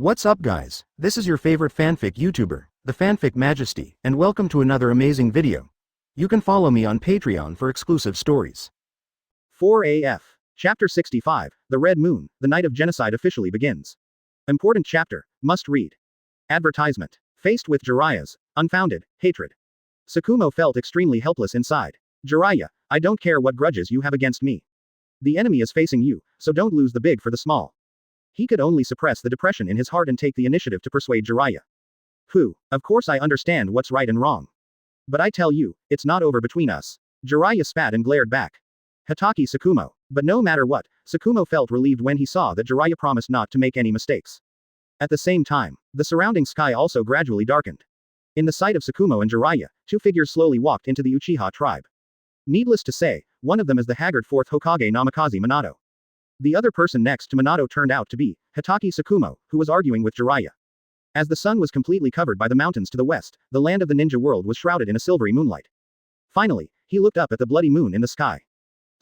What's up guys, this is your favorite fanfic YouTuber, the Fanfic Majesty, and welcome to another amazing video. You can follow me on Patreon for exclusive stories. 4AF. Chapter 65, The Red Moon, the Night of Genocide officially begins. Important chapter, must read. Advertisement. Faced with Jiraiya's unfounded hatred, Tsukumo felt extremely helpless inside. Jiraiya, I don't care what grudges you have against me. The enemy is facing you, so don't lose the big for the small. He could only suppress the depression in his heart and take the initiative to persuade Jiraiya. Of course I understand what's right and wrong. But I tell you, it's not over between us. Jiraiya spat and glared back. Hatake Tsukumo. But no matter what, Tsukumo felt relieved when he saw that Jiraiya promised not to make any mistakes. At the same time, the surrounding sky also gradually darkened. In the sight of Tsukumo and Jiraiya, two figures slowly walked into the Uchiha tribe. Needless to say, one of them is the haggard fourth Hokage Namikaze Minato. The other person next to Minato turned out to be Hatake Tsukumo, who was arguing with Jiraiya. As the sun was completely covered by the mountains to the west, the land of the ninja world was shrouded in a silvery moonlight. Finally, he looked up at the bloody moon in the sky.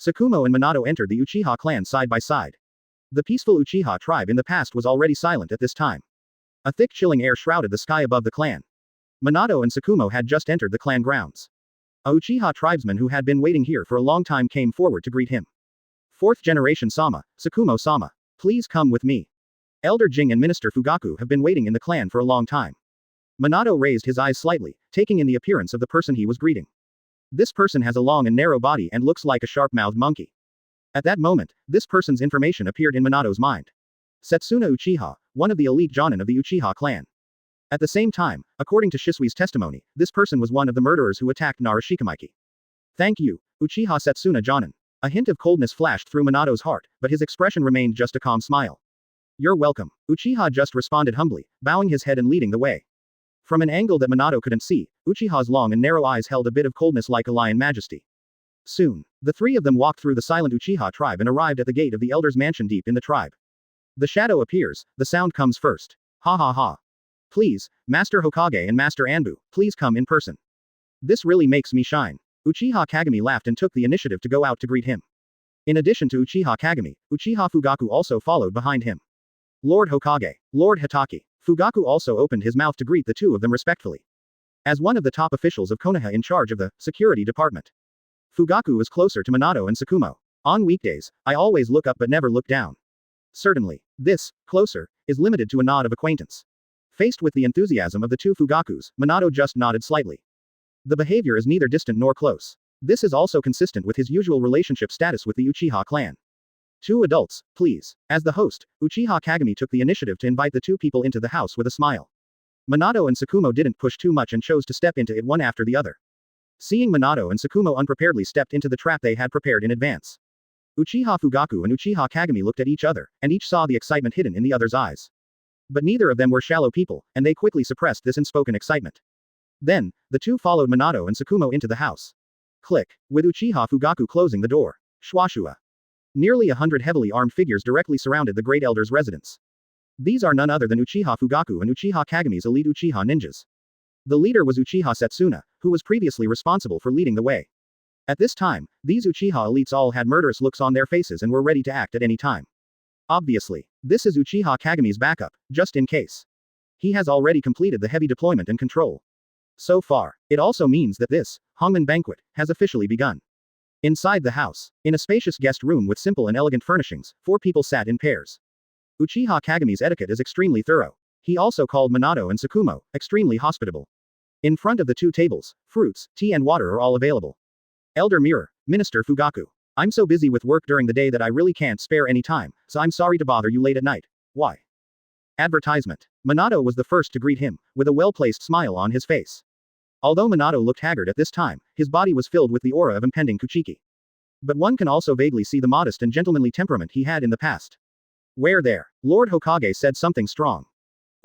Tsukumo and Minato entered the Uchiha clan side by side. The peaceful Uchiha tribe in the past was already silent at this time. A thick chilling air shrouded the sky above the clan. Minato and Tsukumo had just entered the clan grounds. A Uchiha tribesman who had been waiting here for a long time came forward to greet him. Fourth generation Sama, Tsukumo-sama. Please come with me. Elder Jing and Minister Fugaku have been waiting in the clan for a long time. Minato raised his eyes slightly, taking in the appearance of the person he was greeting. This person has a long and narrow body and looks like a sharp-mouthed monkey. At that moment, this person's information appeared in Minato's mind. Setsuna Uchiha, one of the elite jonin of the Uchiha clan. At the same time, according to Shisui's testimony, this person was one of the murderers who attacked Nara Shikamaiki. Thank you, Uchiha Setsuna jonin. A hint of coldness flashed through Minato's heart, but his expression remained just a calm smile. You're welcome. Uchiha just responded humbly, bowing his head and leading the way. From an angle that Minato couldn't see, Uchiha's long and narrow eyes held a bit of coldness like a lion majesty. Soon, the three of them walked through the silent Uchiha tribe and arrived at the gate of the elder's mansion deep in the tribe. The shadow appears, the sound comes first. Ha ha ha. Please, Master Hokage and Master Anbu, please come in person. This really makes me shine. Uchiha Kagami laughed and took the initiative to go out to greet him. In addition to Uchiha Kagami, Uchiha Fugaku also followed behind him. Lord Hokage, Lord Hatake. Fugaku also opened his mouth to greet the two of them respectfully. As one of the top officials of Konoha in charge of the security department, Fugaku was closer to Minato and Tsukumo. On weekdays, I always look up but never look down. Certainly, this, closer, is limited to a nod of acquaintance. Faced with the enthusiasm of the two Fugakus, Minato just nodded slightly. The behavior is neither distant nor close. This is also consistent with his usual relationship status with the Uchiha clan. Two adults, please. As the host, Uchiha Kagami took the initiative to invite the two people into the house with a smile. Minato and Tsukumo didn't push too much and chose to step into it one after the other. Seeing Minato and Tsukumo unpreparedly stepped into the trap they had prepared in advance, Uchiha Fugaku and Uchiha Kagami looked at each other, and each saw the excitement hidden in the other's eyes. But neither of them were shallow people, and they quickly suppressed this unspoken excitement. Then, the two followed Minato and Tsukumo into the house. Click, with Uchiha Fugaku closing the door. Shuashua. Nearly 100 heavily armed figures directly surrounded the Great Elder's residence. These are none other than Uchiha Fugaku and Uchiha Kagami's elite Uchiha ninjas. The leader was Uchiha Setsuna, who was previously responsible for leading the way. At this time, these Uchiha elites all had murderous looks on their faces and were ready to act at any time. Obviously, this is Uchiha Kagami's backup, just in case. He has already completed the heavy deployment and control. So far, it also means that this Hongman banquet has officially begun. Inside the house, in a spacious guest room with simple and elegant furnishings, four people sat in pairs. Uchiha Kagami's etiquette is extremely thorough. He also called Minato and Tsukumo extremely hospitable. In front of the two tables, fruits, tea and water are all available. Elder Mirror, Minister Fugaku. I'm so busy with work during the day that I really can't spare any time, so I'm sorry to bother you late at night. Why? Advertisement. Minato was the first to greet him, with a well-placed smile on his face. Although Minato looked haggard at this time, his body was filled with the aura of impending Kuchiki. But one can also vaguely see the modest and gentlemanly temperament he had in the past. Where there? Lord Hokage said something strong.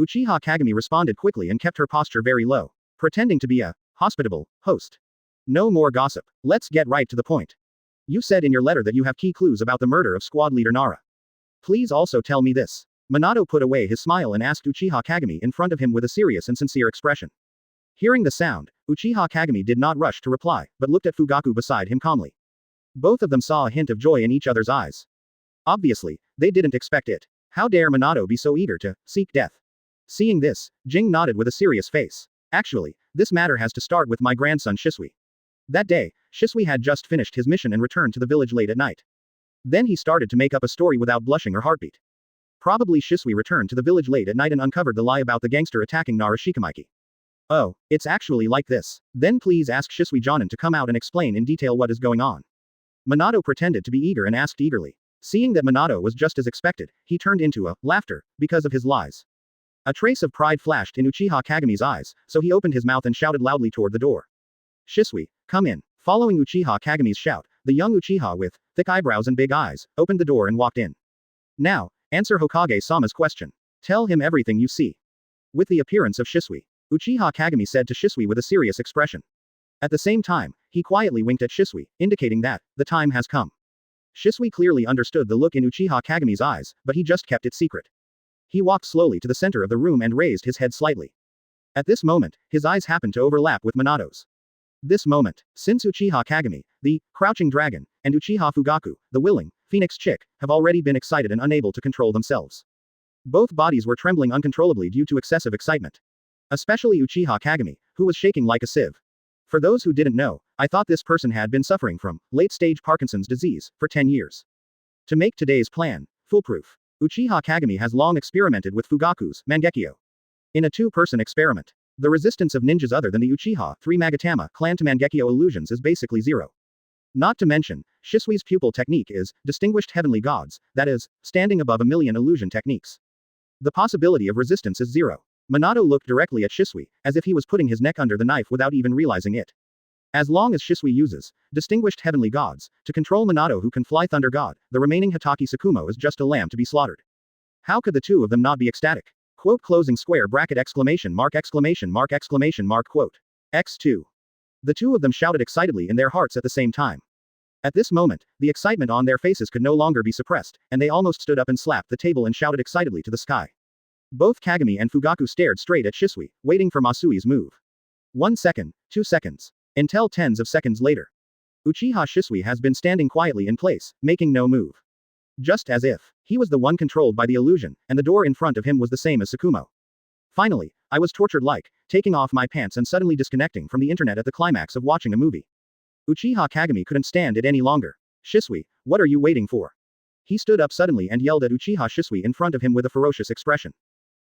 Uchiha Kagami responded quickly and kept her posture very low, pretending to be a hospitable host. No more gossip. Let's get right to the point. You said in your letter that you have key clues about the murder of squad leader Nara. Please also tell me this. Minato put away his smile and asked Uchiha Kagami in front of him with a serious and sincere expression. Hearing the sound, Uchiha Kagami did not rush to reply, but looked at Fugaku beside him calmly. Both of them saw a hint of joy in each other's eyes. Obviously, they didn't expect it. How dare Minato be so eager to seek death? Seeing this, Jing nodded with a serious face. Actually, this matter has to start with my grandson Shisui. That day, Shisui had just finished his mission and returned to the village late at night. Then he started to make up a story without blushing or heartbeat. Probably Shisui returned to the village late at night and uncovered the lie about the gangster attacking Nara Shikamaiki. Oh, it's actually like this. Then please ask Shisui Jonin to come out and explain in detail what is going on. Minato pretended to be eager and asked eagerly. Seeing that Minato was just as expected, he turned into a laughter because of his lies. A trace of pride flashed in Uchiha Kagami's eyes, so he opened his mouth and shouted loudly toward the door. Shisui, come in. Following Uchiha Kagami's shout, the young Uchiha with thick eyebrows and big eyes opened the door and walked in. Now, answer Hokage-sama's question. Tell him everything you see. With the appearance of Shisui, Uchiha Kagami said to Shisui with a serious expression. At the same time, he quietly winked at Shisui, indicating that the time has come. Shisui clearly understood the look in Uchiha Kagami's eyes, but he just kept it secret. He walked slowly to the center of the room and raised his head slightly. At this moment, his eyes happened to overlap with Minato's. This moment, since Uchiha Kagami, the crouching dragon, and Uchiha Fugaku, the willing phoenix chick, have already been excited and unable to control themselves. Both bodies were trembling uncontrollably due to excessive excitement. Especially Uchiha Kagami, who was shaking like a sieve. For those who didn't know, I thought this person had been suffering from late-stage Parkinson's disease for 10 years. To make today's plan foolproof, Uchiha Kagami has long experimented with Fugaku's Mangekyo. In a two-person experiment, the resistance of ninjas other than the Uchiha 3 Magatama clan to Mangekyo illusions is basically zero. Not to mention, Shisui's pupil technique is distinguished heavenly gods, that is, standing above a million illusion techniques. The possibility of resistance is zero. Minato looked directly at Shisui, as if he was putting his neck under the knife without even realizing it. As long as Shisui uses distinguished heavenly gods to control Minato who can fly thunder god, the remaining Hitaki Tsukumo is just a lamb to be slaughtered. How could the two of them not be ecstatic? Quote closing square bracket exclamation mark quote. X2. The two of them shouted excitedly in their hearts at the same time. At this moment, the excitement on their faces could no longer be suppressed, and they almost stood up and slapped the table and shouted excitedly to the sky. Both Kagami and Fugaku stared straight at Shisui, waiting for Masui's move. 1 second, 2 seconds. Until tens of seconds later. Uchiha Shisui has been standing quietly in place, making no move. Just as if he was the one controlled by the illusion, and the door in front of him was the same as Tsukumo. Finally, I was tortured like, taking off my pants and suddenly disconnecting from the internet at the climax of watching a movie. Uchiha Kagami couldn't stand it any longer. Shisui, what are you waiting for? He stood up suddenly and yelled at Uchiha Shisui in front of him with a ferocious expression.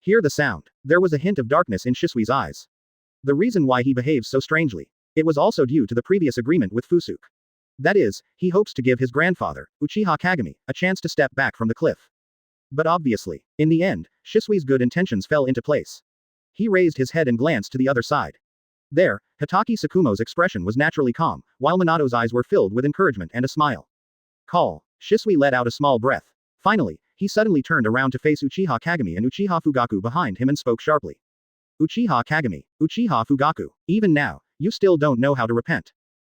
Hear the sound. There was a hint of darkness in Shisui's eyes. The reason why he behaves so strangely. It was also due to the previous agreement with Fusuke. That is, he hopes to give his grandfather, Uchiha Kagami, a chance to step back from the cliff. But obviously, in the end, Shisui's good intentions fell into place. He raised his head and glanced to the other side. There, Hitaki Tsukumo's expression was naturally calm, while Minato's eyes were filled with encouragement and a smile. Call. Shisui let out a small breath. Finally, he suddenly turned around to face Uchiha Kagami and Uchiha Fugaku behind him and spoke sharply. Uchiha Kagami, Uchiha Fugaku, even now, you still don't know how to repent.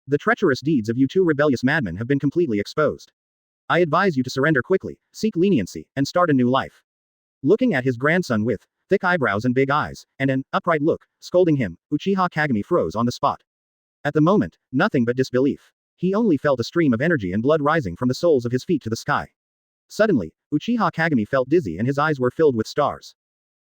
The treacherous deeds of you two rebellious madmen have been completely exposed. I advise you to surrender quickly, seek leniency, and start a new life. Looking at his grandson with thick eyebrows and big eyes, and an upright look, scolding him, Uchiha Kagami froze on the spot. At the moment, nothing but disbelief. He only felt a stream of energy and blood rising from the soles of his feet to the sky. Suddenly, Uchiha Kagami felt dizzy and his eyes were filled with stars.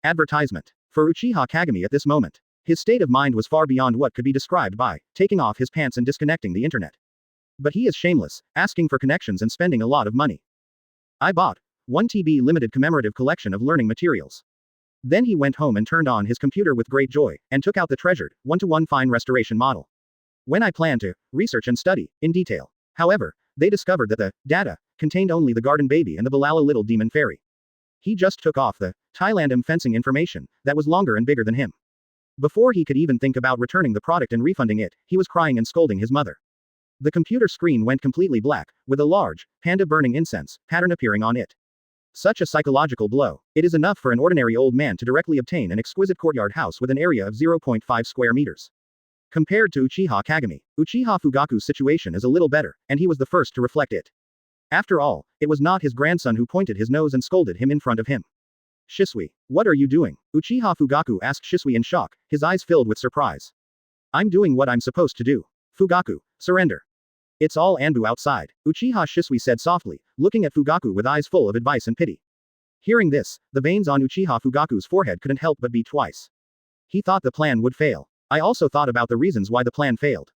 Advertisement. For Uchiha Kagami at this moment, his state of mind was far beyond what could be described by taking off his pants and disconnecting the internet. But he is shameless, asking for connections and spending a lot of money. I bought 1 TB limited commemorative collection of learning materials. Then he went home and turned on his computer with great joy, and took out the treasured 1:1 fine restoration model. When I planned to research and study in detail. However, they discovered that the data contained only the garden baby and the Balala little demon fairy. He just took off the Thailand fencing information that was longer and bigger than him. Before he could even think about returning the product and refunding it, he was crying and scolding his mother. The computer screen went completely black, with a large, panda burning incense pattern appearing on it. Such a psychological blow. It is enough for an ordinary old man to directly obtain an exquisite courtyard house with an area of 0.5 square meters. Compared to Uchiha Kagami, Uchiha Fugaku's situation is a little better, and he was the first to reflect it. After all, it was not his grandson who pointed his nose and scolded him in front of him. Shisui, what are you doing? Uchiha Fugaku asked Shisui in shock, his eyes filled with surprise. I'm doing what I'm supposed to do. Fugaku, surrender. It's all Anbu outside, Uchiha Shisui said softly, looking at Fugaku with eyes full of advice and pity. Hearing this, the veins on Uchiha Fugaku's forehead couldn't help but beat twice. He thought the plan would fail. I also thought about the reasons why the plan failed.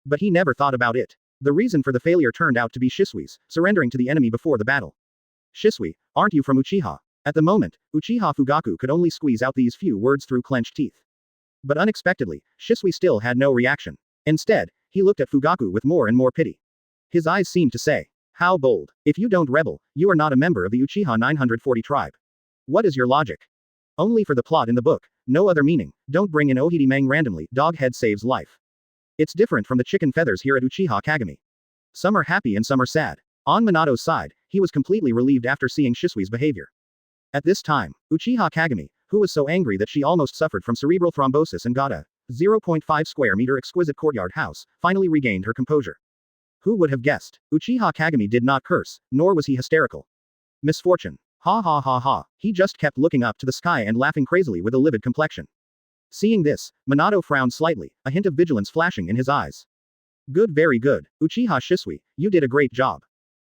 But he never thought about it. The reason for the failure turned out to be Shisui's surrendering to the enemy before the battle. Shisui, aren't you from Uchiha? At the moment, Uchiha Fugaku could only squeeze out these few words through clenched teeth. But unexpectedly, Shisui still had no reaction. Instead, he looked at Fugaku with more and more pity. His eyes seemed to say, "How bold. If you don't rebel, you are not a member of the Uchiha 940 tribe. What is your logic? Only for the plot in the book, no other meaning. Don't bring in Ohidimang randomly, doghead saves life. It's different from the chicken feathers here at Uchiha Kagami. Some are happy and some are sad." On Minato's side, he was completely relieved after seeing Shisui's behavior. At this time, Uchiha Kagami, who was so angry that she almost suffered from cerebral thrombosis and got a 0.5 square meter exquisite courtyard house, finally regained her composure. Who would have guessed? Uchiha Kagami did not curse, nor was he hysterical. Misfortune. Ha ha ha ha. He just kept looking up to the sky and laughing crazily with a livid complexion. Seeing this, Minato frowned slightly, a hint of vigilance flashing in his eyes. Good, very good, Uchiha Shisui, you did a great job.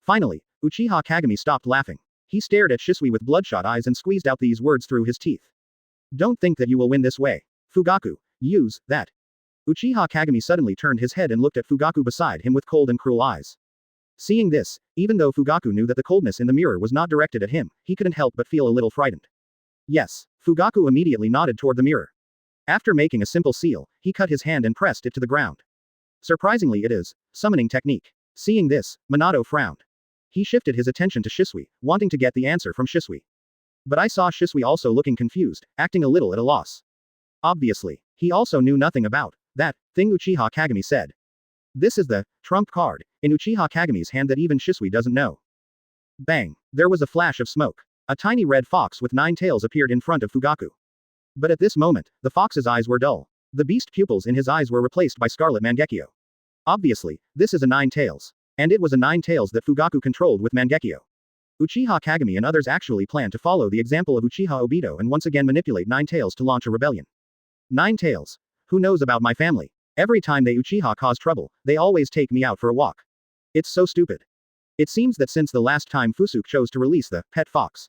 Finally, Uchiha Kagami stopped laughing. He stared at Shisui with bloodshot eyes and squeezed out these words through his teeth. Don't think that you will win this way. Fugaku, use that. Uchiha Kagami suddenly turned his head and looked at Fugaku beside him with cold and cruel eyes. Seeing this, even though Fugaku knew that the coldness in the mirror was not directed at him, he couldn't help but feel a little frightened. Yes, Fugaku immediately nodded toward the mirror. After making a simple seal, he cut his hand and pressed it to the ground. Surprisingly, it is summoning technique. Seeing this, Minato frowned. He shifted his attention to Shisui, wanting to get the answer from Shisui. But I saw Shisui also looking confused, acting a little at a loss. Obviously, he also knew nothing about that thing Uchiha Kagami said. This is the trump card in Uchiha Kagami's hand that even Shisui doesn't know. Bang! There was a flash of smoke. A tiny red fox with 9 tails appeared in front of Fugaku. But at this moment, the fox's eyes were dull. The beast pupils in his eyes were replaced by scarlet Mangekyo. Obviously, this is a 9 tails. And it was a 9 tails that Fugaku controlled with Mangekyo. Uchiha Kagami and others actually planned to follow the example of Uchiha Obito and once again manipulate 9 tails to launch a rebellion. 9 tails. Who knows about my family? Every time they Uchiha cause trouble, they always take me out for a walk. It's so stupid. It seems that since the last time Fusuke chose to release the pet fox,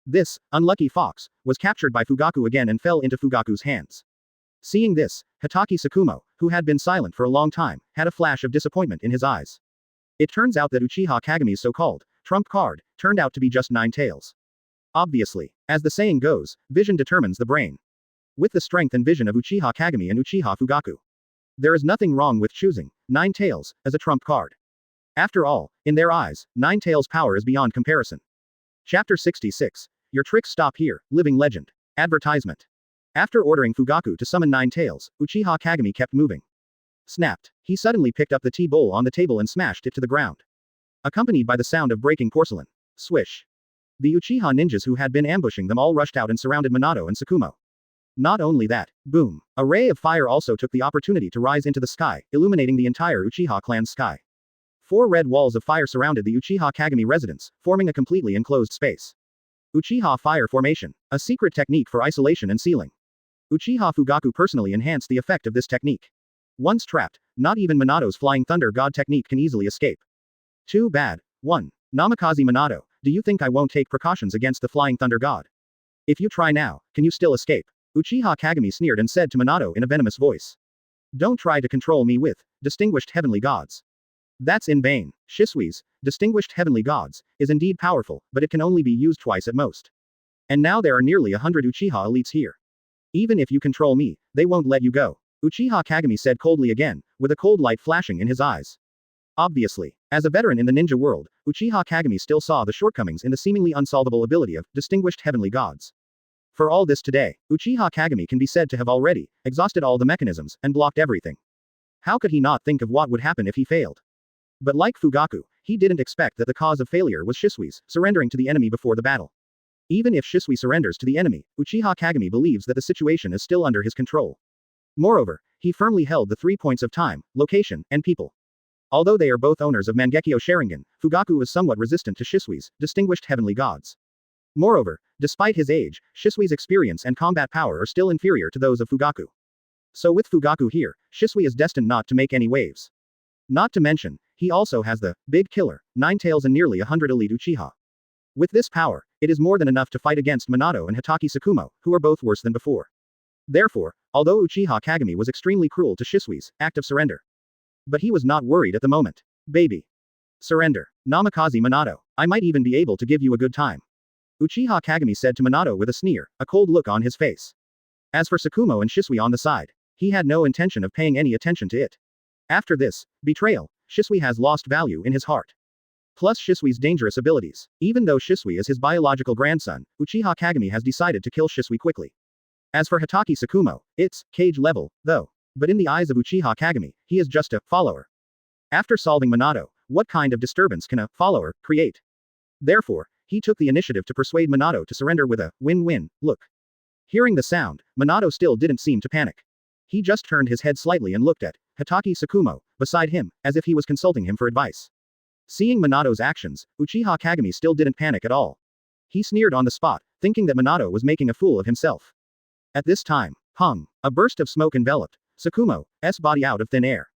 this unlucky fox was captured by Fugaku again and fell into Fugaku's hands. Seeing this, Hitaki Sakumo, who had been silent for a long time, had a flash of disappointment in his eyes. It turns out that Uchiha Kagami's so-called trump card turned out to be just 9 tails. Obviously, as the saying goes, vision determines the brain. With the strength and vision of Uchiha Kagami and Uchiha Fugaku, there is nothing wrong with choosing 9 tails as a trump card. After all, in their eyes, 9 tails' power is beyond comparison. Chapter 66. Your tricks stop here, living legend. Advertisement. After ordering Fugaku to summon 9 tails, Uchiha Kagami kept moving. Snapped. He suddenly picked up the tea bowl on the table and smashed it to the ground. Accompanied by the sound of breaking porcelain. Swish. The Uchiha ninjas who had been ambushing them all rushed out and surrounded Minato and Sakumo. Not only that, boom. A ray of fire also took the opportunity to rise into the sky, illuminating the entire Uchiha clan's sky. 4 red walls of fire surrounded the Uchiha Kagami residence, forming a completely enclosed space. Uchiha Fire Formation. A secret technique for isolation and sealing. Uchiha Fugaku personally enhanced the effect of this technique. Once trapped, not even Minato's Flying Thunder God technique can easily escape. Too bad. 1. Namikaze Minato, do you think I won't take precautions against the Flying Thunder God? If you try now, can you still escape? Uchiha Kagami sneered and said to Minato in a venomous voice. Don't try to control me with distinguished heavenly gods. That's in vain. Shisui's distinguished heavenly gods is indeed powerful, but it can only be used twice at most. And now there are nearly 100 Uchiha elites here. Even if you control me, they won't let you go. Uchiha Kagami said coldly again, with a cold light flashing in his eyes. Obviously, as a veteran in the ninja world, Uchiha Kagami still saw the shortcomings in the seemingly unsolvable ability of distinguished heavenly gods. For all this today, Uchiha Kagami can be said to have already exhausted all the mechanisms and blocked everything. How could he not think of what would happen if he failed? But like Fugaku, he didn't expect that the cause of failure was Shisui's surrendering to the enemy before the battle. Even if Shisui surrenders to the enemy, Uchiha Kagami believes that the situation is still under his control. Moreover, he firmly held the 3 points of time, location, and people. Although they are both owners of Mangekyo Sharingan, Fugaku is somewhat resistant to Shisui's distinguished heavenly gods. Moreover, despite his age, Shisui's experience and combat power are still inferior to those of Fugaku. So with Fugaku here, Shisui is destined not to make any waves. Not to mention, he also has the big killer, 9 tails and nearly 100 elite Uchiha. With this power, it is more than enough to fight against Minato and Hatake Tsukumo, who are both worse than before. Therefore, although Uchiha Kagami was extremely cruel to Shisui's act of surrender, but he was not worried at the moment. Baby. Surrender. Namikaze Minato. I might even be able to give you a good time. Uchiha Kagami said to Minato with a sneer, a cold look on his face. As for Tsukumo and Shisui on the side, he had no intention of paying any attention to it. After this betrayal, Shisui has lost value in his heart. Plus Shisui's dangerous abilities. Even though Shisui is his biological grandson, Uchiha Kagami has decided to kill Shisui quickly. As for Hatake Tsukumo, it's cage level, though. But in the eyes of Uchiha Kagami, he is just a follower. After solving Minato, what kind of disturbance can a follower create? Therefore, he took the initiative to persuade Minato to surrender with a win-win look. Hearing the sound, Minato still didn't seem to panic. He just turned his head slightly and looked at Hatake Tsukumo beside him, as if he was consulting him for advice. Seeing Minato's actions, Uchiha Kagami still didn't panic at all. He sneered on the spot, thinking that Minato was making a fool of himself. At this time, hung, a burst of smoke enveloped Tsukumo's body out of thin air.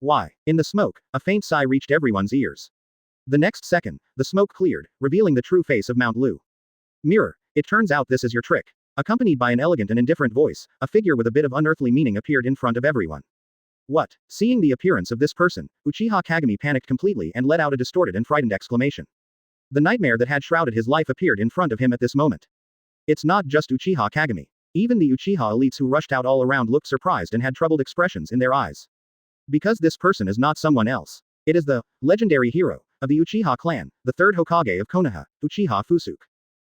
Why? In the smoke, a faint sigh reached everyone's ears. The next second, the smoke cleared, revealing the true face of Mount Lu. Mirror, it turns out this is your trick. Accompanied by an elegant and indifferent voice, a figure with a bit of unearthly meaning appeared in front of everyone. What? Seeing the appearance of this person, Uchiha Kagami panicked completely and let out a distorted and frightened exclamation. The nightmare that had shrouded his life appeared in front of him at this moment. It's not just Uchiha Kagami. Even the Uchiha elites who rushed out all around looked surprised and had troubled expressions in their eyes. Because this person is not someone else. It is the legendary hero of the Uchiha clan, the third Hokage of Konoha, Uchiha Fusuke.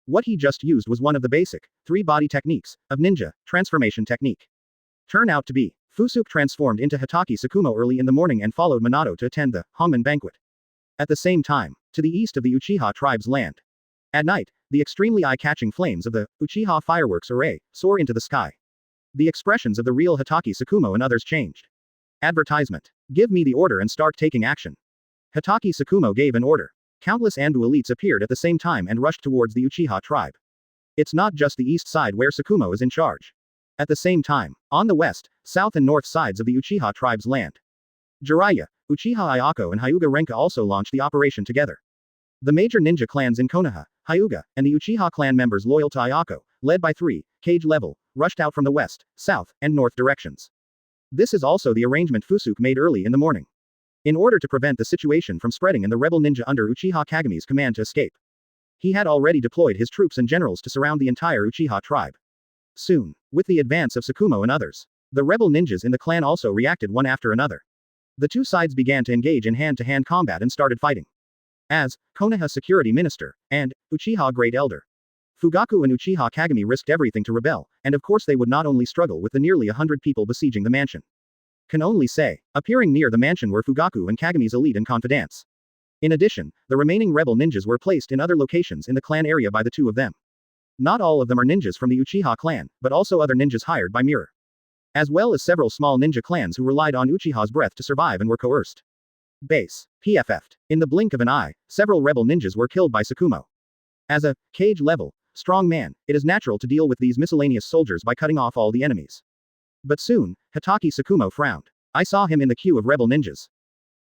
What he just used was one of the basic, three-body techniques of ninja transformation technique. Turn out to be, Fusuke transformed into Hatake Tsukumo early in the morning and followed Minato to attend the hangman banquet. At the same time, to the east of the Uchiha tribe's land. At night, the extremely eye-catching flames of the Uchiha fireworks array soar into the sky. The expressions of the real Hatake Tsukumo and others changed. Advertisement. Give me the order and start taking action. Hatake Tsukumo gave an order. Countless Anbu elites appeared at the same time and rushed towards the Uchiha tribe. It's not just the east side where Tsukumo is in charge. At the same time, on the west, south and north sides of the Uchiha tribe's land. Jiraiya, Uchiha Ayako and Hyuga Renka also launched the operation together. The major ninja clans in Konoha, Hyuga, and the Uchiha clan members loyal to Ayako, led by three, cage level, rushed out from the west, south, and north directions. This is also the arrangement Fusuke made early in the morning. In order to prevent the situation from spreading and the rebel ninja under Uchiha Kagami's command to escape. He had already deployed his troops and generals to surround the entire Uchiha tribe. Soon, with the advance of Tsukumo and others, the rebel ninjas in the clan also reacted one after another. The two sides began to engage in hand-to-hand combat and started fighting. As Konoha Security Minister and Uchiha Great Elder, Fugaku and Uchiha Kagami risked everything to rebel, and of course they would not only struggle with the nearly 100 people besieging the mansion. Can only say, appearing near the mansion were Fugaku and Kagami's elite and confidants. In addition, the remaining rebel ninjas were placed in other locations in the clan area by the two of them. Not all of them are ninjas from the Uchiha clan, but also other ninjas hired by Mirror. As well as several small ninja clans who relied on Uchiha's breath to survive and were coerced. Base. PFF'd. In the blink of an eye, several rebel ninjas were killed by Tsukumo. As a cage level, strong man, it is natural to deal with these miscellaneous soldiers by cutting off all the enemies. But soon, Hatake Tsukumo frowned. I saw him in the queue of rebel ninjas.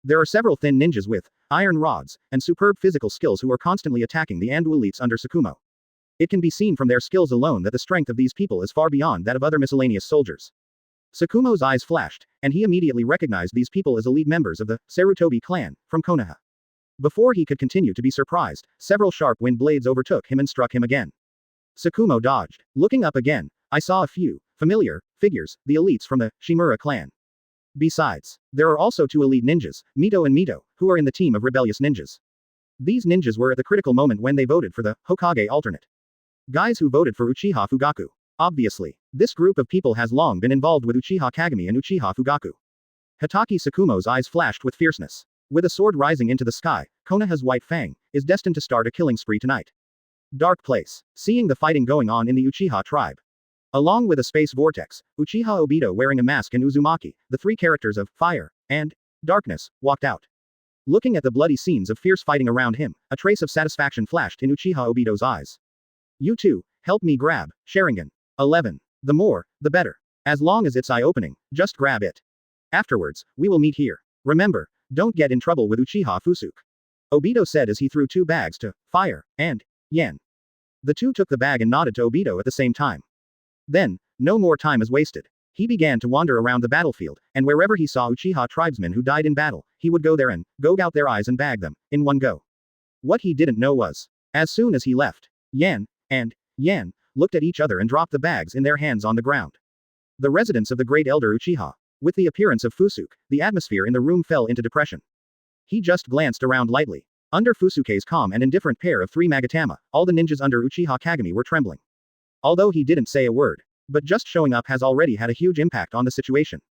There are several thin ninjas with iron rods and superb physical skills who are constantly attacking the Anbu elites under Tsukumo. It can be seen from their skills alone that the strength of these people is far beyond that of other miscellaneous soldiers. Tsukumo's eyes flashed, and he immediately recognized these people as elite members of the Sarutobi clan from Konoha. Before he could continue to be surprised, several sharp wind blades overtook him and struck him again. Tsukumo dodged. Looking up again, I saw a few familiar figures, the elites from the Shimura clan. Besides, there are also two elite ninjas, Mito and Mito, who are in the team of rebellious ninjas. These ninjas were at the critical moment when they voted for the Hokage alternate. Guys who voted for Uchiha Fugaku. Obviously, this group of people has long been involved with Uchiha Kagami and Uchiha Fugaku. Hatake Tsukumo's eyes flashed with fierceness. With a sword rising into the sky, Konoha's White Fang is destined to start a killing spree tonight. Dark place. Seeing the fighting going on in the Uchiha tribe. Along with a space vortex, Uchiha Obito wearing a mask and Uzumaki, the three characters of fire and darkness, walked out. Looking at the bloody scenes of fierce fighting around him, a trace of satisfaction flashed in Uchiha Obito's eyes. You two, help me grab Sharingan. 11. The more, the better. As long as it's eye-opening, just grab it. Afterwards, we will meet here. Remember, don't get in trouble with Uchiha Fusuke. Obito said as he threw two bags to fire and Yan. The two took the bag and nodded to Obito at the same time. Then, no more time is wasted. He began to wander around the battlefield, and wherever he saw Uchiha tribesmen who died in battle, he would go there and gouge out their eyes and bag them, in one go. What he didn't know was, as soon as he left, Yan and Yan looked at each other and dropped the bags in their hands on the ground. The residence of the great elder Uchiha. With the appearance of Fusuke, the atmosphere in the room fell into depression. He just glanced around lightly. Under Fusuke's calm and indifferent pair of three Magatama, all the ninjas under Uchiha Kagami were trembling. Although he didn't say a word, but just showing up has already had a huge impact on the situation.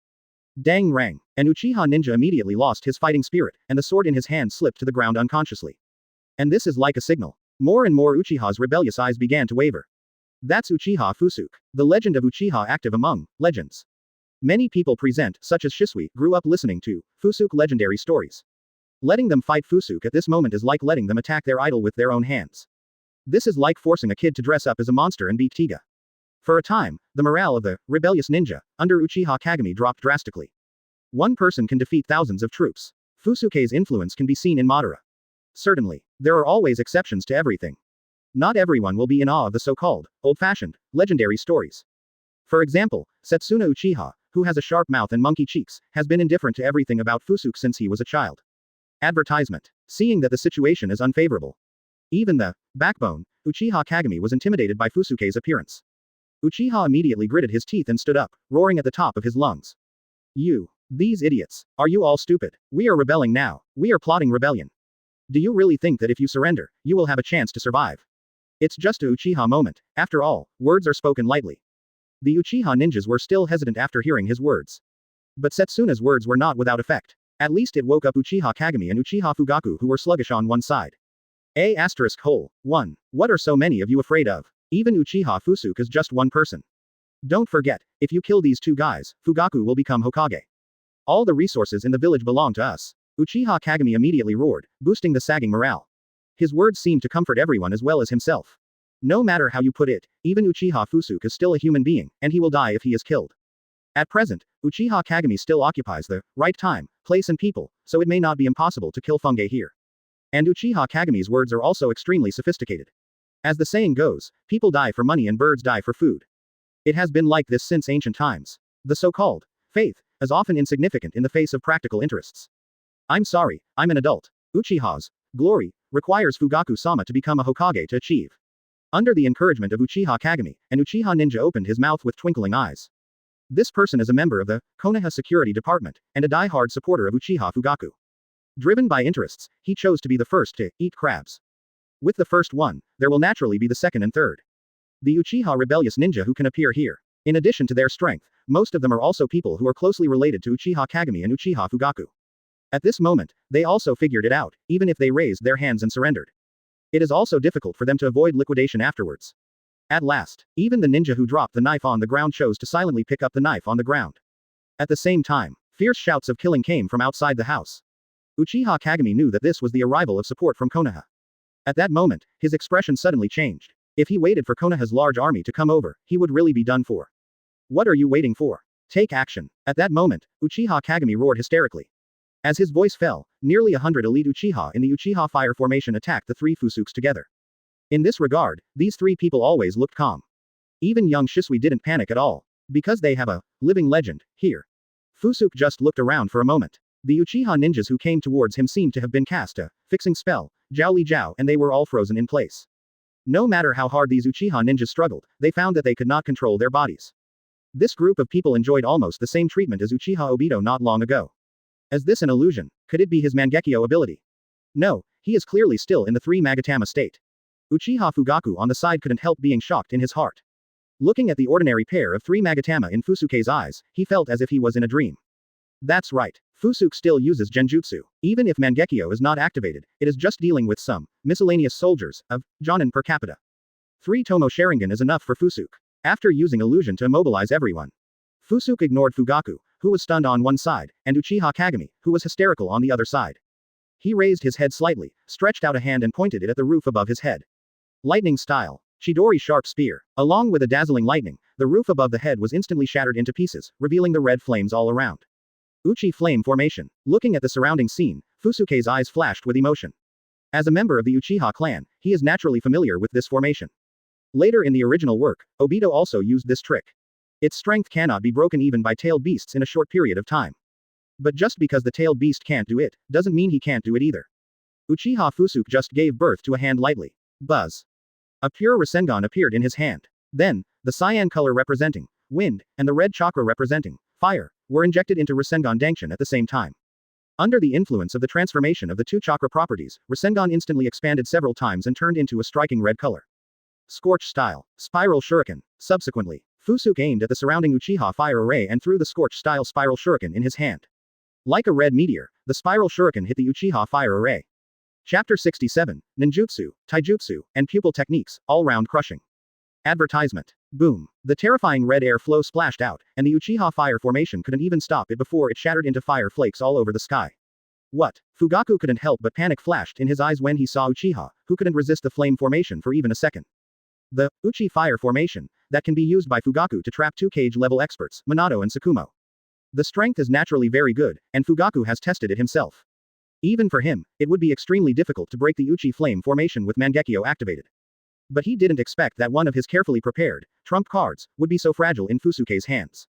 Dang rang, an Uchiha ninja immediately lost his fighting spirit, and the sword in his hand slipped to the ground unconsciously. And this is like a signal. More and more Uchiha's rebellious eyes began to waver. That's Uchiha Fusuke, the legend of Uchiha active among legends. Many people present, such as Shisui, grew up listening to Fusuke legendary stories. Letting them fight Fusuke at this moment is like letting them attack their idol with their own hands. This is like forcing a kid to dress up as a monster and beat Tiga. For a time, the morale of the rebellious ninja under Uchiha Kagami dropped drastically. One person can defeat thousands of troops. Fusuke's influence can be seen in Madara. Certainly, there are always exceptions to everything. Not everyone will be in awe of the so-called old-fashioned legendary stories. For example, Setsuna Uchiha, who has a sharp mouth and monkey cheeks, has been indifferent to everything about Fusuke since he was a child. Advertisement. Seeing that the situation is unfavorable. Even the backbone, Uchiha Kagami was intimidated by Fusuke's appearance. Uchiha immediately gritted his teeth and stood up, roaring at the top of his lungs. These idiots. Are you all stupid? We are rebelling now. We are plotting rebellion. Do you really think that if you surrender, you will have a chance to survive? It's just a Uchiha moment. After all, words are spoken lightly. The Uchiha ninjas were still hesitant after hearing his words. But Setsuna's words were not without effect. At least it woke up Uchiha Kagami and Uchiha Fugaku who were sluggish on one side. (1) What are so many of you afraid of? Even Uchiha Fusuke is just one person. Don't forget, if you kill these two guys, Fugaku will become Hokage. All the resources in the village belong to us. Uchiha Kagami immediately roared, boosting the sagging morale. His words seemed to comfort everyone as well as himself. No matter how you put it, even Uchiha Fusuke is still a human being, and he will die if he is killed. At present, Uchiha Kagami still occupies the right time, place and people, so it may not be impossible to kill Funge here. And Uchiha Kagami's words are also extremely sophisticated. As the saying goes, people die for money and birds die for food. It has been like this since ancient times. The so-called faith is often insignificant in the face of practical interests. I'm sorry, I'm an adult. Uchiha's glory requires Fugaku-sama to become a Hokage to achieve. Under the encouragement of Uchiha Kagami, an Uchiha ninja opened his mouth with twinkling eyes. This person is a member of the Konoha security department, and a die-hard supporter of Uchiha Fugaku. Driven by interests, he chose to be the first to eat crabs. With the first one, there will naturally be the second and third. The Uchiha rebellious ninja who can appear here. In addition to their strength, most of them are also people who are closely related to Uchiha Kagami and Uchiha Fugaku. At this moment, they also figured it out, even if they raised their hands and surrendered. It is also difficult for them to avoid liquidation afterwards. At last, even the ninja who dropped the knife on the ground chose to silently pick up the knife on the ground. At the same time, fierce shouts of killing came from outside the house. Uchiha Kagami knew that this was the arrival of support from Konoha. At that moment, his expression suddenly changed. If he waited for Konoha's large army to come over, he would really be done for. What are you waiting for? Take action. At that moment, Uchiha Kagami roared hysterically. As his voice fell, nearly 100 elite Uchiha in the Uchiha fire formation attacked the three Fusukes together. In this regard, these three people always looked calm. Even young Shisui didn't panic at all. Because they have a living legend here. Fusuke just looked around for a moment. The Uchiha ninjas who came towards him seemed to have been cast a fixing spell, Jiao Li Jiao, and they were all frozen in place. No matter how hard these Uchiha ninjas struggled, they found that they could not control their bodies. This group of people enjoyed almost the same treatment as Uchiha Obito not long ago. Is this an illusion? Could it be his Mangekyo ability? No, he is clearly still in the three Magatama state. Uchiha Fugaku on the side couldn't help being shocked in his heart. Looking at the ordinary pair of three Magatama in Fusuke's eyes, he felt as if he was in a dream. That's right. Fusuke still uses Genjutsu. Even if Mangekyo is not activated, it is just dealing with some miscellaneous soldiers of Jonin per capita. 3 Tomo Sharingan is enough for Fusuke. After using illusion to immobilize everyone, Fusuke ignored Fugaku, who was stunned on one side, and Uchiha Kagami, who was hysterical on the other side. He raised his head slightly, stretched out a hand and pointed it at the roof above his head. Lightning style. Chidori sharp spear. Along with a dazzling lightning, the roof above the head was instantly shattered into pieces, revealing the red flames all around. Uchi flame formation. Looking at the surrounding scene, Fusuke's eyes flashed with emotion. As a member of the Uchiha clan, he is naturally familiar with this formation. Later in the original work, Obito also used this trick. Its strength cannot be broken even by tailed beasts in a short period of time. But just because the tailed beast can't do it, doesn't mean he can't do it either. Uchiha Fusuke just gave birth to a hand lightly. Buzz. A pure Rasengan appeared in his hand. Then, the cyan color representing wind, and the red chakra representing fire, were injected into Rasengan Dangshin at the same time. Under the influence of the transformation of the two chakra properties, Rasengan instantly expanded several times and turned into a striking red color. Scorch style. Spiral shuriken. Subsequently, Fusuke aimed at the surrounding Uchiha fire array and threw the scorch style spiral shuriken in his hand. Like a red meteor, the spiral shuriken hit the Uchiha fire array. Chapter 67, Ninjutsu, Taijutsu, and Pupil Techniques, all-round crushing. Advertisement. Boom. The terrifying red air flow splashed out, and the Uchiha fire formation couldn't even stop it before it shattered into fire flakes all over the sky. What? Fugaku couldn't help but panic flashed in his eyes when he saw Uchiha, who couldn't resist the flame formation for even a second. The Uchi fire formation, that can be used by Fugaku to trap two cage-level experts, Minato and Tsukumo. The strength is naturally very good, and Fugaku has tested it himself. Even for him, it would be extremely difficult to break the Uchi flame formation with Mangekyo activated. But he didn't expect that one of his carefully prepared, trump cards, would be so fragile in Fusuke's hands.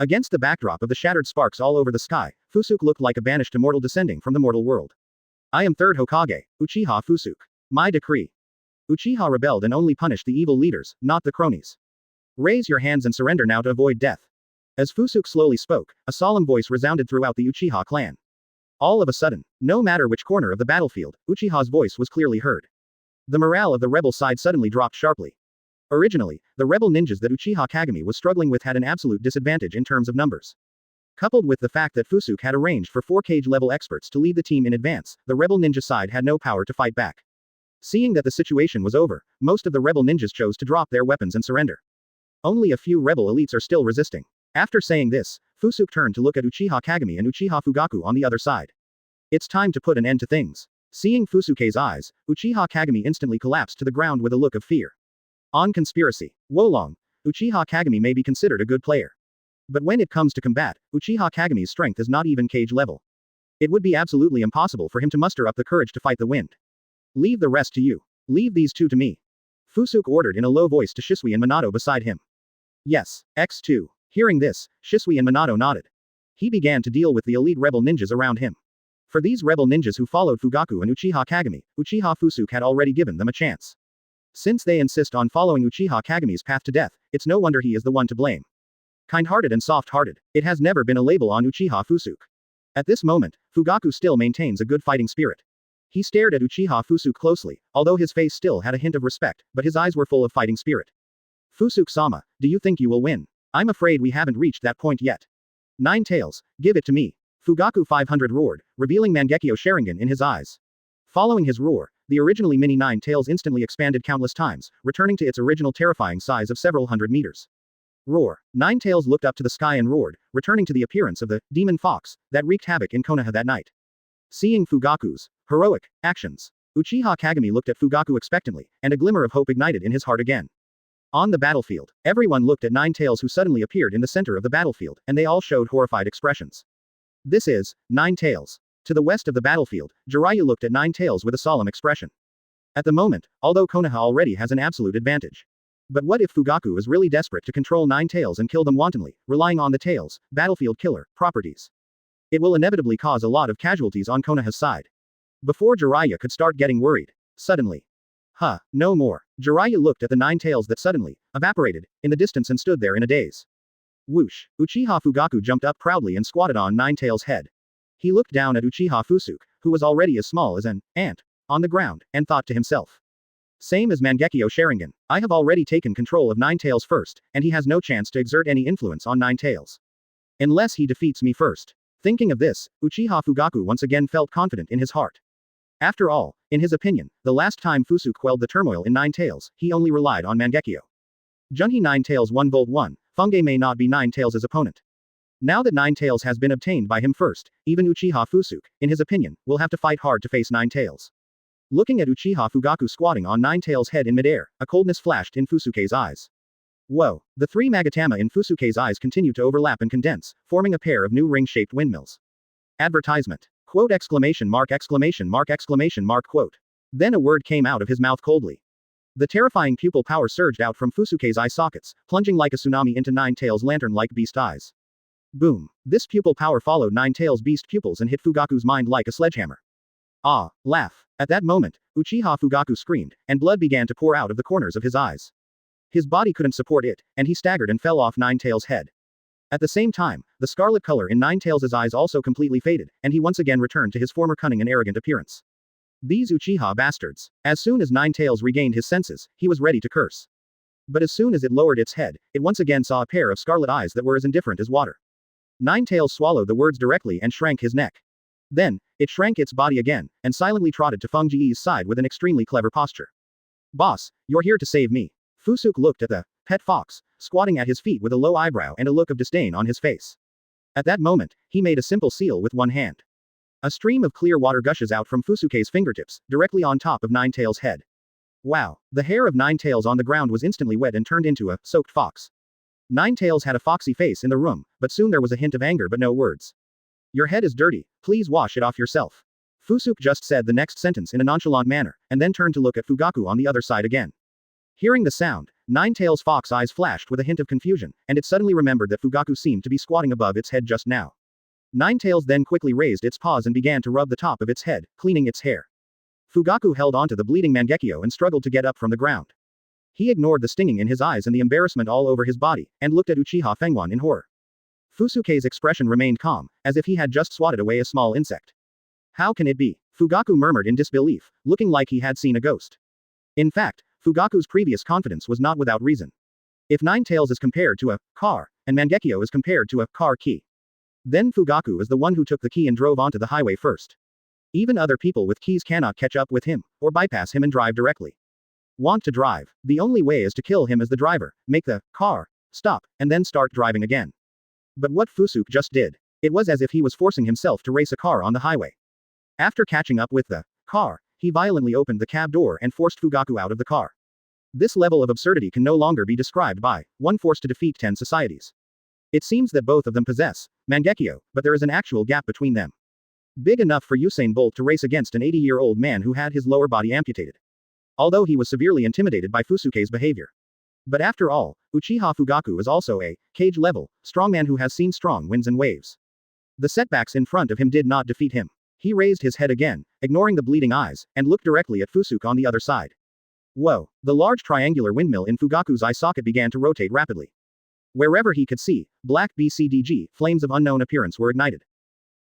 Against the backdrop of the shattered sparks all over the sky, Fusuke looked like a banished immortal descending from the mortal world. I am Third Hokage, Uchiha Fusuke. My decree. Uchiha rebelled and only punished the evil leaders, not the cronies. Raise your hands and surrender now to avoid death. As Fusuke slowly spoke, a solemn voice resounded throughout the Uchiha clan. All of a sudden, no matter which corner of the battlefield, Uchiha's voice was clearly heard. The morale of the rebel side suddenly dropped sharply. Originally, the rebel ninjas that Uchiha Kagami was struggling with had an absolute disadvantage in terms of numbers. Coupled with the fact that Fusuke had arranged for 4 cage-level experts to lead the team in advance, the rebel ninja side had no power to fight back. Seeing that the situation was over, most of the rebel ninjas chose to drop their weapons and surrender. Only a few rebel elites are still resisting. After saying this, Fusuke turned to look at Uchiha Kagami and Uchiha Fugaku on the other side. It's time to put an end to things. Seeing Fusuke's eyes, Uchiha Kagami instantly collapsed to the ground with a look of fear. On conspiracy. Wolong, Uchiha Kagami may be considered a good player. But when it comes to combat, Uchiha Kagami's strength is not even cage level. It would be absolutely impossible for him to muster up the courage to fight the wind. Leave the rest to you. Leave these two to me. Fusuke ordered in a low voice to Shisui and Minato beside him. Yes, X2. Hearing this, Shisui and Minato nodded. He began to deal with the elite rebel ninjas around him. For these rebel ninjas who followed Fugaku and Uchiha Kagami, Uchiha Fusuke had already given them a chance. Since they insist on following Uchiha Kagami's path to death, it's no wonder he is the one to blame. Kind-hearted and soft-hearted, it has never been a label on Uchiha Fusuke. At this moment, Fugaku still maintains a good fighting spirit. He stared at Uchiha Fusuke closely, although his face still had a hint of respect, but his eyes were full of fighting spirit. Fusuke-sama, do you think you will win? I'm afraid we haven't reached that point yet. Nine Tails, give it to me. Fugaku 500 roared, revealing Mangekyo Sharingan in his eyes. Following his roar, the originally mini Nine Tails instantly expanded countless times, returning to its original terrifying size of several hundred meters. Roar. Nine Tails looked up to the sky and roared, returning to the appearance of the demon fox that wreaked havoc in Konoha that night. Seeing Fugaku's heroic actions, Uchiha Kagami looked at Fugaku expectantly, and a glimmer of hope ignited in his heart again. On the battlefield, everyone looked at Nine Tails, who suddenly appeared in the center of the battlefield, and they all showed horrified expressions. This is Nine Tails. To the west of the battlefield, Jiraiya looked at Nine Tails with a solemn expression. At the moment, although Konoha already has an absolute advantage. But what if Fugaku is really desperate to control Nine Tails and kill them wantonly, relying on the Tails, battlefield killer, properties? It will inevitably cause a lot of casualties on Konoha's side. Before Jiraiya could start getting worried, suddenly. No more. Jiraiya looked at the Nine Tails that suddenly evaporated in the distance and stood there in a daze. Whoosh. Uchiha Fugaku jumped up proudly and squatted on Nine Tails' head. He looked down at Uchiha Fusuke, who was already as small as an ant, on the ground, and thought to himself. Same as Mangekyo Sharingan, I have already taken control of Nine Tails first, and he has no chance to exert any influence on Nine Tails. Unless he defeats me first. Thinking of this, Uchiha Fugaku once again felt confident in his heart. After all, in his opinion, the last time Fusuke quelled the turmoil in Nine Tails, he only relied on Mangekyo. Junhi Nine Tails 1 Volt 1, Funge may not be Nine Tails' opponent. Now that Nine Tails has been obtained by him first, even Uchiha Fusuke, in his opinion, will have to fight hard to face Nine Tails. Looking at Uchiha Fugaku squatting on Nine Tails' head in midair, a coldness flashed in Fusuke's eyes. Whoa, the 3 Magatama in Fusuke's eyes continued to overlap and condense, forming a pair of new ring-shaped windmills. Advertisement. Quote exclamation mark quote. Then a word came out of his mouth coldly. The terrifying pupil power surged out from Fusuke's eye sockets, plunging like a tsunami into Nine Tails' lantern-like beast eyes. Boom. This pupil power followed Nine Tails' beast pupils and hit Fugaku's mind like a sledgehammer. Ah, laugh. At that moment, Uchiha Fugaku screamed, and blood began to pour out of the corners of his eyes. His body couldn't support it, and he staggered and fell off Nine Tails' head. At the same time, the scarlet color in Nine Tails' eyes also completely faded, and he once again returned to his former cunning and arrogant appearance. These Uchiha bastards. As soon as Nine Tails regained his senses, he was ready to curse. But as soon as it lowered its head, it once again saw a pair of scarlet eyes that were as indifferent as water. Nine Tails swallowed the words directly and shrank his neck. Then, it shrank its body again, and silently trotted to Feng Ji's side with an extremely clever posture. Boss, you're here to save me. Fusuke looked at the pet fox, squatting at his feet with a low eyebrow and a look of disdain on his face. At that moment, he made a simple seal with one hand. A stream of clear water gushes out from Fusuke's fingertips, directly on top of Nine Tails' head. Wow, the hair of Nine Tails on the ground was instantly wet and turned into a soaked fox. Nine Tails had a foxy face in the room, but soon there was a hint of anger but no words. Your head is dirty, please wash it off yourself. Fusuke just said the next sentence in a nonchalant manner, and then turned to look at Fugaku on the other side again. Hearing the sound, Nine Tails' fox eyes flashed with a hint of confusion, and it suddenly remembered that Fugaku seemed to be squatting above its head just now. Nine Tails then quickly raised its paws and began to rub the top of its head, cleaning its hair. Fugaku held onto the bleeding Mangekyo and struggled to get up from the ground. He ignored the stinging in his eyes and the embarrassment all over his body, and looked at Uchiha Fengwan in horror. Fusuke's expression remained calm, as if he had just swatted away a small insect. How can it be? Fugaku murmured in disbelief, looking like he had seen a ghost. In fact, Fugaku's previous confidence was not without reason. If Nine Tails is compared to a car, and Mangekyo is compared to a car key, then Fugaku is the one who took the key and drove onto the highway first. Even other people with keys cannot catch up with him, or bypass him and drive directly. Want to drive? The only way is to kill him as the driver, make the car stop, and then start driving again. But what Fusuke just did, it was as if he was forcing himself to race a car on the highway. After catching up with the car, he violently opened the cab door and forced Fugaku out of the car. This level of absurdity can no longer be described by one force to defeat 10 societies. It seems that both of them possess Mangekyo, but there is an actual gap between them. Big enough for Usain Bolt to race against an 80-year-old man who had his lower body amputated. Although he was severely intimidated by Fusuke's behavior. But after all, Uchiha Fugaku is also a cage-level strongman who has seen strong winds and waves. The setbacks in front of him did not defeat him. He raised his head again, ignoring the bleeding eyes, and looked directly at Fusuke on the other side. Whoa! The large triangular windmill in Fugaku's eye socket began to rotate rapidly. Wherever he could see, black BCDG flames of unknown appearance were ignited.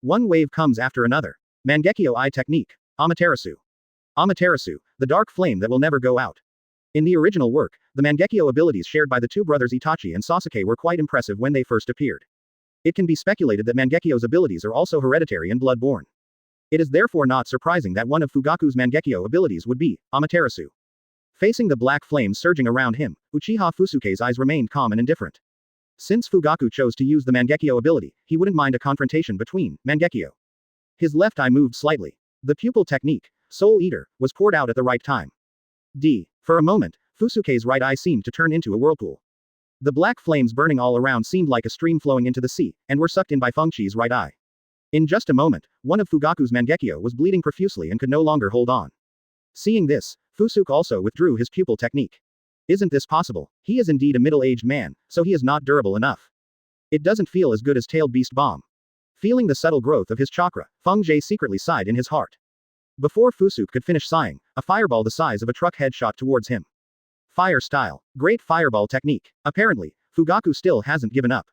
One wave comes after another. Mangekyo Eye Technique. Amaterasu. Amaterasu, the dark flame that will never go out. In the original work, the Mangekyo abilities shared by the two brothers Itachi and Sasuke were quite impressive when they first appeared. It can be speculated that Mangekyo's abilities are also hereditary and blood-borne. It is therefore not surprising that one of Fugaku's Mangekyo abilities would be Amaterasu. Facing the black flames surging around him, Uchiha Fusuke's eyes remained calm and indifferent. Since Fugaku chose to use the Mangekyo ability, he wouldn't mind a confrontation between Mangekyo. His left eye moved slightly. The pupil technique, Soul Eater, was poured out at the right time. For a moment, Fusuke's right eye seemed to turn into a whirlpool. The black flames burning all around seemed like a stream flowing into the sea, and were sucked in by Fengqi's right eye. In just a moment, one of Fugaku's Mangekyo was bleeding profusely and could no longer hold on. Seeing this, Fusuke also withdrew his pupil technique. Isn't this possible? He is indeed a middle-aged man, so he is not durable enough. It doesn't feel as good as Tailed Beast Bomb. Feeling the subtle growth of his chakra, Feng Jie secretly sighed in his heart. Before Fusuke could finish sighing, a fireball the size of a truck head shot towards him. Fire style. Great fireball technique. Apparently, Fugaku still hasn't given up.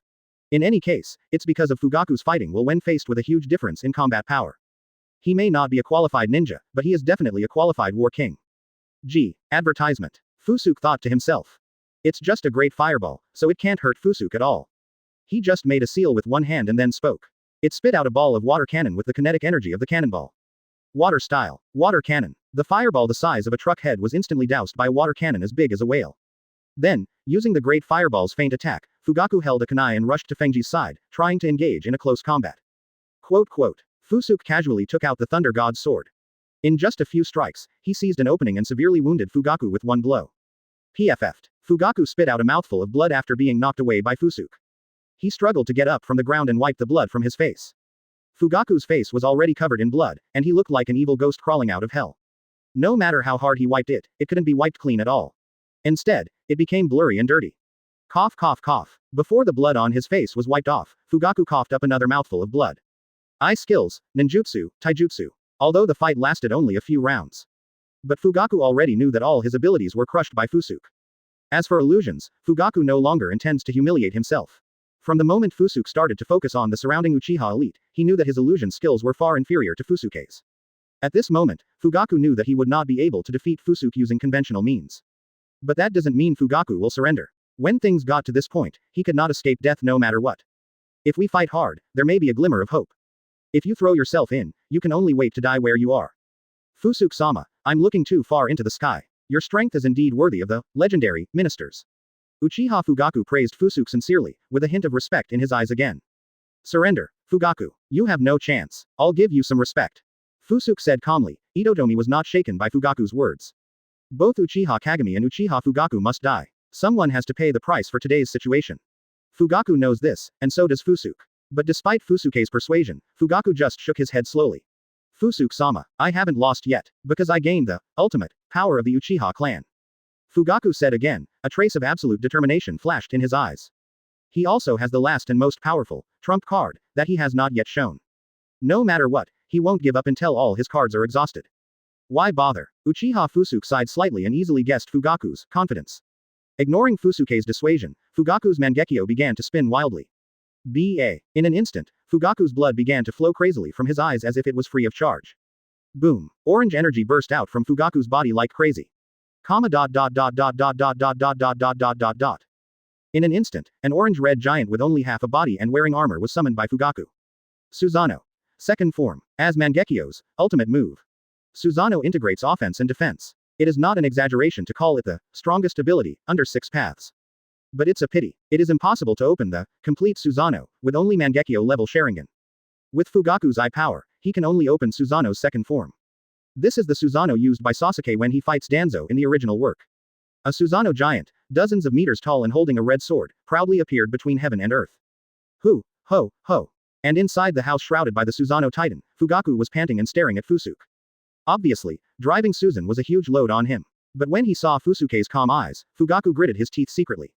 In any case, it's because of Fugaku's fighting will when faced with a huge difference in combat power. He may not be a qualified ninja, but he is definitely a qualified war king. Advertisement. Fusuke thought to himself. It's just a great fireball, so it can't hurt Fusuke at all. He just made a seal with one hand and then spoke. It spit out a ball of water cannon with the kinetic energy of the cannonball. Water style. Water cannon. The fireball the size of a truck head was instantly doused by a water cannon as big as a whale. Then, using the great fireball's feint attack, Fugaku held a kunai and rushed to Fengji's side, trying to engage in a close combat. Fusuke casually took out the Thunder God's sword. In just a few strikes, he seized an opening and severely wounded Fugaku with one blow. PFF'd. Fugaku spit out a mouthful of blood after being knocked away by Fusuke. He struggled to get up from the ground and wiped the blood from his face. Fugaku's face was already covered in blood, and he looked like an evil ghost crawling out of hell. No matter how hard he wiped it, it couldn't be wiped clean at all. Instead, it became blurry and dirty. Cough cough cough. Before the blood on his face was wiped off, Fugaku coughed up another mouthful of blood. Eye skills, ninjutsu, taijutsu. Although the fight lasted only a few rounds. But Fugaku already knew that all his abilities were crushed by Fusuke. As for illusions, Fugaku no longer intends to humiliate himself. From the moment Fusuke started to focus on the surrounding Uchiha elite, he knew that his illusion skills were far inferior to Fusuke's. At this moment, Fugaku knew that he would not be able to defeat Fusuke using conventional means. But that doesn't mean Fugaku will surrender. When things got to this point, he could not escape death no matter what. If we fight hard, there may be a glimmer of hope. If you throw yourself in, you can only wait to die where you are. Fusuke-sama, I'm looking too far into the sky. Your strength is indeed worthy of the legendary ministers. Uchiha Fugaku praised Fusuke sincerely, with a hint of respect in his eyes again. Surrender, Fugaku. You have no chance. I'll give you some respect. Fusuke said calmly. Itotomi was not shaken by Fugaku's words. Both Uchiha Kagami and Uchiha Fugaku must die. Someone has to pay the price for today's situation. Fugaku knows this, and so does Fusuke. But despite Fusuke's persuasion, Fugaku just shook his head slowly. Fusuke-sama, I haven't lost yet, because I gained the ultimate power of the Uchiha clan. Fugaku said again, a trace of absolute determination flashed in his eyes. He also has the last and most powerful trump card that he has not yet shown. No matter what, he won't give up until all his cards are exhausted. Why bother? Uchiha Fusuke sighed slightly and easily guessed Fugaku's confidence. Ignoring Fusuke's dissuasion, Fugaku's Mangekyo began to spin wildly. In an instant, Fugaku's blood began to flow crazily from his eyes as if it was free of charge. Boom. Orange energy burst out from Fugaku's body like crazy. In an instant, an orange-red giant with only half a body and wearing armor was summoned by Fugaku. Suzano. Second form. As Mangekyo's ultimate move. Suzano integrates offense and defense. It is not an exaggeration to call it the strongest ability under 6 paths. But it's a pity. It is impossible to open the complete Suzano with only Mangekyo level Sharingan. With Fugaku's eye power, he can only open Suzano's second form. This is the Suzano used by Sasuke when he fights Danzo in the original work. A Suzano giant, dozens of meters tall and holding a red sword, proudly appeared between heaven and earth. Hu, ho, ho. And inside the house shrouded by the Suzano titan, Fugaku was panting and staring at Fusuke. Obviously, driving Suzan was a huge load on him. But when he saw Fusuke's calm eyes, Fugaku gritted his teeth secretly.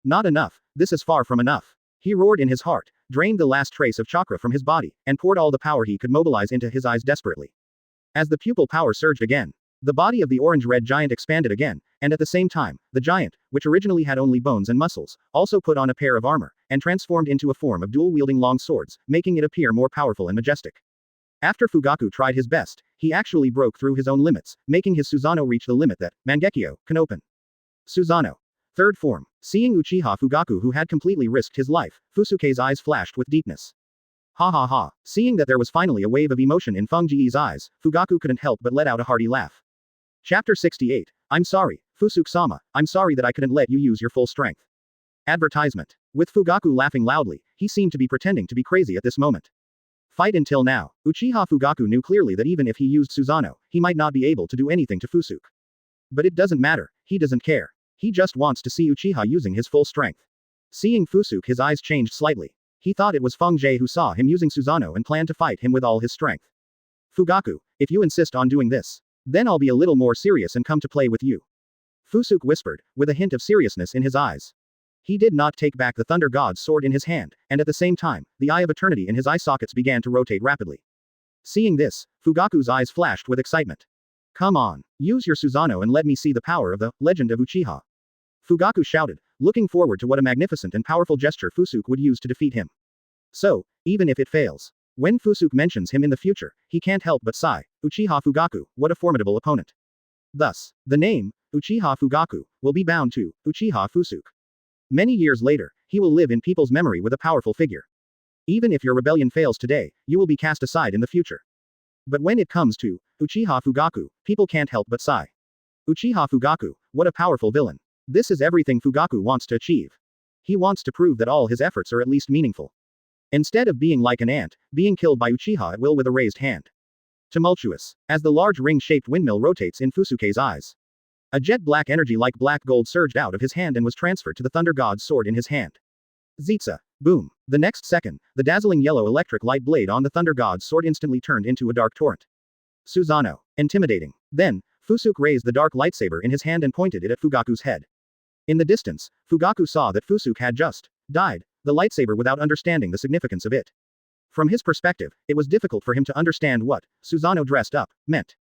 Not enough, this is far from enough. He roared in his heart, drained the last trace of chakra from his body, and poured all the power he could mobilize into his eyes desperately. As the pupil power surged again, the body of the orange-red giant expanded again, and at the same time, the giant, which originally had only bones and muscles, also put on a pair of armor, and transformed into a form of dual-wielding long swords, making it appear more powerful and majestic. After Fugaku tried his best, he actually broke through his own limits, making his Suzano reach the limit that Mangekyo can open. Suzano. Third form. Seeing Uchiha Fugaku who had completely risked his life, Fusuke's eyes flashed with deepness. Ha ha ha. Seeing that there was finally a wave of emotion in Fang Ji's eyes, Fugaku couldn't help but let out a hearty laugh. Chapter 68. I'm sorry, Fusuke-sama, I'm sorry that I couldn't let you use your full strength. Advertisement. With Fugaku laughing loudly, he seemed to be pretending to be crazy at this moment. Fight until now. Uchiha Fugaku knew clearly that even if he used Suzano, he might not be able to do anything to Fusuke. But it doesn't matter, he doesn't care. He just wants to see Uchiha using his full strength. Seeing Fusuke, his eyes changed slightly. He thought it was Fang Jie who saw him using Suzano and planned to fight him with all his strength. Fugaku, if you insist on doing this, then I'll be a little more serious and come to play with you. Fusuke whispered, with a hint of seriousness in his eyes. He did not take back the Thunder God's sword in his hand, and at the same time, the Eye of Eternity in his eye sockets began to rotate rapidly. Seeing this, Fugaku's eyes flashed with excitement. Come on, use your Suzano and let me see the power of the legend of Uchiha. Fugaku shouted, looking forward to what a magnificent and powerful gesture Fusuke would use to defeat him. So, even if it fails, when Fusuke mentions him in the future, he can't help but sigh, Uchiha Fugaku, what a formidable opponent. Thus, the name, Uchiha Fugaku, will be bound to Uchiha Fusuke. Many years later, he will live in people's memory with a powerful figure. Even if your rebellion fails today, you will be cast aside in the future. But when it comes to Uchiha Fugaku, people can't help but sigh. Uchiha Fugaku, what a powerful villain. This is everything Fugaku wants to achieve. He wants to prove that all his efforts are at least meaningful. Instead of being like an ant, being killed by Uchiha at will with a raised hand. Tumultuous. As the large ring-shaped windmill rotates in Fusuke's eyes. A jet-black energy like black gold surged out of his hand and was transferred to the Thunder God's sword in his hand. Zitsa. Boom. The next second, the dazzling yellow electric light blade on the Thunder God's sword instantly turned into a dark torrent. Suzano. Intimidating. Then, Fusuke raised the dark lightsaber in his hand and pointed it at Fugaku's head. In the distance, Fugaku saw that Fusuke had just died the lightsaber without understanding the significance of it. From his perspective, it was difficult for him to understand what Suzano dressed up meant.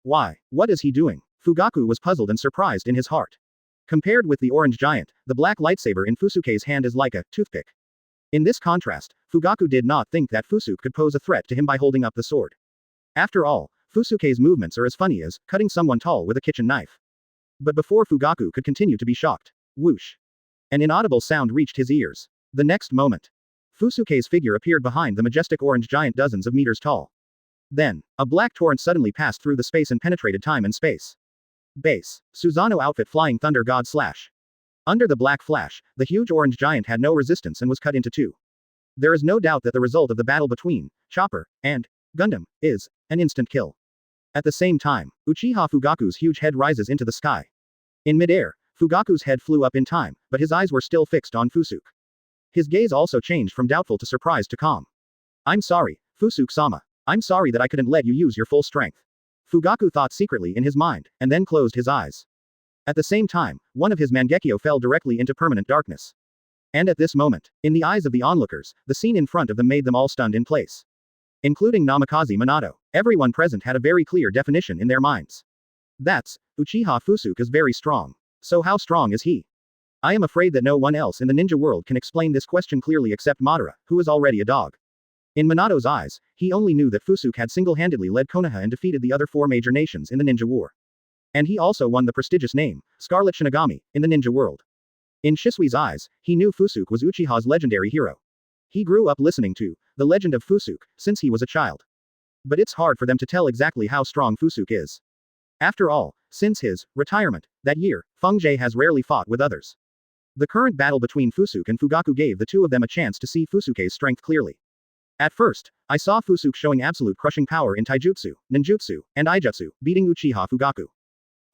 Why? What is he doing? Fugaku was puzzled and surprised in his heart. Compared with the orange giant, the black lightsaber in Fusuke's hand is like a toothpick. In this contrast, Fugaku did not think that Fusuke could pose a threat to him by holding up the sword. After all, Fusuke's movements are as funny as cutting someone tall with a kitchen knife. But before Fugaku could continue to be shocked, whoosh! An inaudible sound reached his ears. The next moment, Fusuke's figure appeared behind the majestic orange giant dozens of meters tall. Then, a black torrent suddenly passed through the space and penetrated time and space. Base. Suzano outfit flying thunder god slash. Under the black flash, the huge orange giant had no resistance and was cut into two. There is no doubt that the result of the battle between Chopper and Gundam is an instant kill. At the same time, Uchiha Fugaku's huge head rises into the sky. In midair, Fugaku's head flew up in time, but his eyes were still fixed on Fusuke. His gaze also changed from doubtful to surprised to calm. I'm sorry, Fusuke-sama. I'm sorry that I couldn't let you use your full strength. Fugaku thought secretly in his mind, and then closed his eyes. At the same time, one of his Mangekyo fell directly into permanent darkness. And at this moment, in the eyes of the onlookers, the scene in front of them made them all stunned in place. Including Namikaze Minato, everyone present had a very clear definition in their minds. That's, Uchiha Fusuke is very strong. So how strong is he? I am afraid that no one else in the ninja world can explain this question clearly except Madara, who is already a dog. In Minato's eyes, he only knew that Fusuke had single-handedly led Konoha and defeated the other four major nations in the ninja war. And he also won the prestigious name, Scarlet Shinigami, in the ninja world. In Shisui's eyes, he knew Fusuke was Uchiha's legendary hero. He grew up listening to the legend of Fusuke since he was a child. But it's hard for them to tell exactly how strong Fusuke is. After all, since his retirement that year, Fang has rarely fought with others. The current battle between Fusuke and Fugaku gave the two of them a chance to see Fusuke's strength clearly. At first, I saw Fusuke showing absolute crushing power in taijutsu, ninjutsu, and aijutsu, beating Uchiha Fugaku.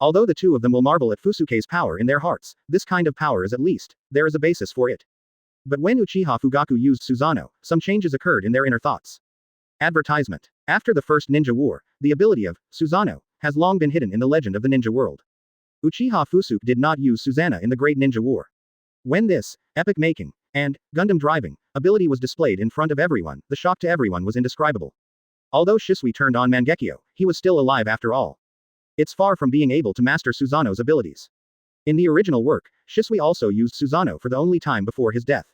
Although the two of them will marvel at Fusuke's power in their hearts, this kind of power is at least, there is a basis for it. But when Uchiha Fugaku used Suzano, some changes occurred in their inner thoughts. Advertisement. After the first ninja war, the ability of Suzano has long been hidden in the legend of the ninja world. Uchiha Fusuke did not use Suzano in the Great Ninja War. When this epic making and Gundam driving ability was displayed in front of everyone, the shock to everyone was indescribable. Although Shisui turned on Mangekyo, he was still alive after all. It's far from being able to master Suzano's abilities. In the original work, Shisui also used Suzano for the only time before his death.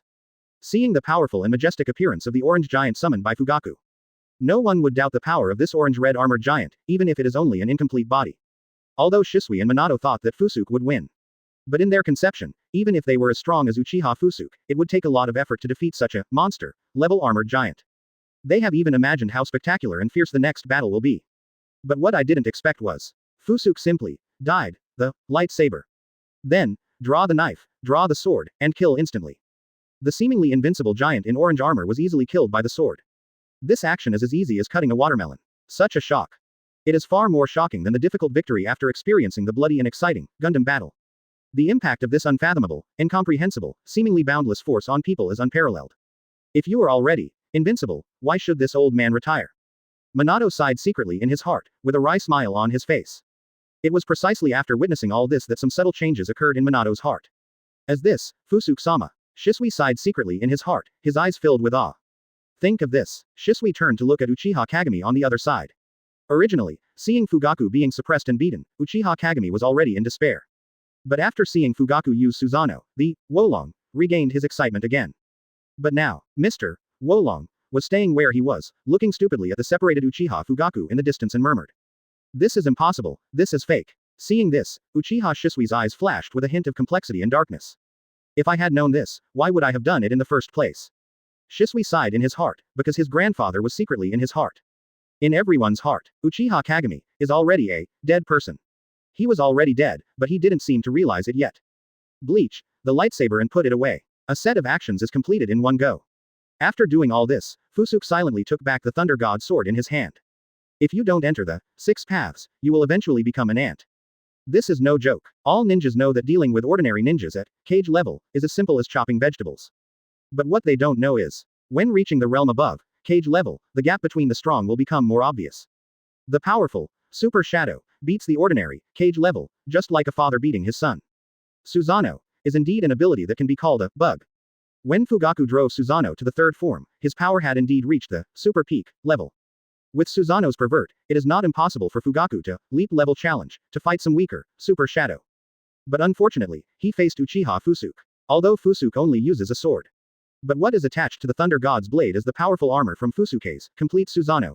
Seeing the powerful and majestic appearance of the orange giant summoned by Fugaku, no one would doubt the power of this orange-red armored giant, even if it is only an incomplete body. Although Shisui and Minato thought that Fusuke would win. But in their conception, even if they were as strong as Uchiha Fusuke, it would take a lot of effort to defeat such a monster-level armored giant. They have even imagined how spectacular and fierce the next battle will be. But what I didn't expect was, Fusuke simply died the lightsaber. Then, draw the knife, draw the sword, and kill instantly. The seemingly invincible giant in orange armor was easily killed by the sword. This action is as easy as cutting a watermelon. Such a shock. It is far more shocking than the difficult victory after experiencing the bloody and exciting Gundam battle. The impact of this unfathomable, incomprehensible, seemingly boundless force on people is unparalleled. If you are already invincible, why should this old man retire? Minato sighed secretly in his heart, with a wry smile on his face. It was precisely after witnessing all this that some subtle changes occurred in Minato's heart. As this, Fusuke-sama. Shisui sighed secretly in his heart, his eyes filled with awe. Think of this. Shisui turned to look at Uchiha Kagami on the other side. Originally, seeing Fugaku being suppressed and beaten, Uchiha Kagami was already in despair. But after seeing Fugaku use Suzano, the Wolong regained his excitement again. But now, Mr. Wolong was staying where he was, looking stupidly at the separated Uchiha Fugaku in the distance and murmured. This is impossible, this is fake. Seeing this, Uchiha Shisui's eyes flashed with a hint of complexity and darkness. If I had known this, why would I have done it in the first place? Shisui sighed in his heart, because his grandfather was secretly in his heart. In everyone's heart, Uchiha Kagami is already a dead person. He was already dead, but he didn't seem to realize it yet. Bleach the lightsaber and put it away. A set of actions is completed in one go. After doing all this, Fusuke silently took back the Thunder God's sword in his hand. If you don't enter the 6 paths, you will eventually become an ant. This is no joke. All ninjas know that dealing with ordinary ninjas at cage level is as simple as chopping vegetables. But what they don't know is, when reaching the realm above cage level, the gap between the strong will become more obvious. The powerful Super Shadow, beats the ordinary, cage level, just like a father beating his son. Suzano, is indeed an ability that can be called a bug. When Fugaku drove Suzano to the third form, his power had indeed reached the super peak level. With Suzano's pervert, it is not impossible for Fugaku to leap level challenge, to fight some weaker, Super Shadow. But unfortunately, he faced Uchiha Fusuke. Although Fusuke only uses a sword. But what is attached to the Thunder God's blade is the powerful armor from Fusuke's complete Suzano.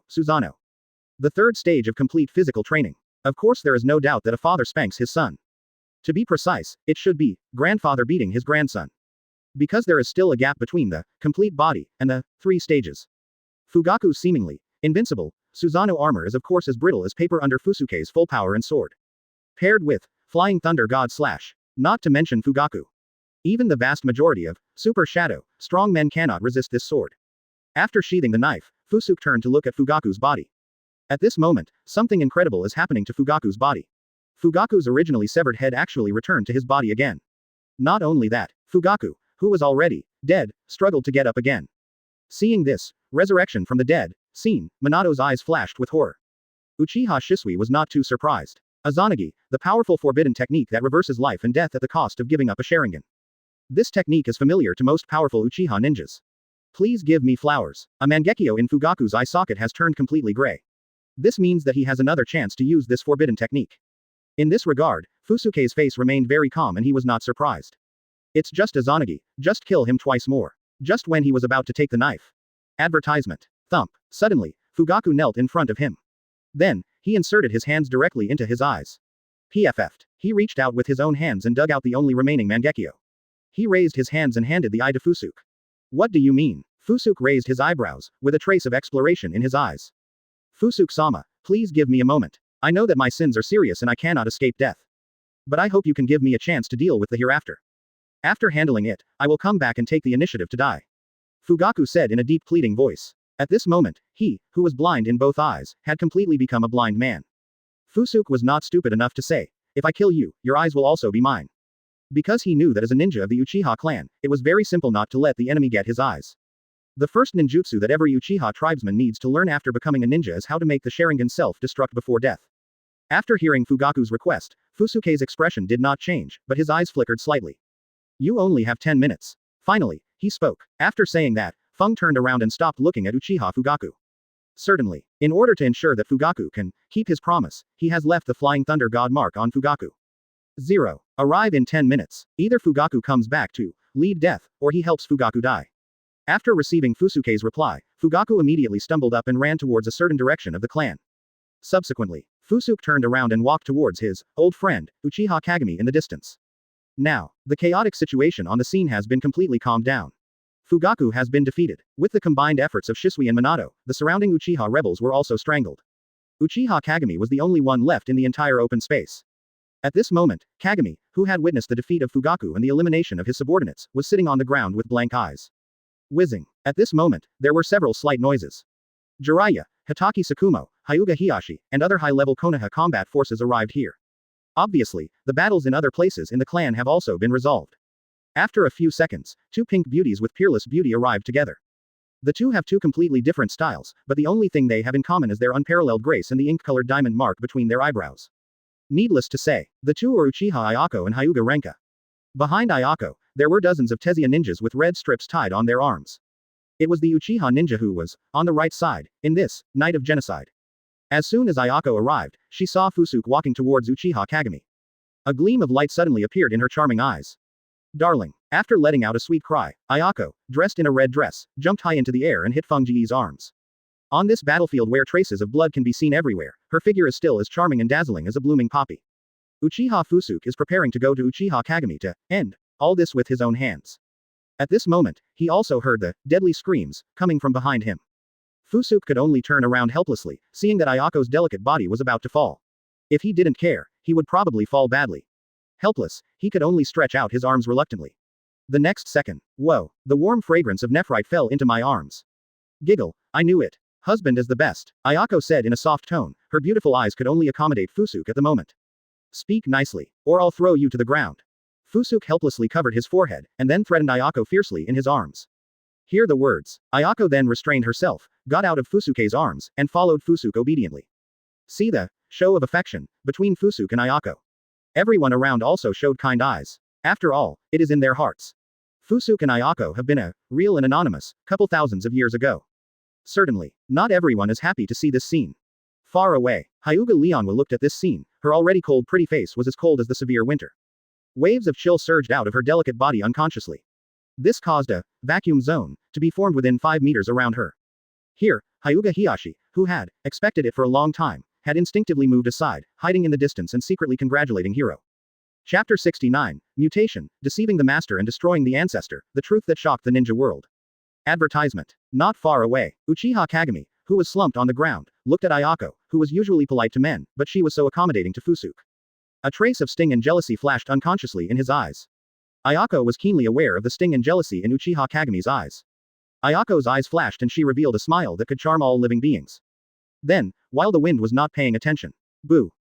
The third stage of complete physical training. Of course there is no doubt that a father spanks his son. To be precise, it should be grandfather beating his grandson. Because there is still a gap between the complete body and the 3 stages. Fugaku's seemingly invincible Suzano armor is of course as brittle as paper under Fusuke's full power and sword. Paired with Flying Thunder God Slash. Not to mention Fugaku. Even the vast majority of Super Shadow strong men cannot resist this sword. After sheathing the knife, Fusuke turned to look at Fugaku's body. At this moment, something incredible is happening to Fugaku's body. Fugaku's originally severed head actually returned to his body again. Not only that, Fugaku, who was already dead, struggled to get up again. Seeing this resurrection from the dead scene, Minato's eyes flashed with horror. Uchiha Shisui was not too surprised. Izanagi, the powerful forbidden technique that reverses life and death at the cost of giving up a Sharingan. This technique is familiar to most powerful Uchiha ninjas. Please give me flowers. A Mangekyo in Fugaku's eye socket has turned completely gray. This means that he has another chance to use this forbidden technique. In this regard, Fusuke's face remained very calm and he was not surprised. It's just Izanagi, just kill him twice more. Just when he was about to take the knife. Advertisement. Thump. Suddenly, Fugaku knelt in front of him. Then, he inserted his hands directly into his eyes. PFF'd. He reached out with his own hands and dug out the only remaining Mangekyo. He raised his hands and handed the eye to Fusuke. What do you mean? Fusuke raised his eyebrows, with a trace of exploration in his eyes. Fusuke-sama, please give me a moment. I know that my sins are serious and I cannot escape death. But I hope you can give me a chance to deal with the hereafter. After handling it, I will come back and take the initiative to die. Fugaku said in a deep pleading voice. At this moment, he, who was blind in both eyes, had completely become a blind man. Fusuke was not stupid enough to say, if I kill you, your eyes will also be mine. Because he knew that as a ninja of the Uchiha clan, it was very simple not to let the enemy get his eyes. The first ninjutsu that every Uchiha tribesman needs to learn after becoming a ninja is how to make the Sharingan self-destruct before death. After hearing Fugaku's request, Fusuke's expression did not change, but his eyes flickered slightly. You only have 10 minutes. Finally, he spoke. After saying that, Fang turned around and stopped looking at Uchiha Fugaku. Certainly, in order to ensure that Fugaku can keep his promise, he has left the Flying Thunder God mark on Fugaku. 0. Arrive in 10 minutes. Either Fugaku comes back to lead death, or he helps Fugaku die. After receiving Fusuke's reply, Fugaku immediately stumbled up and ran towards a certain direction of the clan. Subsequently, Fusuke turned around and walked towards his old friend, Uchiha Kagami in the distance. Now, the chaotic situation on the scene has been completely calmed down. Fugaku has been defeated. With the combined efforts of Shisui and Minato, the surrounding Uchiha rebels were also strangled. Uchiha Kagami was the only one left in the entire open space. At this moment, Kagami, who had witnessed the defeat of Fugaku and the elimination of his subordinates, was sitting on the ground with blank eyes. Whizzing. At this moment, there were several slight noises. Jiraiya, Hitaki Sakumo, Hyuga Hiyashi, and other high-level Konoha combat forces arrived here. Obviously, the battles in other places in the clan have also been resolved. After a few seconds, 2 pink beauties with peerless beauty arrived together. The two have 2 completely different styles, but the only thing they have in common is their unparalleled grace and the ink-colored diamond mark between their eyebrows. Needless to say, the two are Uchiha Ayako and Hyuga Renka. Behind Ayako, there were dozens of Tezuya ninjas with red strips tied on their arms. It was the Uchiha ninja who was on the right side, in this night of genocide. As soon as Ayako arrived, she saw Fusuke walking towards Uchiha Kagami. A gleam of light suddenly appeared in her charming eyes. Darling. After letting out a sweet cry, Ayako, dressed in a red dress, jumped high into the air and hit Fangji's arms. On this battlefield where traces of blood can be seen everywhere, her figure is still as charming and dazzling as a blooming poppy. Uchiha Fusuke is preparing to go to Uchiha Kagami to end all this with his own hands. At this moment, he also heard the deadly screams coming from behind him. Fusuke could only turn around helplessly, seeing that Ayako's delicate body was about to fall. If he didn't care, he would probably fall badly. Helpless, he could only stretch out his arms reluctantly. The next second, whoa, the warm fragrance of nephrite fell into my arms. Giggle, I knew it. Husband is the best, Ayako said in a soft tone, her beautiful eyes could only accommodate Fusuke at the moment. Speak nicely, or I'll throw you to the ground. Fusuke helplessly covered his forehead, and then threatened Ayako fiercely in his arms. Hear the words. Ayako then restrained herself, got out of Fusuke's arms, and followed Fusuke obediently. See the show of affection, between Fusuke and Ayako. Everyone around also showed kind eyes. After all, it is in their hearts. Fusuke and Ayako have been a real and anonymous couple thousands of years ago. Certainly, not everyone is happy to see this scene. Far away, Hyuga Leonwa looked at this scene, her already cold pretty face was as cold as the severe winter. Waves of chill surged out of her delicate body unconsciously. This caused a vacuum zone to be formed within 5 meters around her. Here, Hyuga Hiyashi, who had expected it for a long time, had instinctively moved aside, hiding in the distance and secretly congratulating Hiro. Chapter 69, Mutation, Deceiving the Master and Destroying the Ancestor, the Truth That Shocked the Ninja World. Advertisement. Not far away, Uchiha Kagami, who was slumped on the ground, looked at Ayako, who was usually polite to men, but she was so accommodating to Fusuke. A trace of sting and jealousy flashed unconsciously in his eyes. Ayako was keenly aware of the sting and jealousy in Uchiha Kagami's eyes. Ayako's eyes flashed and she revealed a smile that could charm all living beings. Then, while the wind was not paying attention, boo!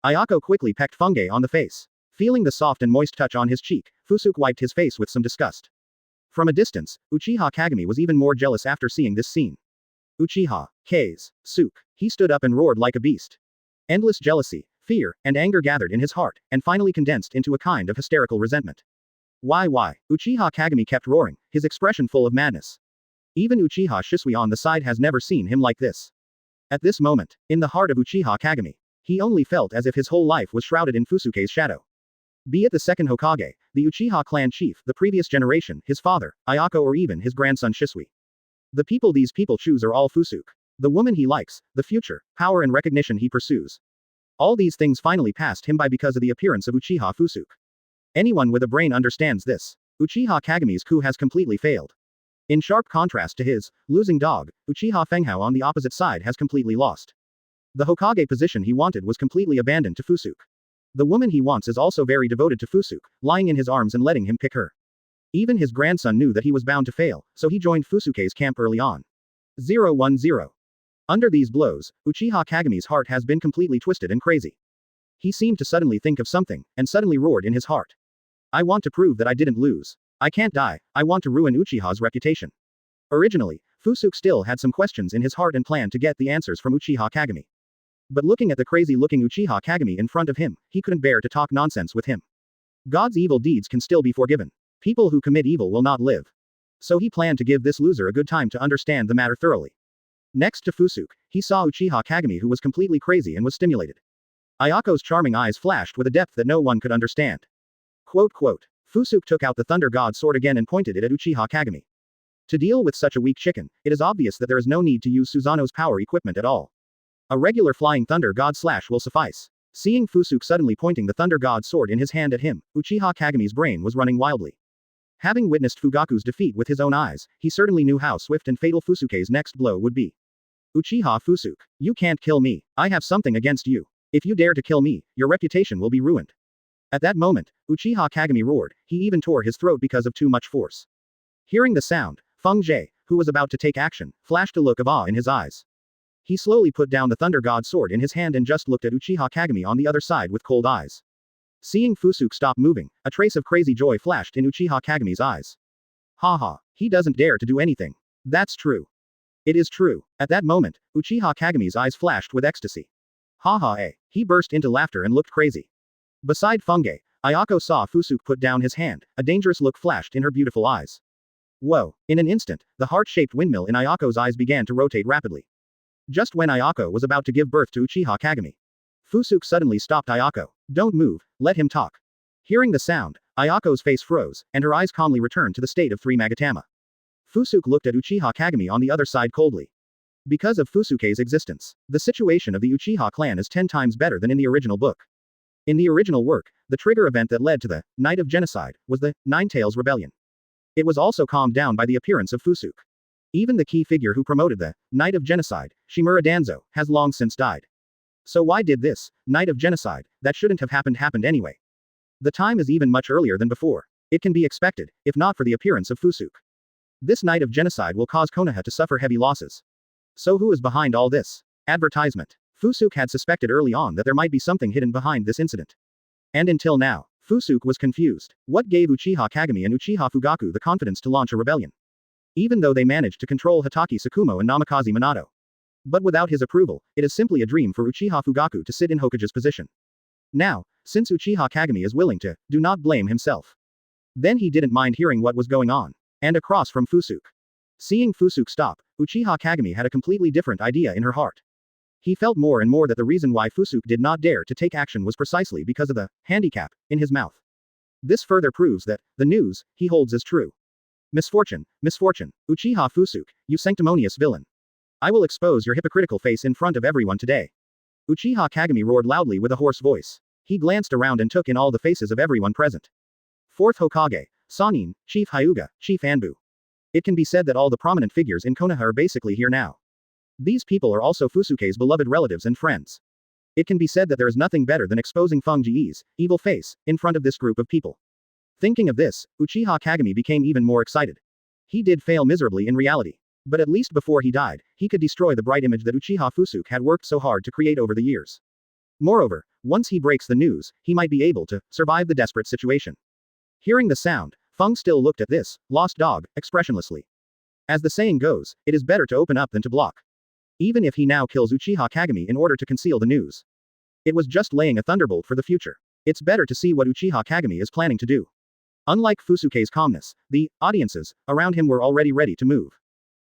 Ayako quickly pecked Funge on the face. Feeling the soft and moist touch on his cheek, Fusuke wiped his face with some disgust. From a distance, Uchiha Kagami was even more jealous after seeing this scene. Uchiha Suke. He stood up and roared like a beast. Endless jealousy, fear, and anger gathered in his heart, and finally condensed into a kind of hysterical resentment. Why? Uchiha Kagami kept roaring, his expression full of madness. Even Uchiha Shisui on the side has never seen him like this. At this moment, in the heart of Uchiha Kagami, he only felt as if his whole life was shrouded in Fusuke's shadow. Be it the second Hokage, the Uchiha clan chief, the previous generation, his father, Ayako, or even his grandson Shisui. The people these people choose are all Fusuke. The woman he likes, the future, power and recognition he pursues. All these things finally passed him by because of the appearance of Uchiha Fusuke. Anyone with a brain understands this. Uchiha Kagami's coup has completely failed. In sharp contrast to his losing dog, Uchiha Fenghao on the opposite side has completely lost. The Hokage position he wanted was completely abandoned to Fusuke. The woman he wants is also very devoted to Fusuke, lying in his arms and letting him pick her. Even his grandson knew that he was bound to fail, so he joined Fusuke's camp early on. 010. Under these blows, Uchiha Kagami's heart has been completely twisted and crazy. He seemed to suddenly think of something, and suddenly roared in his heart. I want to prove that I didn't lose. I can't die, I want to ruin Uchiha's reputation. Originally, Fusuke still had some questions in his heart and planned to get the answers from Uchiha Kagami. But looking at the crazy-looking Uchiha Kagami in front of him, he couldn't bear to talk nonsense with him. God's evil deeds can still be forgiven. People who commit evil will not live. So he planned to give this loser a good time to understand the matter thoroughly. Next to Fusuke, he saw Uchiha Kagami, who was completely crazy and was stimulated. Ayako's charming eyes flashed with a depth that no one could understand. Fusuke took out the Thunder God sword again and pointed it at Uchiha Kagami. To deal with such a weak chicken, it is obvious that there is no need to use Suzano's power equipment at all. A regular flying Thunder God slash will suffice. Seeing Fusuke suddenly pointing the Thunder God sword in his hand at him, Uchiha Kagami's brain was running wildly. Having witnessed Fugaku's defeat with his own eyes, he certainly knew how swift and fatal Fusuke's next blow would be. Uchiha Fusuke, you can't kill me, I have something against you. If you dare to kill me, your reputation will be ruined. At that moment, Uchiha Kagami roared, he even tore his throat because of too much force. Hearing the sound, Feng Jie, who was about to take action, flashed a look of awe in his eyes. He slowly put down the Thunder God sword in his hand and just looked at Uchiha Kagami on the other side with cold eyes. Seeing Fusuke stop moving, a trace of crazy joy flashed in Uchiha Kagami's eyes. Haha, he doesn't dare to do anything. That's true. It is true. At that moment, Uchiha Kagami's eyes flashed with ecstasy. He burst into laughter and looked crazy. Beside Funge, Ayako saw Fusuke put down his hand, a dangerous look flashed in her beautiful eyes. Whoa, in an instant, the heart-shaped windmill in Ayako's eyes began to rotate rapidly. Just when Ayako was about to give birth to Uchiha Kagami, Fusuke suddenly stopped Ayako. Don't move, let him talk. Hearing the sound, Ayako's face froze, and her eyes calmly returned to the state of 3 Magatama. Fusuke looked at Uchiha Kagami on the other side coldly. Because of Fusuke's existence, the situation of the Uchiha clan is 10 times better than in the original book. In the original work, the trigger event that led to the Night of Genocide was the Nine Tails Rebellion. It was also calmed down by the appearance of Fusuke. Even the key figure who promoted the Night of Genocide, Shimura Danzo, has long since died. So why did this Night of Genocide, that shouldn't have happened anyway? The time is even much earlier than before. It can be expected, if not for the appearance of Fusuke. This Night of Genocide will cause Konoha to suffer heavy losses. So who is behind all this? Advertisement. Fusuke had suspected early on that there might be something hidden behind this incident. And until now, Fusuke was confused. What gave Uchiha Kagami and Uchiha Fugaku the confidence to launch a rebellion? Even though they managed to control Hatake Tsukumo and Namikaze Minato. But without his approval, it is simply a dream for Uchiha Fugaku to sit in Hokage's position. Now, since Uchiha Kagami is willing to, do not blame himself. Then he didn't mind hearing what was going on. And across from Fusuke. Seeing Fusuke stop, Uchiha Kagami had a completely different idea in her heart. He felt more and more that the reason why Fusuke did not dare to take action was precisely because of the handicap in his mouth. This further proves that the news he holds is true. Misfortune, misfortune, Uchiha Fusuke, you sanctimonious villain. I will expose your hypocritical face in front of everyone today. Uchiha Kagami roared loudly with a hoarse voice. He glanced around and took in all the faces of everyone present. Fourth Hokage, Sannin, Chief Hyuga, Chief Anbu. It can be said that all the prominent figures in Konoha are basically here now. These people are also Fusuke's beloved relatives and friends. It can be said that there is nothing better than exposing Fang Ji's evil face in front of this group of people. Thinking of this, Uchiha Kagami became even more excited. He did fail miserably in reality. But at least before he died, he could destroy the bright image that Uchiha Fusuke had worked so hard to create over the years. Moreover, once he breaks the news, he might be able to survive the desperate situation. Hearing the sound, Fang still looked at this lost dog expressionlessly. As the saying goes, it is better to open up than to block. Even if he now kills Uchiha Kagami in order to conceal the news. It was just laying a thunderbolt for the future. It's better to see what Uchiha Kagami is planning to do. Unlike Fusuke's calmness, the audiences around him were already ready to move.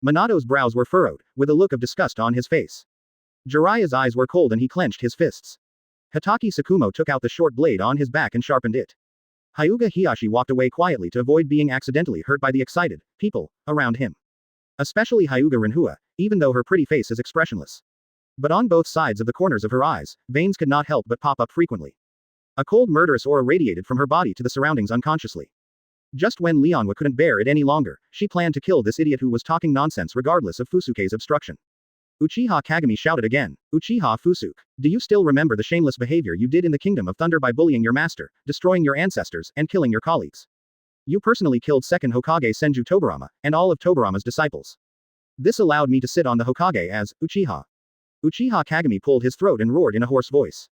Minato's brows were furrowed, with a look of disgust on his face. Jiraiya's eyes were cold and he clenched his fists. Hitaki Tsukumo took out the short blade on his back and sharpened it. Hyuga Hiyashi walked away quietly to avoid being accidentally hurt by the excited people around him. Especially Hyuga Renhua, even though her pretty face is expressionless. But on both sides of the corners of her eyes, veins could not help but pop up frequently. A cold murderous aura radiated from her body to the surroundings unconsciously. Just when Leonwa couldn't bear it any longer, she planned to kill this idiot who was talking nonsense regardless of Fusuke's obstruction. Uchiha Kagami shouted again, Uchiha Fusuke, do you still remember the shameless behavior you did in the Kingdom of Thunder by bullying your master, destroying your ancestors, and killing your colleagues? You personally killed second Hokage Senju Tobirama, and all of Tobirama's disciples. This allowed me to sit on the Hokage as, Uchiha. Uchiha Kagami pulled his throat and roared in a hoarse voice.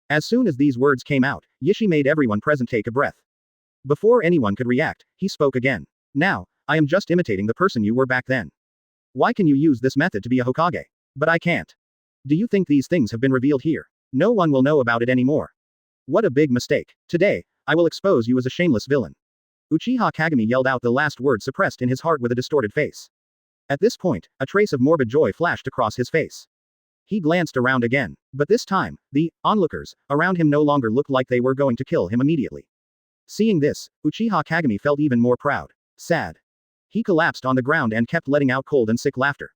As soon as these words came out, Yishi made everyone present take a breath. Before anyone could react, he spoke again. Now, I am just imitating the person you were back then. Why can you use this method to be a Hokage? But I can't. Do you think these things have been revealed here? No one will know about it anymore. What a big mistake. Today, I will expose you as a shameless villain. Uchiha Kagami yelled out the last word suppressed in his heart with a distorted face. At this point, a trace of morbid joy flashed across his face. He glanced around again, but this time, the onlookers around him no longer looked like they were going to kill him immediately. Seeing this, Uchiha Kagami felt even more proud. Sad. He collapsed on the ground and kept letting out cold and sick laughter.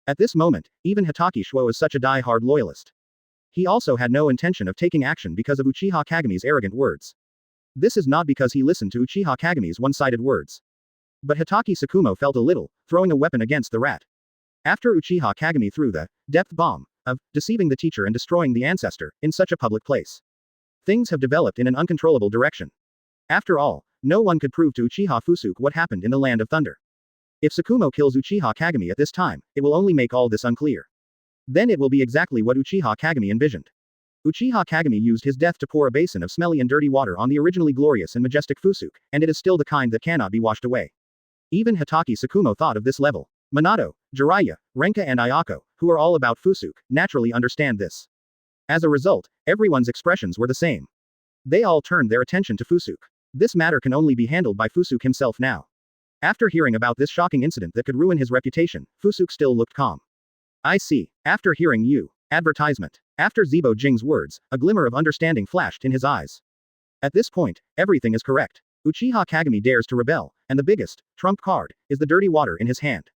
At this moment, even Hitaki Shuo was such a die-hard loyalist. He also had no intention of taking action because of Uchiha Kagami's arrogant words. This is not because he listened to Uchiha Kagami's one-sided words. But Hitaki Tsukumo felt a little, throwing a weapon against the rat. After Uchiha Kagami threw the depth bomb of deceiving the teacher and destroying the ancestor in such a public place. Things have developed in an uncontrollable direction. After all, no one could prove to Uchiha Fusuke what happened in the Land of Thunder. If Tsukumo kills Uchiha Kagami at this time, it will only make all this unclear. Then it will be exactly what Uchiha Kagami envisioned. Uchiha Kagami used his death to pour a basin of smelly and dirty water on the originally glorious and majestic Fusuke, and it is still the kind that cannot be washed away. Even Hitaki Tsukumo thought of this level. Minato, Jiraiya, Renka and Ayako, who are all about Fusuke, naturally understand this. As a result, everyone's expressions were the same. They all turned their attention to Fusuke. This matter can only be handled by Fusuke himself now. After hearing about this shocking incident that could ruin his reputation, Fusuke still looked calm. I see. After hearing you. Advertisement. After Zibo Jing's words, a glimmer of understanding flashed in his eyes. At this point, everything is correct. Uchiha Kagami dares to rebel, and the biggest trump card is the dirty water in his hand.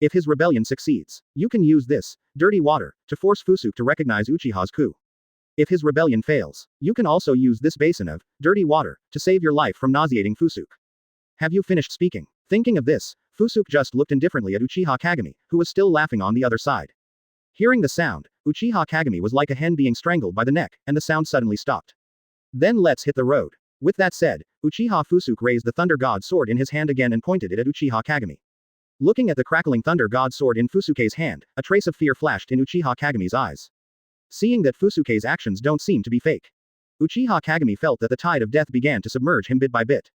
If his rebellion succeeds, you can use this dirty water to force Fusuke to recognize Uchiha's coup. If his rebellion fails, you can also use this basin of dirty water to save your life from nauseating Fusuke. Have you finished speaking? Thinking of this, Fusuke just looked indifferently at Uchiha Kagami, who was still laughing on the other side. Hearing the sound, Uchiha Kagami was like a hen being strangled by the neck, and the sound suddenly stopped. Then let's hit the road. With that said, Uchiha Fusuke raised the Thunder God sword in his hand again and pointed it at Uchiha Kagami. Looking at the crackling Thunder God sword in Fusuke's hand, a trace of fear flashed in Uchiha Kagami's eyes. Seeing that Fusuke's actions don't seem to be fake. Uchiha Kagami felt that the tide of death began to submerge him bit by bit.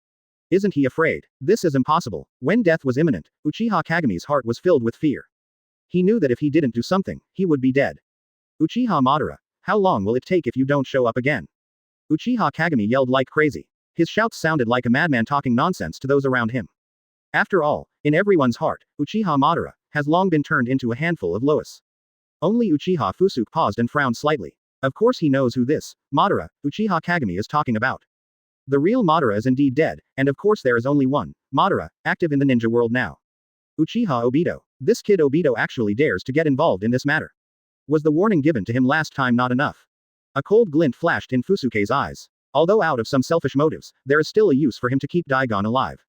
Isn't he afraid? This is impossible. When death was imminent, Uchiha Kagami's heart was filled with fear. He knew that if he didn't do something, he would be dead. Uchiha Madara, how long will it take if you don't show up again? Uchiha Kagami yelled like crazy. His shouts sounded like a madman talking nonsense to those around him. After all, in everyone's heart, Uchiha Madara has long been turned into a handful of lois. Only Uchiha Fusuke paused and frowned slightly. Of course he knows who this, Madara, Uchiha Kagami is talking about. The real Madara is indeed dead, and of course there is only one, Madara, active in the ninja world now. Uchiha Obito. This kid Obito actually dares to get involved in this matter. Was the warning given to him last time not enough? A cold glint flashed in Fusuke's eyes. Although out of some selfish motives, there is still a use for him to keep Daigon alive.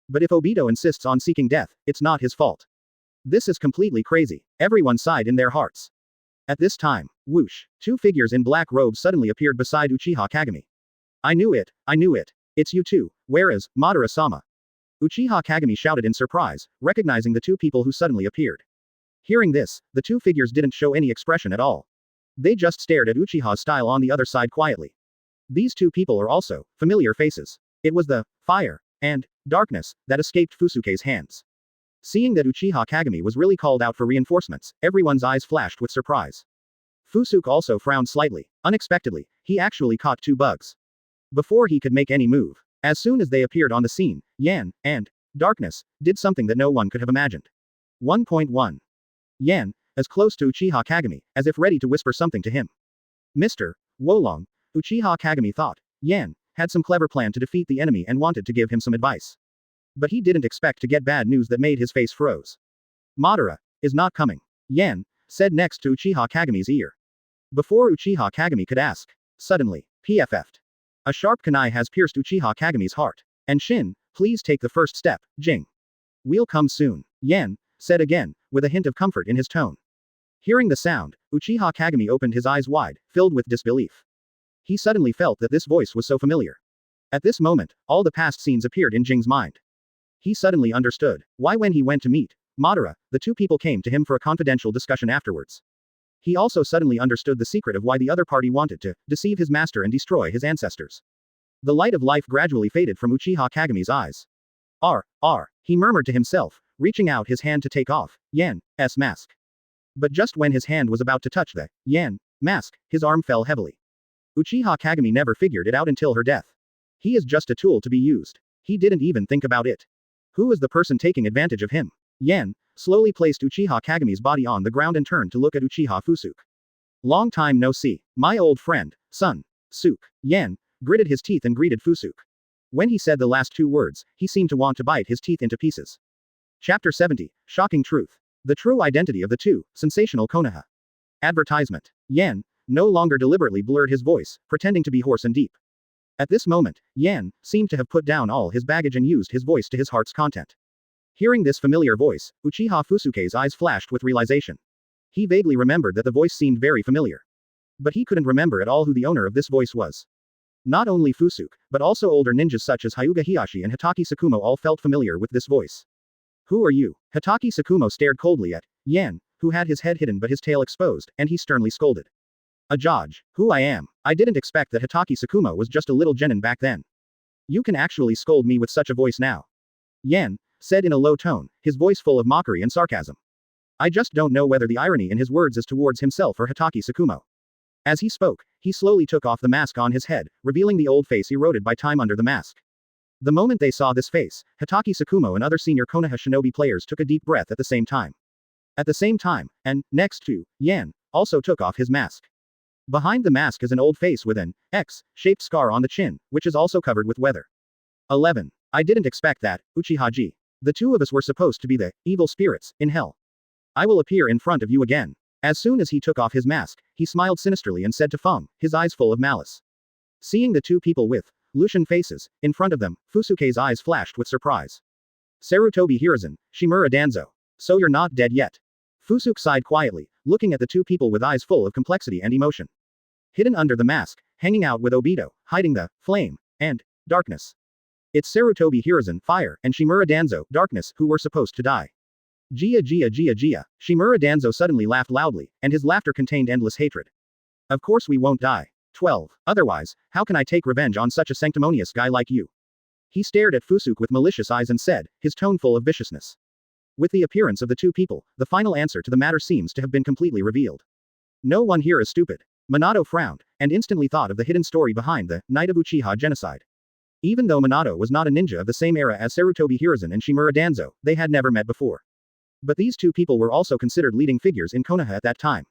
But if Obito insists on seeking death, it's not his fault. This is completely crazy. Everyone sighed in their hearts. At this time, whoosh, two figures in black robes suddenly appeared beside Uchiha Kagami. I knew it, I knew it. It's you two, whereas, Madara-sama. Uchiha Kagami shouted in surprise, recognizing the two people who suddenly appeared. Hearing this, the two figures didn't show any expression at all. They just stared at Uchiha's style on the other side quietly. These two people are also familiar faces. It was the fire and darkness that escaped Fusuke's hands. Seeing that Uchiha Kagami was really called out for reinforcements, everyone's eyes flashed with surprise. Fusuke also frowned slightly. Unexpectedly, he actually caught two bugs. Before he could make any move, as soon as they appeared on the scene, Yan and darkness did something that no one could have imagined. 1.1. Yan, as close to Uchiha Kagami, as if ready to whisper something to him. Mr. Wolong, Uchiha Kagami thought. Yan had some clever plan to defeat the enemy and wanted to give him some advice. But he didn't expect to get bad news that made his face froze. Madara is not coming. Yan said next to Uchiha Kagami's ear. Before Uchiha Kagami could ask, suddenly, PFF'd. A sharp kunai has pierced Uchiha Kagami's heart. And Shin, please take the first step, Jing. We'll come soon. Yan said again, with a hint of comfort in his tone. Hearing the sound, Uchiha Kagami opened his eyes wide, filled with disbelief. He suddenly felt that this voice was so familiar. At this moment, all the past scenes appeared in Jing's mind. He suddenly understood why when he went to meet Madara, the two people came to him for a confidential discussion afterwards. He also suddenly understood the secret of why the other party wanted to deceive his master and destroy his ancestors. The light of life gradually faded from Uchiha Kagami's eyes. He murmured to himself, reaching out his hand to take off Yan's mask. But just when his hand was about to touch the Yan mask, his arm fell heavily. Uchiha Kagami never figured it out until her death. He is just a tool to be used. He didn't even think about it. Who is the person taking advantage of him? Yan slowly placed Uchiha Kagami's body on the ground and turned to look at Uchiha Fusuke. Long time no see. My old friend, son. Suke. Yan gritted his teeth and greeted Fusuke. When he said the last two words, he seemed to want to bite his teeth into pieces. Chapter 70, Shocking Truth. The True Identity of the Two, Sensational Konoha. Advertisement. Yan no longer deliberately blurred his voice, pretending to be hoarse and deep. At this moment, Yan seemed to have put down all his baggage and used his voice to his heart's content. Hearing this familiar voice, Uchiha Fusuke's eyes flashed with realization. He vaguely remembered that the voice seemed very familiar. But he couldn't remember at all who the owner of this voice was. Not only Fusuke, but also older ninjas such as Hyuga Hiyashi and Hitaki Sakumo all felt familiar with this voice. Who are you? Hitaki Sakumo stared coldly at Yan, who had his head hidden but his tail exposed, and he sternly scolded. A judge. Who I am. I didn't expect that Hitaki Sakumo was just a little genin back then. You can actually scold me with such a voice now. Yan said in a low tone, his voice full of mockery and sarcasm. I just don't know whether the irony in his words is towards himself or Hitaki Sakumo. As he spoke, he slowly took off the mask on his head, revealing the old face eroded by time under the mask. The moment they saw this face, Hitaki Sakumo and other senior Konoha shinobi players took a deep breath at the same time. At the same time, and, next to, Yan, also took off his mask. Behind the mask is an old face with an X-shaped scar on the chin, which is also covered with weather. 11. I didn't expect that, Uchiha-ji. The two of us were supposed to be the evil spirits in hell. I will appear in front of you again. As soon as he took off his mask, he smiled sinisterly and said to Fang, his eyes full of malice. Seeing the two people with Lucian faces in front of them, Fusuke's eyes flashed with surprise. Sarutobi Hiruzen, Shimura Danzo. So you're not dead yet. Fusuke sighed quietly, looking at the two people with eyes full of complexity and emotion. Hidden under the mask, hanging out with Obito, hiding the flame and darkness. It's Sarutobi Hiruzen, fire, and Shimura Danzo, darkness, who were supposed to die. Gia. Shimura Danzo suddenly laughed loudly, and his laughter contained endless hatred. Of course we won't die. 12. Otherwise, how can I take revenge on such a sanctimonious guy like you? He stared at Fusuke with malicious eyes and said, his tone full of viciousness. With the appearance of the two people, the final answer to the matter seems to have been completely revealed. No one here is stupid. Minato frowned, and instantly thought of the hidden story behind the Night of Uchiha genocide. Even though Minato was not a ninja of the same era as Sarutobi Hiruzen and Shimura Danzo, they had never met before. But these two people were also considered leading figures in Konoha at that time.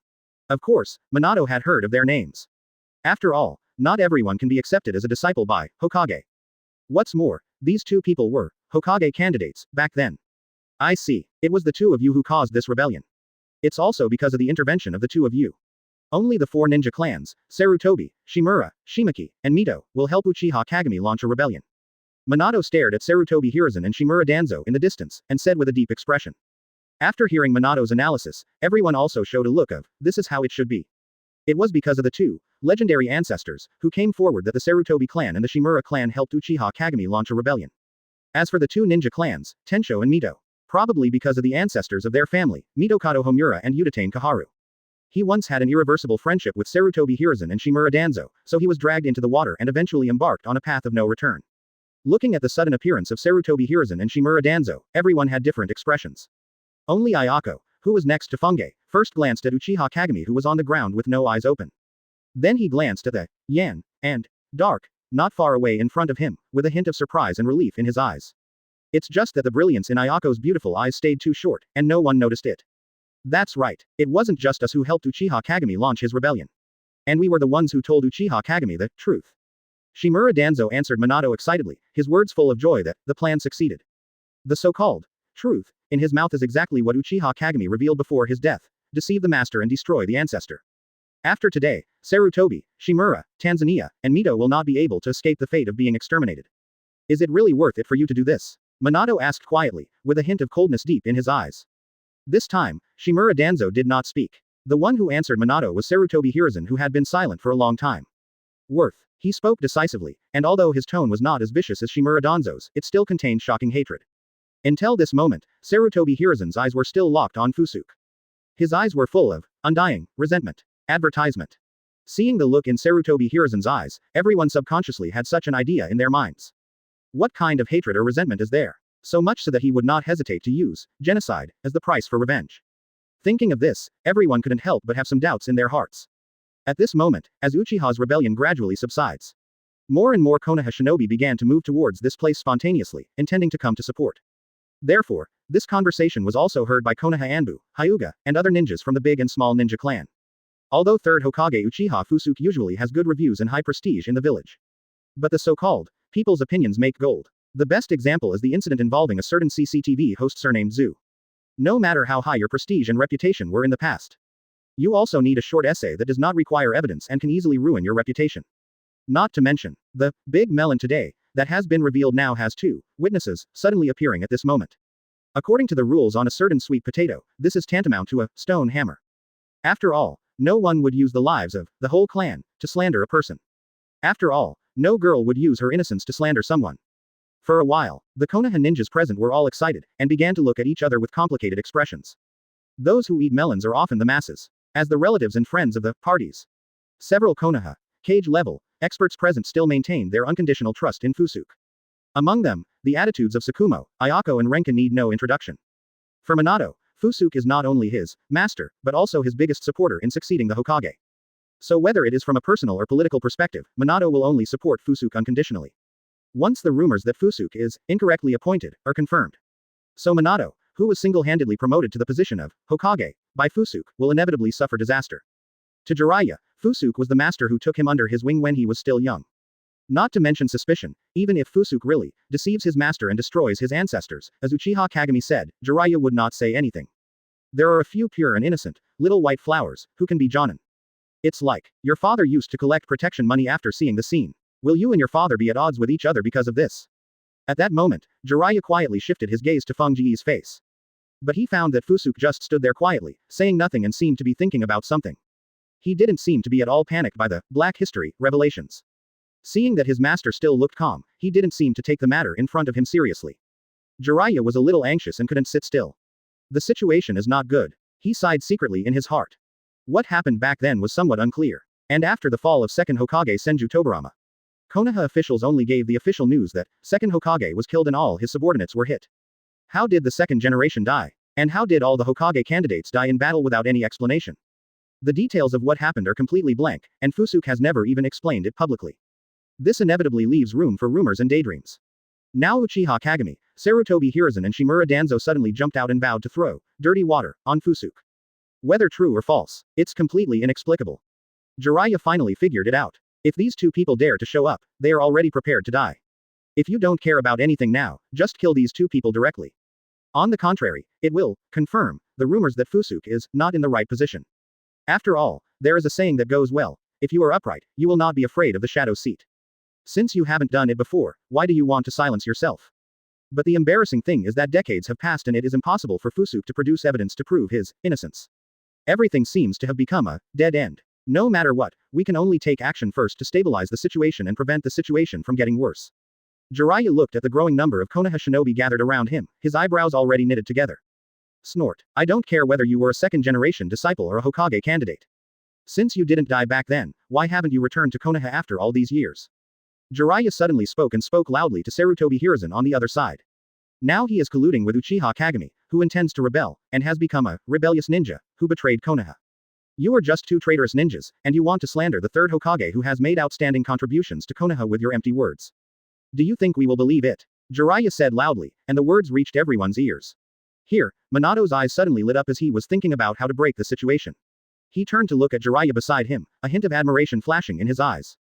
Of course, Minato had heard of their names. After all, not everyone can be accepted as a disciple by Hokage. What's more, these two people were Hokage candidates back then. I see. It was the two of you who caused this rebellion. It's also because of the intervention of the two of you. Only the four ninja clans, Sarutobi, Shimura, Shimaki, and Mito, will help Uchiha Kagami launch a rebellion. Minato stared at Sarutobi Hiruzen and Shimura Danzo in the distance, and said with a deep expression. After hearing Minato's analysis, everyone also showed a look of, this is how it should be. It was because of the two legendary ancestors who came forward that the Sarutobi clan and the Shimura clan helped Uchiha Kagami launch a rebellion. As for the two ninja clans, Tensho and Mito, probably because of the ancestors of their family, Mitokado Homura and Udatane Kaharu. He once had an irreversible friendship with Sarutobi Hiruzen and Shimura Danzo, so he was dragged into the water and eventually embarked on a path of no return. Looking at the sudden appearance of Sarutobi Hiruzen and Shimura Danzo, everyone had different expressions. Only Ayako, who was next to Funge, first glanced at Uchiha Kagami who was on the ground with no eyes open. Then he glanced at the Yan and Dark, not far away in front of him, with a hint of surprise and relief in his eyes. It's just that the brilliance in Ayako's beautiful eyes stayed too short, and no one noticed it. That's right, it wasn't just us who helped Uchiha Kagami launch his rebellion. And we were the ones who told Uchiha Kagami the truth. Shimura Danzo answered Minato excitedly, his words full of joy that the plan succeeded. The so-called truth in his mouth is exactly what Uchiha Kagami revealed before his death: deceive the master and destroy the ancestor. After today, Sarutobi, Shimura, Tanzania, and Mito will not be able to escape the fate of being exterminated. Is it really worth it for you to do this? Minato asked quietly, with a hint of coldness deep in his eyes. This time, Shimura Danzo did not speak. The one who answered Minato was Sarutobi Hiruzen, who had been silent for a long time. Worth. He spoke decisively, and although his tone was not as vicious as Shimura Danzo's, it still contained shocking hatred. Until this moment, Sarutobi Hiruzen's eyes were still locked on Fusuke. His eyes were full of undying resentment. Advertisement. Seeing the look in Sarutobi Hiruzen's eyes, everyone subconsciously had such an idea in their minds. What kind of hatred or resentment is there? So much so that he would not hesitate to use genocide as the price for revenge. Thinking of this, everyone couldn't help but have some doubts in their hearts. At this moment, as Uchiha's rebellion gradually subsides, more and more Konoha shinobi began to move towards this place spontaneously, intending to come to support. Therefore, this conversation was also heard by Konoha Anbu, Hyuga, and other ninjas from the big and small ninja clan. Although Third Hokage Uchiha Fusuke usually has good reviews and high prestige in the village. But the so-called people's opinions make gold. The best example is the incident involving a certain CCTV host surnamed Zu. No matter how high your prestige and reputation were in the past, you also need a short essay that does not require evidence and can easily ruin your reputation. Not to mention, the big melon today that has been revealed now has two witnesses suddenly appearing at this moment. According to the rules on a certain sweet potato, this is tantamount to a stone hammer. After all, no one would use the lives of the whole clan to slander a person. After all, no girl would use her innocence to slander someone. For a while, the Konoha ninjas present were all excited, and began to look at each other with complicated expressions. Those who eat melons are often the masses, as the relatives and friends of the parties. Several Konoha Kage level experts present still maintained their unconditional trust in Fusuke. Among them, the attitudes of Sakumo, Ayako and Renka need no introduction. For Minato, Fusuke is not only his master, but also his biggest supporter in succeeding the Hokage. So whether it is from a personal or political perspective, Minato will only support Fusuke unconditionally. Once the rumors that Fusuke is incorrectly appointed are confirmed. So Minato, who was single-handedly promoted to the position of Hokage by Fusuke, will inevitably suffer disaster. To Jiraiya, Fusuke was the master who took him under his wing when he was still young. Not to mention suspicion, even if Fusuke really deceives his master and destroys his ancestors, as Uchiha Kagami said, Jiraiya would not say anything. There are a few pure and innocent, little white flowers, who can be Jonin. It's like, your father used to collect protection money after seeing the scene. Will you and your father be at odds with each other because of this? At that moment, Jiraiya quietly shifted his gaze to Fang Ji's face. But he found that Fusuke just stood there quietly, saying nothing and seemed to be thinking about something. He didn't seem to be at all panicked by the Black History revelations. Seeing that his master still looked calm, he didn't seem to take the matter in front of him seriously. Jiraiya was a little anxious and couldn't sit still. The situation is not good. He sighed secretly in his heart. What happened back then was somewhat unclear. And after the fall of second Hokage Senju Tobirama, Konoha officials only gave the official news that second Hokage was killed and all his subordinates were hit. How did the second generation die? And how did all the Hokage candidates die in battle without any explanation? The details of what happened are completely blank, and Fusuke has never even explained it publicly. This inevitably leaves room for rumors and daydreams. Now Uchiha Kagami, Sarutobi Hiruzen and Shimura Danzo suddenly jumped out and vowed to throw dirty water on Fusuke. Whether true or false, it's completely inexplicable. Jiraiya finally figured it out. If these two people dare to show up, they are already prepared to die. If you don't care about anything now, just kill these two people directly. On the contrary, it will confirm the rumors that Fusuke is not in the right position. After all, there is a saying that goes well, if you are upright, you will not be afraid of the shadow seat. Since you haven't done it before, why do you want to silence yourself? But the embarrassing thing is that decades have passed and it is impossible for Fusuke to produce evidence to prove his innocence. Everything seems to have become a dead end. No matter what, we can only take action first to stabilize the situation and prevent the situation from getting worse. Jiraiya looked at the growing number of Konoha shinobi gathered around him, his eyebrows already knitted together. Snort. I don't care whether you were a second-generation disciple or a Hokage candidate. Since you didn't die back then, why haven't you returned to Konoha after all these years? Jiraiya suddenly spoke and spoke loudly to Sarutobi Hiruzen on the other side. Now he is colluding with Uchiha Kagami, who intends to rebel, and has become a rebellious ninja, who betrayed Konoha. You are just two traitorous ninjas, and you want to slander the third Hokage who has made outstanding contributions to Konoha with your empty words. Do you think we will believe it? Jiraiya said loudly, and the words reached everyone's ears. Here, Minato's eyes suddenly lit up as he was thinking about how to break the situation. He turned to look at Jiraiya beside him, a hint of admiration flashing in his eyes.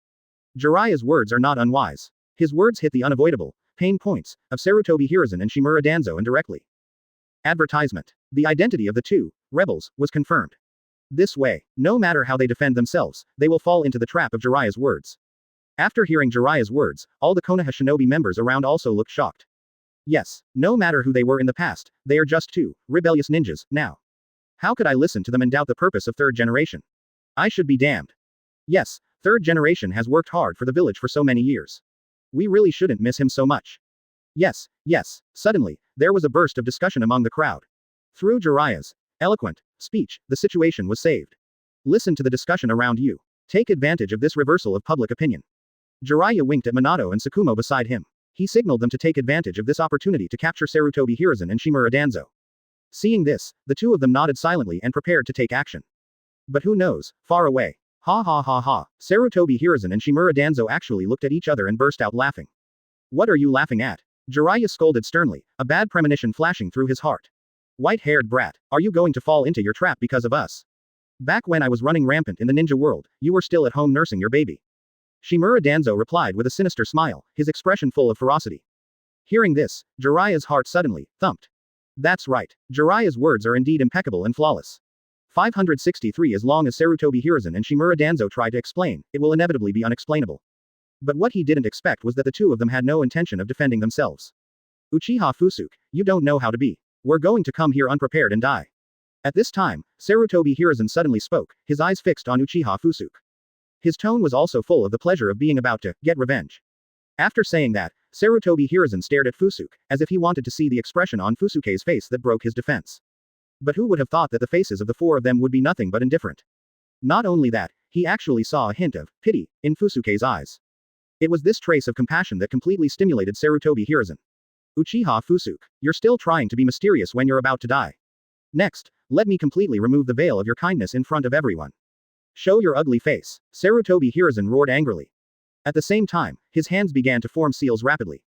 Jiraiya's words are not unwise. His words hit the unavoidable pain points of Sarutobi Hiruzen and Shimura Danzo indirectly. Advertisement. The identity of the two rebels was confirmed. This way, no matter how they defend themselves, they will fall into the trap of Jiraiya's words. After hearing Jiraiya's words, all the Konoha shinobi members around also looked shocked. Yes, no matter who they were in the past, they are just two rebellious ninjas now. How could I listen to them and doubt the purpose of third generation? I should be damned. Yes, third generation has worked hard for the village for so many years. We really shouldn't miss him so much. Yes, yes. Suddenly, there was a burst of discussion among the crowd. Through Jiraiya's eloquent speech, the situation was saved. Listen to the discussion around you. Take advantage of this reversal of public opinion. Jiraiya winked at Minato and Tsukumo beside him. He signaled them to take advantage of this opportunity to capture Sarutobi Hiruzen and Shimura Danzo. Seeing this, the two of them nodded silently and prepared to take action. But who knows, far away. Ha ha ha ha. Sarutobi Hiruzen and Shimura Danzo actually looked at each other and burst out laughing. What are you laughing at? Jiraiya scolded sternly, a bad premonition flashing through his heart. White-haired brat, are you going to fall into your trap because of us? Back when I was running rampant in the ninja world, you were still at home nursing your baby. Shimura Danzo replied with a sinister smile, his expression full of ferocity. Hearing this, Jiraiya's heart suddenly thumped. That's right. Jiraiya's words are indeed impeccable and flawless. 563. As long as Sarutobi Hiruzen and Shimura Danzo try to explain, it will inevitably be unexplainable. But what he didn't expect was that the two of them had no intention of defending themselves. Uchiha Fusuke, you don't know how to be. We're going to come here unprepared and die. At this time, Sarutobi Hiruzen suddenly spoke, his eyes fixed on Uchiha Fusuke. His tone was also full of the pleasure of being about to get revenge. After saying that, Sarutobi Hiruzen stared at Fusuke, as if he wanted to see the expression on Fusuke's face that broke his defense. But who would have thought that the faces of the four of them would be nothing but indifferent? Not only that, he actually saw a hint of pity in Fusuke's eyes. It was this trace of compassion that completely stimulated Sarutobi Hiruzen. Uchiha Fusuke, you're still trying to be mysterious when you're about to die. Next, let me completely remove the veil of your kindness in front of everyone. Show your ugly face. Sarutobi Hiruzen roared angrily. At the same time, his hands began to form seals rapidly.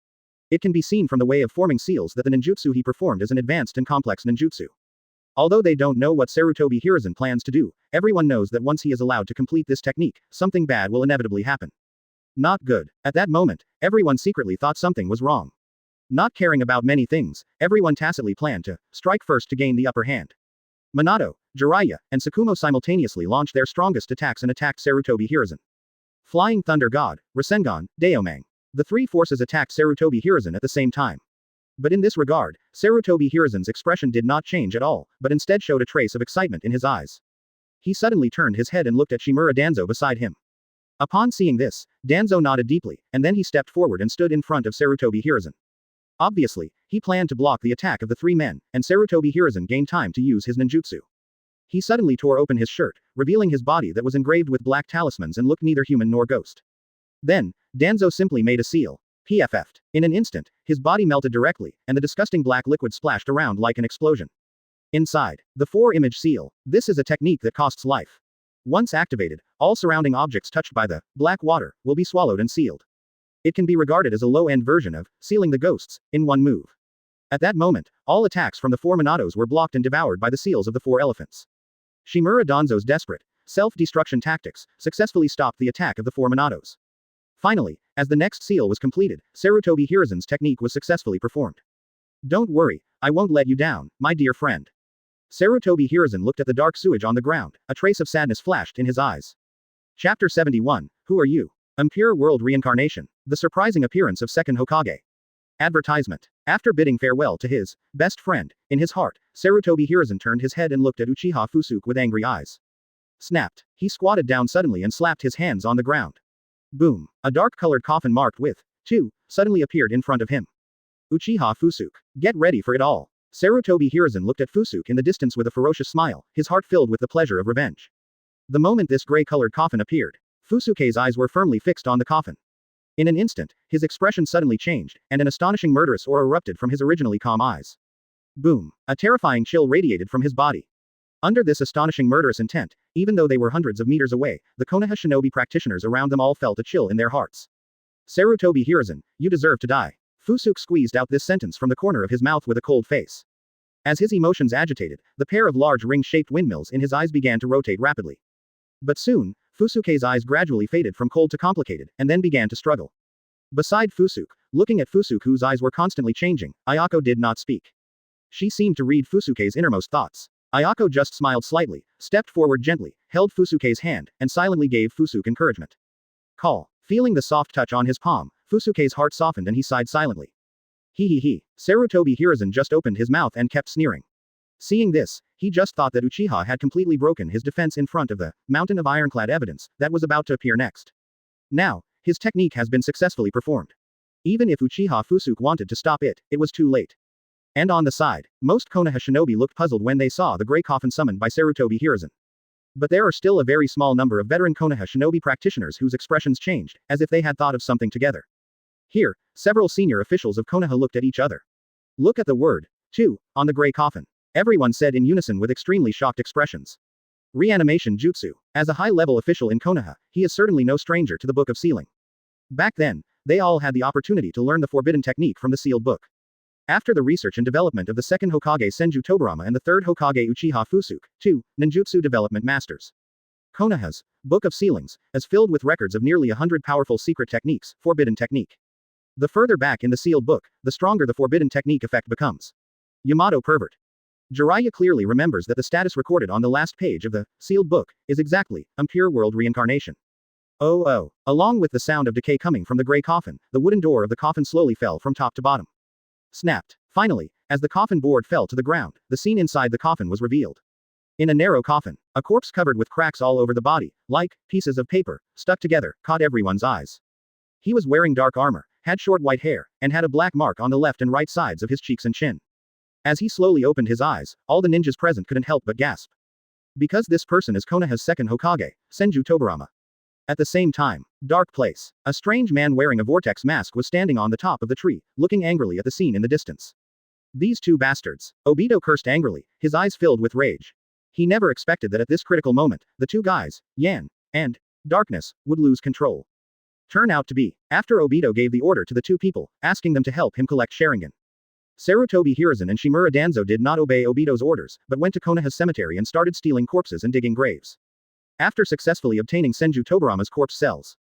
It can be seen from the way of forming seals that the ninjutsu he performed is an advanced and complex ninjutsu. Although they don't know what Sarutobi Hiruzen plans to do, everyone knows that once he is allowed to complete this technique, something bad will inevitably happen. Not good. At that moment, everyone secretly thought something was wrong. Not caring about many things, everyone tacitly planned to strike first to gain the upper hand. Minato, Jiraiya, and Tsukumo simultaneously launched their strongest attacks and attacked Sarutobi Hiruzen. Flying Thunder God, Rasengan, Daomang. The three forces attacked Sarutobi Hiruzen at the same time. But in this regard, Sarutobi Hiruzen's expression did not change at all, but instead showed a trace of excitement in his eyes. He suddenly turned his head and looked at Shimura Danzo beside him. Upon seeing this, Danzo nodded deeply, and then he stepped forward and stood in front of Sarutobi Hiruzen. Obviously, he planned to block the attack of the three men, and Sarutobi Hiruzen gained time to use his ninjutsu. He suddenly tore open his shirt, revealing his body that was engraved with black talismans and looked neither human nor ghost. Then, Danzo simply made a seal. PFF'd. In an instant, his body melted directly, and the disgusting black liquid splashed around like an explosion. Inside, the 4-image seal. This is a technique that costs life. Once activated, all surrounding objects touched by the black water will be swallowed and sealed. It can be regarded as a low-end version of sealing the ghosts in one move. At that moment, all attacks from the 4 Minatos were blocked and devoured by the seals of the 4 elephants. Shimura Danzo's desperate self-destruction tactics successfully stopped the attack of the 4 Minatos. Finally, as the next seal was completed, Sarutobi Hiruzen's technique was successfully performed. Don't worry, I won't let you down, my dear friend. Sarutobi Hiruzen looked at the dark sewage on the ground, a trace of sadness flashed in his eyes. Chapter 71, Who are you? Impure World Reincarnation, the surprising appearance of Second Hokage. Advertisement. After bidding farewell to his best friend, in his heart, Sarutobi Hiruzen turned his head and looked at Uchiha Fusuke with angry eyes. Snapped. He squatted down suddenly and slapped his hands on the ground. Boom. A dark-colored coffin marked with 2 suddenly appeared in front of him. Uchiha Fusuke. Get ready for it all. Sarutobi Hiruzen looked at Fusuke in the distance with a ferocious smile, his heart filled with the pleasure of revenge. The moment this gray-colored coffin appeared, Fusuke's eyes were firmly fixed on the coffin. In an instant, his expression suddenly changed, and an astonishing murderous aura erupted from his originally calm eyes. Boom. A terrifying chill radiated from his body. Under this astonishing murderous intent, even though they were hundreds of meters away, the Konoha shinobi practitioners around them all felt a chill in their hearts. Sarutobi Hiruzen, you deserve to die. Fusuke squeezed out this sentence from the corner of his mouth with a cold face. As his emotions agitated, the pair of large ring-shaped windmills in his eyes began to rotate rapidly. But soon, Fusuke's eyes gradually faded from cold to complicated, and then began to struggle. Beside Fusuke, looking at Fusuke whose eyes were constantly changing, Ayako did not speak. She seemed to read Fusuke's innermost thoughts. Ayako just smiled slightly, stepped forward gently, held Fusuke's hand, and silently gave Fusuke encouragement. Call. Feeling the soft touch on his palm, Fusuke's heart softened and he sighed silently. He. Sarutobi Hiruzen just opened his mouth and kept sneering. Seeing this, he just thought that Uchiha had completely broken his defense in front of the mountain of ironclad evidence that was about to appear next. Now, his technique has been successfully performed. Even if Uchiha Fusuke wanted to stop it, it was too late. And on the side, most Konoha shinobi looked puzzled when they saw the gray coffin summoned by Sarutobi Hiruzen. But there are still a very small number of veteran Konoha shinobi practitioners whose expressions changed, as if they had thought of something together. Here, several senior officials of Konoha looked at each other. Look at the word 2 on the gray coffin. Everyone said in unison with extremely shocked expressions. Reanimation Jutsu. As a high-level official in Konoha, he is certainly no stranger to the Book of Sealing. Back then, they all had the opportunity to learn the forbidden technique from the sealed book. After the research and development of the second Hokage Senju Tobirama and the third Hokage Uchiha Fusuke, 2 ninjutsu development masters. Konoha's Book of Sealings is filled with records of nearly 100 powerful secret techniques, forbidden technique. The further back in the sealed book, the stronger the forbidden technique effect becomes. Yamato pervert. Jiraiya clearly remembers that the status recorded on the last page of the sealed book is exactly impure world reincarnation. Oh. Along with the sound of decay coming from the gray coffin, the wooden door of the coffin slowly fell from top to bottom. Snapped. Finally, as the coffin board fell to the ground, the scene inside the coffin was revealed. In a narrow coffin, a corpse covered with cracks all over the body, like pieces of paper, stuck together, caught everyone's eyes. He was wearing dark armor, had short white hair, and had a black mark on the left and right sides of his cheeks and chin. As he slowly opened his eyes, all the ninjas present couldn't help but gasp. Because this person is Konoha's second Hokage, Senju Tobirama. At the same time, dark place. A strange man wearing a vortex mask was standing on the top of the tree, looking angrily at the scene in the distance. These two bastards. Obito cursed angrily, his eyes filled with rage. He never expected that at this critical moment, the two guys, Yan and Darkness, would lose control. Turn out to be, after Obito gave the order to the two people, asking them to help him collect Sharingan. Sarutobi Hiruzen and Shimura Danzo did not obey Obito's orders, but went to Konoha's cemetery and started stealing corpses and digging graves. After successfully obtaining Senju Tobirama's corpse cells,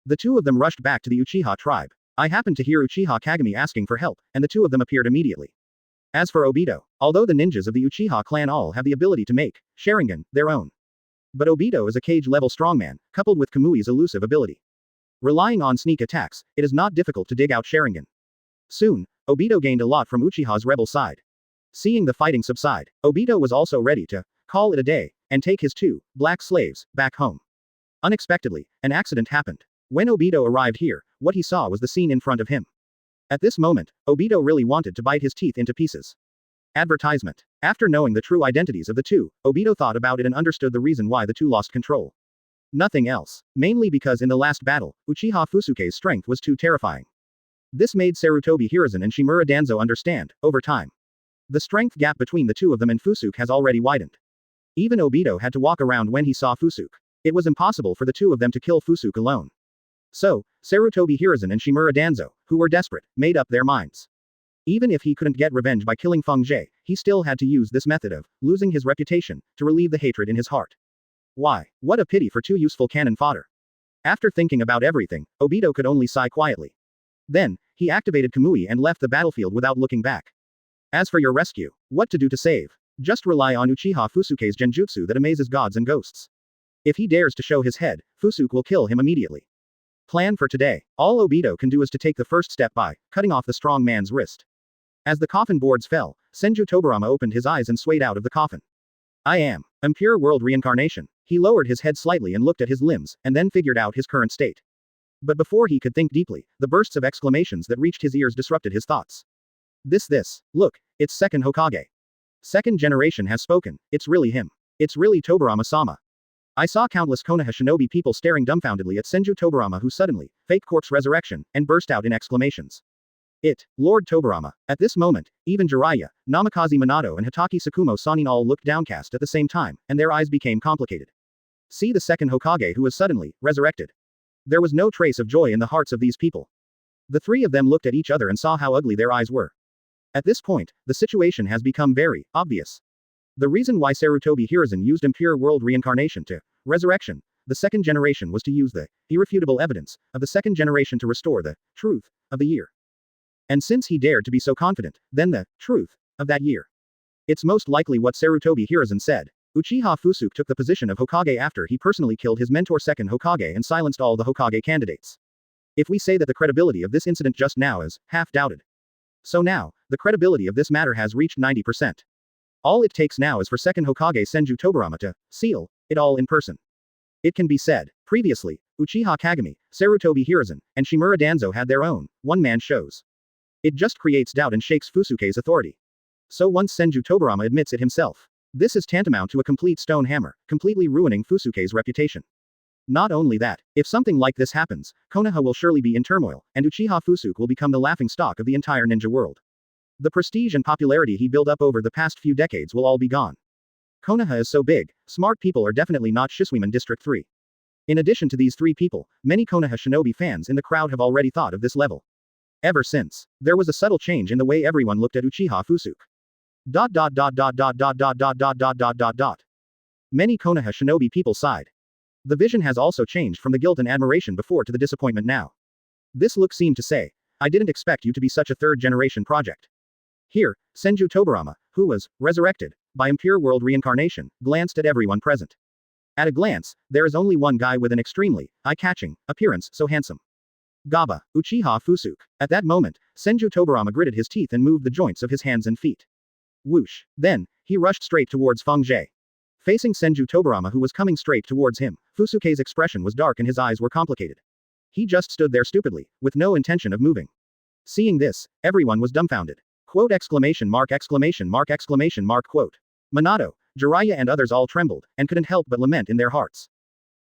the two of them rushed back to the Uchiha tribe. I happened to hear Uchiha Kagami asking for help, and the two of them appeared immediately. As for Obito, although the ninjas of the Uchiha clan all have the ability to make Sharingan their own, but Obito is a cage-level strongman, coupled with Kamui's elusive ability. Relying on sneak attacks, it is not difficult to dig out Sharingan. Soon, Obito gained a lot from Uchiha's rebel side. Seeing the fighting subside, Obito was also ready to call it a day and take his two black slaves back home. Unexpectedly, an accident happened. When Obito arrived here, what he saw was the scene in front of him. At this moment, Obito really wanted to bite his teeth into pieces. Advertisement. After knowing the true identities of the two, Obito thought about it and understood the reason why the two lost control. Nothing else. Mainly because in the last battle, Uchiha Fusuke's strength was too terrifying. This made Sarutobi Hiruzen and Shimura Danzo understand, over time. The strength gap between the two of them and Fusuke has already widened. Even Obito had to walk around when he saw Fusuke. It was impossible for the two of them to kill Fusuke alone. So, Sarutobi Hiruzen and Shimura Danzo, who were desperate, made up their minds. Even if he couldn't get revenge by killing Fang Jie, he still had to use this method of losing his reputation to relieve the hatred in his heart. Why, what a pity for two useful cannon fodder. After thinking about everything, Obito could only sigh quietly. Then, he activated Kamui and left the battlefield without looking back. As for your rescue, what to do to save? Just rely on Uchiha Fusuke's genjutsu that amazes gods and ghosts. If he dares to show his head, Fusuke will kill him immediately. Plan for today. All Obito can do is to take the first step by cutting off the strong man's wrist. As the coffin boards fell, Senju Tobirama opened his eyes and swayed out of the coffin. I am pure world reincarnation. He lowered his head slightly and looked at his limbs, and then figured out his current state. But before he could think deeply, the bursts of exclamations that reached his ears disrupted his thoughts. Look, it's second Hokage. Second generation has spoken, it's really him. It's really Tobirama-sama. I saw countless Konoha shinobi people staring dumbfoundedly at Senju Tobirama, who suddenly faked corpse resurrection and burst out in exclamations. Lord Tobirama. At this moment, even Jiraiya, Namikaze Minato and Hitaki Tsukumo Sannin all looked downcast at the same time, and their eyes became complicated. See the second Hokage who was suddenly resurrected. There was no trace of joy in the hearts of these people. The three of them looked at each other and saw how ugly their eyes were. At this point, the situation has become very obvious. The reason why Sarutobi Hiruzen used impure world reincarnation to resurrection the second generation was to use the irrefutable evidence of the second generation to restore the truth of the year. And since he dared to be so confident, then the truth of that year. It's most likely what Sarutobi Hiruzen said. Uchiha Fusuke took the position of Hokage after he personally killed his mentor second Hokage and silenced all the Hokage candidates. If we say that the credibility of this incident just now is half doubted. So now, the credibility of this matter has reached 90%. All it takes now is for second Hokage Senju Tobirama to seal it all in person. It can be said, previously, Uchiha Kagami, Sarutobi Hiruzen, and Shimura Danzo had their own one-man shows. It just creates doubt and shakes Fusuke's authority. So once Senju Tobirama admits it himself, this is tantamount to a complete stone hammer, completely ruining Fusuke's reputation. Not only that, if something like this happens, Konoha will surely be in turmoil, and Uchiha Fusuke will become the laughingstock of the entire ninja world. The prestige and popularity he built up over the past few decades will all be gone. Konoha is so big, smart people are definitely not Shisuiman District 3. In addition to these three people, many Konoha shinobi fans in the crowd have already thought of this level. Ever since, there was a subtle change in the way everyone looked at Uchiha Fusuke. Many Konoha shinobi people sighed. The vision has also changed from the guilt and admiration before to the disappointment now. This look seemed to say, I didn't expect you to be such a third-generation project. Here, Senju Tobirama, who was resurrected by impure world reincarnation, glanced at everyone present. At a glance, there is only one guy with an extremely eye-catching appearance, so handsome. Gaba, Uchiha Fusuke. At that moment, Senju Tobirama gritted his teeth and moved the joints of his hands and feet. Whoosh. Then, he rushed straight towards Fang Jie. Facing Senju Tobirama, who was coming straight towards him, Fusuke's expression was dark and his eyes were complicated. He just stood there stupidly, with no intention of moving. Seeing this, everyone was dumbfounded. Quote exclamation mark exclamation mark exclamation mark quote. Minato, Jiraiya and others all trembled, and couldn't help but lament in their hearts.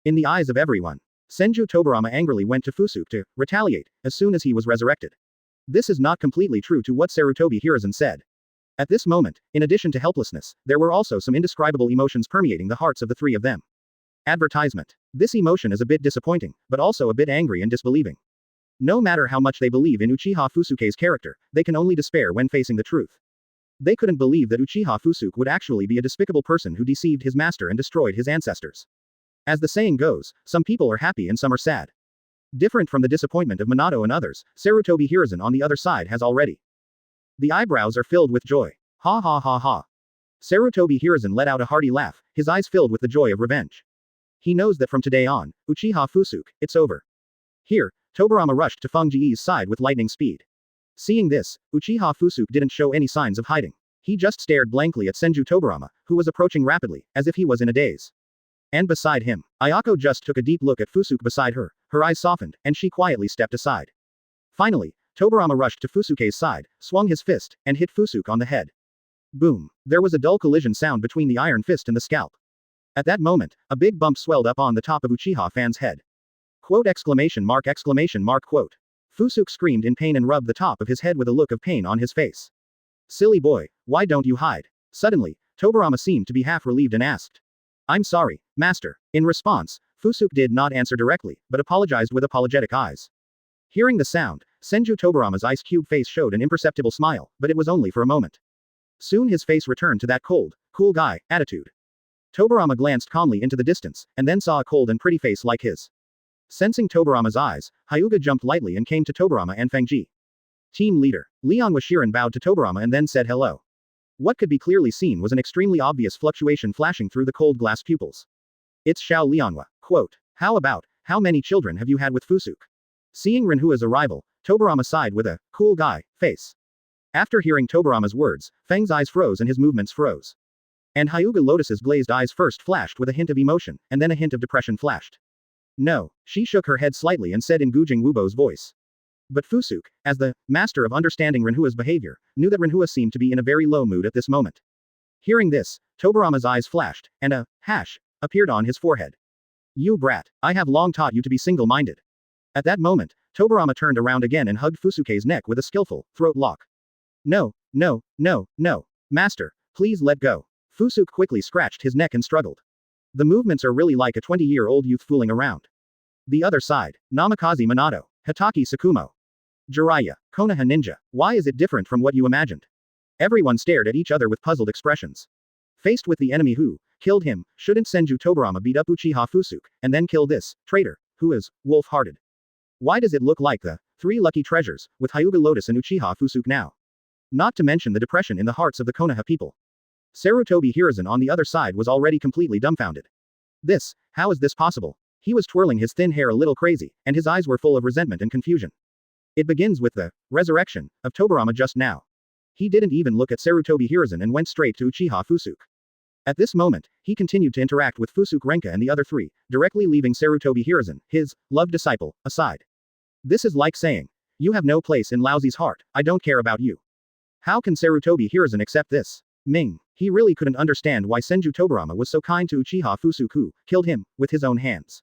In the eyes of everyone, Senju Tobirama angrily went to Fusuke to retaliate as soon as he was resurrected. This is not completely true to what Sarutobi Hiruzen said. At this moment, in addition to helplessness, there were also some indescribable emotions permeating the hearts of the three of them. Advertisement. This emotion is a bit disappointing, but also a bit angry and disbelieving. No matter how much they believe in Uchiha Fusuke's character, they can only despair when facing the truth. They couldn't believe that Uchiha Fusuke would actually be a despicable person who deceived his master and destroyed his ancestors. As the saying goes, some people are happy and some are sad. Different from the disappointment of Minato and others, Sarutobi Hiruzen on the other side has already. The eyebrows are filled with joy. Ha ha ha ha. Sarutobi Hiruzen let out a hearty laugh, his eyes filled with the joy of revenge. He knows that from today on, Uchiha Fusuke, it's over. Here, Tobirama rushed to Fang Jie's side with lightning speed. Seeing this, Uchiha Fusuke didn't show any signs of hiding. He just stared blankly at Senju Tobirama, who was approaching rapidly, as if he was in a daze. And beside him, Ayako just took a deep look at Fusuke beside her, her eyes softened, and she quietly stepped aside. Finally, Tobirama rushed to Fusuke's side, swung his fist, and hit Fusuke on the head. Boom. There was a dull collision sound between the iron fist and the scalp. At that moment, a big bump swelled up on the top of Uchiha Fan's head. Quote exclamation mark quote. Fusuke screamed in pain and rubbed the top of his head with a look of pain on his face. Silly boy, why don't you hide? Suddenly, Tobirama seemed to be half relieved and asked. I'm sorry, master. In response, Fusuke did not answer directly, but apologized with apologetic eyes. Hearing the sound, Senju Tobirama's ice cube face showed an imperceptible smile, but it was only for a moment. Soon his face returned to that cold, cool guy attitude. Tobirama glanced calmly into the distance, and then saw a cold and pretty face like his. Sensing Tobirama's eyes, Hyuga jumped lightly and came to Tobirama and Fangji. Team leader. Leon Washirin bowed to Tobirama and then said hello. What could be clearly seen was an extremely obvious fluctuation flashing through the cold glass pupils. It's Xiao Lianhua. Quote. How many children have you had with Fusuke? Seeing Renhua's arrival, Tobirama sighed with a cool guy face. After hearing Tobirama's words, Fang's eyes froze and his movements froze. And Hyuga Lotus's glazed eyes first flashed with a hint of emotion, and then a hint of depression flashed. No, she shook her head slightly and said in Gujing Wubo's voice. But Fusuke, as the master of understanding Renhua's behavior, knew that Renhua seemed to be in a very low mood at this moment. Hearing this, Tobirama's eyes flashed, and a hash appeared on his forehead. You brat, I have long taught you to be single-minded. At that moment, Tobirama turned around again and hugged Fusuke's neck with a skillful throat lock. No, master, please let go. Fusuke quickly scratched his neck and struggled. The movements are really like a 20-year-old youth fooling around. The other side, Namikaze Minato, Hitaki Sakumo. Jiraiya, Konoha ninja, why is it different from what you imagined? Everyone stared at each other with puzzled expressions. Faced with the enemy who killed him, shouldn't Senju Tobirama beat up Uchiha Fusuke, and then kill this traitor, who is wolf-hearted? Why does it look like the three lucky treasures, with Hyuga Lotus and Uchiha Fusuke now? Not to mention the depression in the hearts of the Konoha people. Sarutobi Hiruzen on the other side was already completely dumbfounded. How is this possible? He was twirling his thin hair a little crazy, and his eyes were full of resentment and confusion. It begins with the resurrection of Tobirama just now. He didn't even look at Sarutobi Hiruzen and went straight to Uchiha Fusuke. At this moment, he continued to interact with Fusuke Renka and the other three, directly leaving Sarutobi Hiruzen, his loved disciple, aside. This is like saying, you have no place in Laozi's heart, I don't care about you. How can Sarutobi Hiruzen accept this? Ming. He really couldn't understand why Senju Tobirama was so kind to Uchiha Fusuke who killed him with his own hands.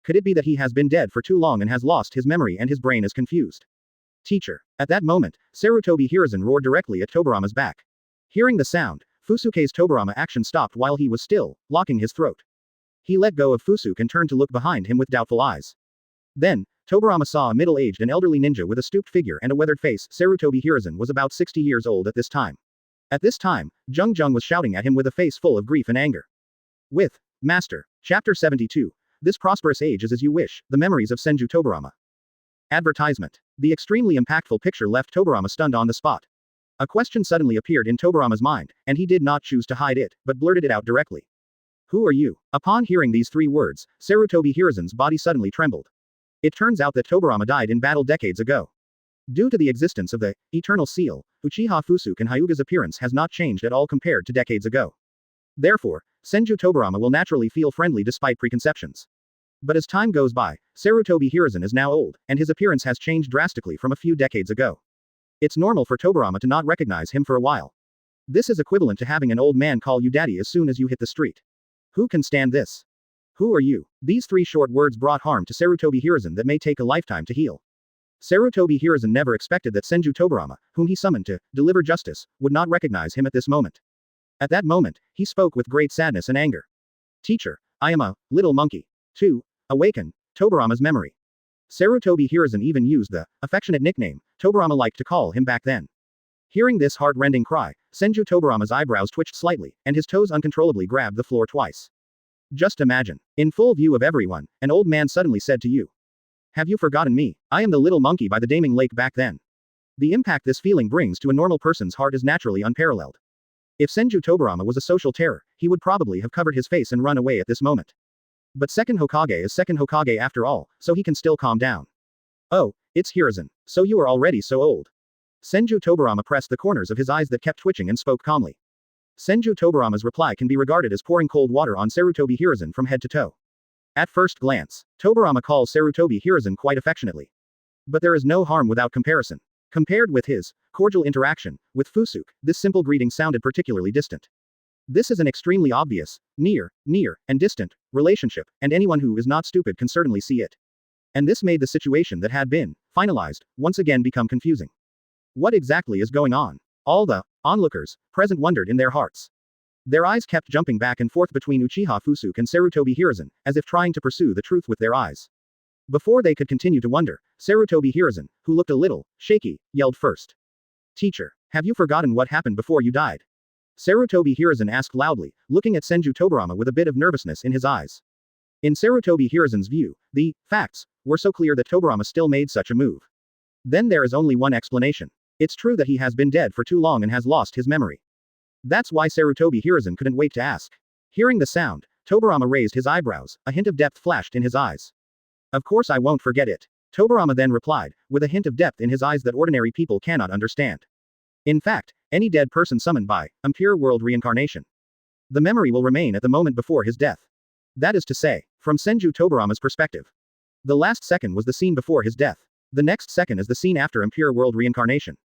Could it be that he has been dead for too long and has lost his memory and his brain is confused? Teacher. At that moment, Sarutobi Hiruzen roared directly at Tobirama's back. Hearing the sound, Fusuke's Tobirama action stopped while he was still locking his throat. He let go of Fusuke and turned to look behind him with doubtful eyes. Then, Tobirama saw a middle-aged and elderly ninja with a stooped figure and a weathered face. Sarutobi Hiruzen was about 60 years old at this time. At this time, Jung Jung was shouting at him with a face full of grief and anger. With Master. Chapter 72. This prosperous age is as you wish, the memories of Senju Tobirama. Advertisement. The extremely impactful picture left Tobirama stunned on the spot. A question suddenly appeared in Tobirama's mind, and he did not choose to hide it, but blurted it out directly. Who are you? Upon hearing these three words, Sarutobi Hiruzen's body suddenly trembled. It turns out that Tobirama died in battle decades ago. Due to the existence of the eternal seal, Uchiha Fusuke and Hyuga's appearance has not changed at all compared to decades ago. Therefore, Senju Tobirama will naturally feel friendly despite preconceptions. But as time goes by, Sarutobi Hiruzen is now old, and his appearance has changed drastically from a few decades ago. It's normal for Tobirama to not recognize him for a while. This is equivalent to having an old man call you daddy as soon as you hit the street. Who can stand this? Who are you? These three short words brought harm to Sarutobi Hiruzen that may take a lifetime to heal. Sarutobi Hiruzen never expected that Senju Tobirama, whom he summoned to deliver justice, would not recognize him at this moment. At that moment, he spoke with great sadness and anger. Teacher, I am a little monkey. To awaken Tobirama's memory. Sarutobi Hiruzen even used the affectionate nickname Tobirama liked to call him back then. Hearing this heart-rending cry, Senju Tobirama's eyebrows twitched slightly, and his toes uncontrollably grabbed the floor twice. Just imagine. In full view of everyone, an old man suddenly said to you. Have you forgotten me? I am the little monkey by the Daming Lake back then. The impact this feeling brings to a normal person's heart is naturally unparalleled. If Senju Tobirama was a social terror, he would probably have covered his face and run away at this moment. But second Hokage is second Hokage after all, so he can still calm down. Oh, it's Hiruzen. So you are already so old. Senju Tobirama pressed the corners of his eyes that kept twitching and spoke calmly. Senju Tobirama's reply can be regarded as pouring cold water on Sarutobi Hiruzen from head to toe. At first glance, Tobirama calls Sarutobi Hiruzen quite affectionately. But there is no harm without comparison. Compared with his cordial interaction with Fusuke, this simple greeting sounded particularly distant. This is an extremely obvious, near, and distant relationship, and anyone who is not stupid can certainly see it. And this made the situation that had been finalized once again become confusing. What exactly is going on? All the Onlookers, present wondered in their hearts. Their eyes kept jumping back and forth between Uchiha Fusuke and Sarutobi Hiruzen, as if trying to pursue the truth with their eyes. Before they could continue to wonder, Sarutobi Hiruzen, who looked a little shaky, yelled first. Teacher, have you forgotten what happened before you died? Sarutobi Hiruzen asked loudly, looking at Senju Tobirama with a bit of nervousness in his eyes. In Sarutobi Hiruzen's view, the facts were so clear that Tobirama still made such a move. Then there is only one explanation. It's true that he has been dead for too long and has lost his memory. That's why Sarutobi Hiruzen couldn't wait to ask. Hearing the sound, Tobirama raised his eyebrows, a hint of depth flashed in his eyes. Of course I won't forget it. Tobirama then replied, with a hint of depth in his eyes that ordinary people cannot understand. In fact, any dead person summoned by impure world reincarnation. The memory will remain at the moment before his death. That is to say, from Senju Tobirama's perspective. The last second was the scene before his death. The next second is the scene after impure world reincarnation.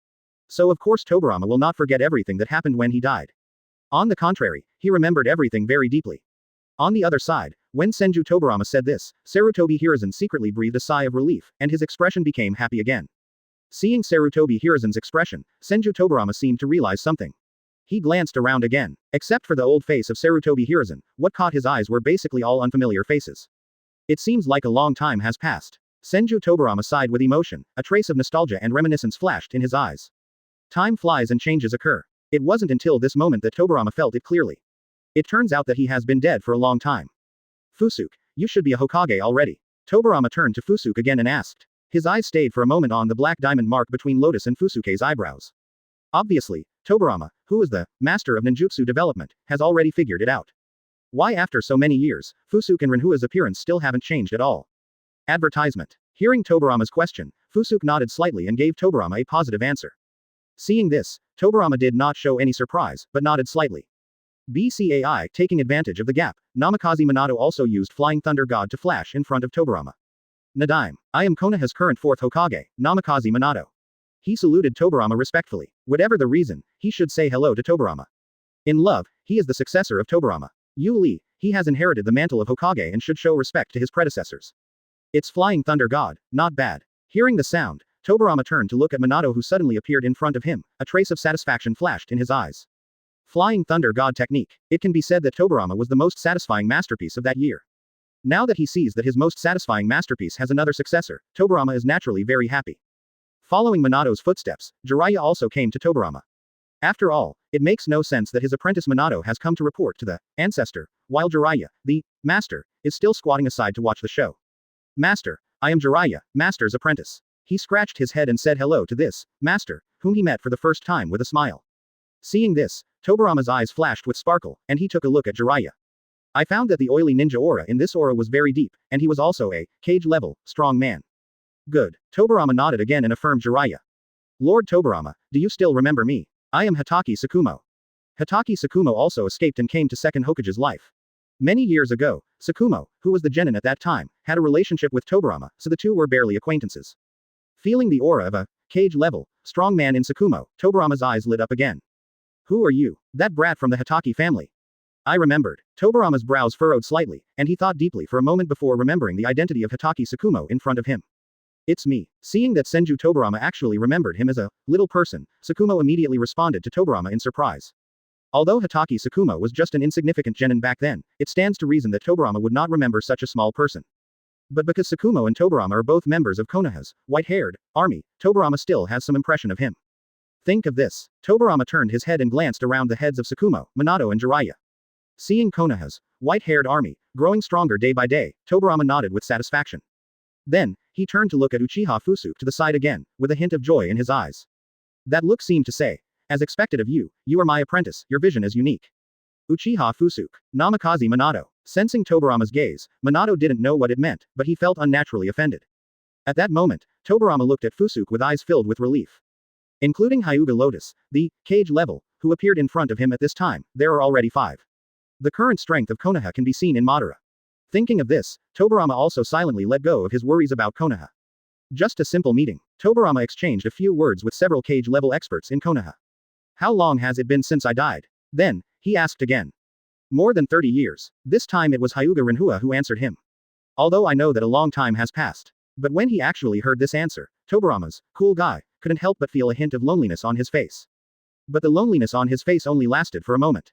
So of course Tobirama will not forget everything that happened when he died. On the contrary, he remembered everything very deeply. On the other side, when Senju Tobirama said this, Sarutobi Hiruzen secretly breathed a sigh of relief, and his expression became happy again. Seeing Sarutobi Hiruzen's expression, Senju Tobirama seemed to realize something. He glanced around again. Except for the old face of Sarutobi Hiruzen, what caught his eyes were basically all unfamiliar faces. It seems like a long time has passed. Senju Tobirama sighed with emotion, a trace of nostalgia and reminiscence flashed in his eyes. Time flies and changes occur. It wasn't until this moment that Tobirama felt it clearly. It turns out that he has been dead for a long time. Fusuke, you should be a Hokage already. Tobirama turned to Fusuke again and asked. His eyes stayed for a moment on the black diamond mark between Lotus and Fusuke's eyebrows. Obviously, Tobirama, who is the master of ninjutsu development, has already figured it out. Why after so many years, Fusuke and Renhua's appearance still haven't changed at all? Advertisement. Hearing Tobirama's question, Fusuke nodded slightly and gave Tobirama a positive answer. Seeing this, Tobirama did not show any surprise, but nodded slightly. BCAI, taking advantage of the gap, Namikaze Minato also used Flying Thunder God to flash in front of Tobirama. Nadaime, I am Konoha's current fourth Hokage, Namikaze Minato. He saluted Tobirama respectfully. Whatever the reason, he should say hello to Tobirama. In love, he is the successor of Tobirama. Yu Li, he has inherited the mantle of Hokage and should show respect to his predecessors. It's Flying Thunder God, not bad. Hearing the sound, Tobirama turned to look at Minato who suddenly appeared in front of him, a trace of satisfaction flashed in his eyes. Flying Thunder God technique. It can be said that Tobirama was the most satisfying masterpiece of that year. Now that he sees that his most satisfying masterpiece has another successor, Tobirama is naturally very happy. Following Minato's footsteps, Jiraiya also came to Tobirama. After all, it makes no sense that his apprentice Minato has come to report to the ancestor, while Jiraiya, the master, is still squatting aside to watch the show. Master, I am Jiraiya, master's apprentice. He scratched his head and said hello to this master, whom he met for the first time with a smile. Seeing this, Tobirama's eyes flashed with sparkle, and he took a look at Jiraiya. I found that the oily ninja aura in this aura was very deep, and he was also a cage-level, strong man. Good. Tobirama nodded again and affirmed Jiraiya. Lord Tobirama, do you still remember me? I am Hatake Tsukumo. Hatake Tsukumo also escaped and came to Second Hokage's life. Many years ago, Tsukumo, who was the genin at that time, had a relationship with Tobirama, so the two were barely acquaintances. Feeling the aura of a cage-level, strong man in Tsukumo, Tobirama's eyes lit up again. Who are you? That brat from the Hatake family. I remembered. Tobirama's brows furrowed slightly, and he thought deeply for a moment before remembering the identity of Hatake Tsukumo in front of him. It's me. Seeing that Senju Tobirama actually remembered him as a little person, Tsukumo immediately responded to Tobirama in surprise. Although Hatake Tsukumo was just an insignificant genin back then, it stands to reason that Tobirama would not remember such a small person. But because Tsukumo and Tobirama are both members of Konoha's white-haired army, Tobirama still has some impression of him. Think of this. Tobirama turned his head and glanced around the heads of Tsukumo, Minato and Jiraiya. Seeing Konoha's white-haired army growing stronger day by day, Tobirama nodded with satisfaction. Then, he turned to look at Uchiha Fusuke to the side again, with a hint of joy in his eyes. That look seemed to say, as expected of you, you are my apprentice, your vision is unique. Uchiha Fusuke. Namikaze Minato. Sensing Tobirama's gaze, Minato didn't know what it meant, but he felt unnaturally offended. At that moment, Tobirama looked at Fusuke with eyes filled with relief. Including Hyuga Lotus, the cage level, who appeared in front of him at this time, there are already 5. The current strength of Konoha can be seen in Madara. Thinking of this, Tobirama also silently let go of his worries about Konoha. Just a simple meeting. Tobirama exchanged a few words with several cage-level experts in Konoha. How long has it been since I died? Then, he asked again. More than 30 years. This time it was Hyuga Renhua who answered him. Although I know that a long time has passed. But when he actually heard this answer, Tobirama's cool guy couldn't help but feel a hint of loneliness on his face. But the loneliness on his face only lasted for a moment.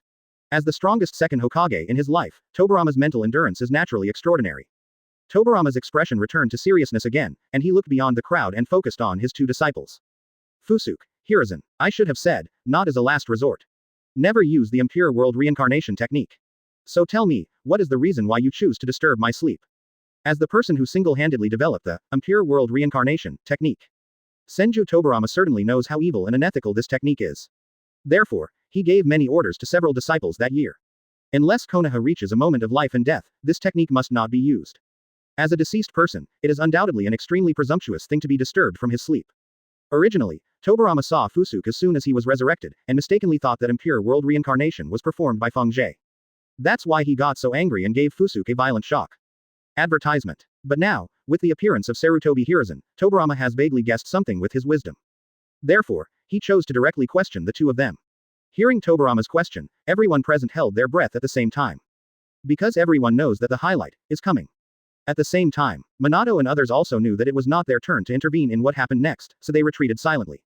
As the strongest second Hokage in his life, Tobirama's mental endurance is naturally extraordinary. Tobirama's expression returned to seriousness again, and he looked beyond the crowd and focused on his two disciples. Fusuke, Hiruzen, I should have said, not as a last resort. Never use the impure world reincarnation technique. So tell me, what is the reason why you choose to disturb my sleep? As the person who single-handedly developed the impure world reincarnation technique, Senju Tobirama certainly knows how evil and unethical this technique is. Therefore, he gave many orders to several disciples that year. Unless Konoha reaches a moment of life and death, this technique must not be used. As a deceased person, it is undoubtedly an extremely presumptuous thing to be disturbed from his sleep. Originally, Tobirama saw Fusuke as soon as he was resurrected, and mistakenly thought that impure world reincarnation was performed by Fang. That's why he got so angry and gave Fusuke a violent shock. Advertisement. But now, with the appearance of Sarutobi Hiruzen, Tobirama has vaguely guessed something with his wisdom. Therefore, he chose to directly question the two of them. Hearing Tobirama's question, everyone present held their breath at the same time. Because everyone knows that the highlight is coming. At the same time, Minato and others also knew that it was not their turn to intervene in what happened next, so they retreated silently.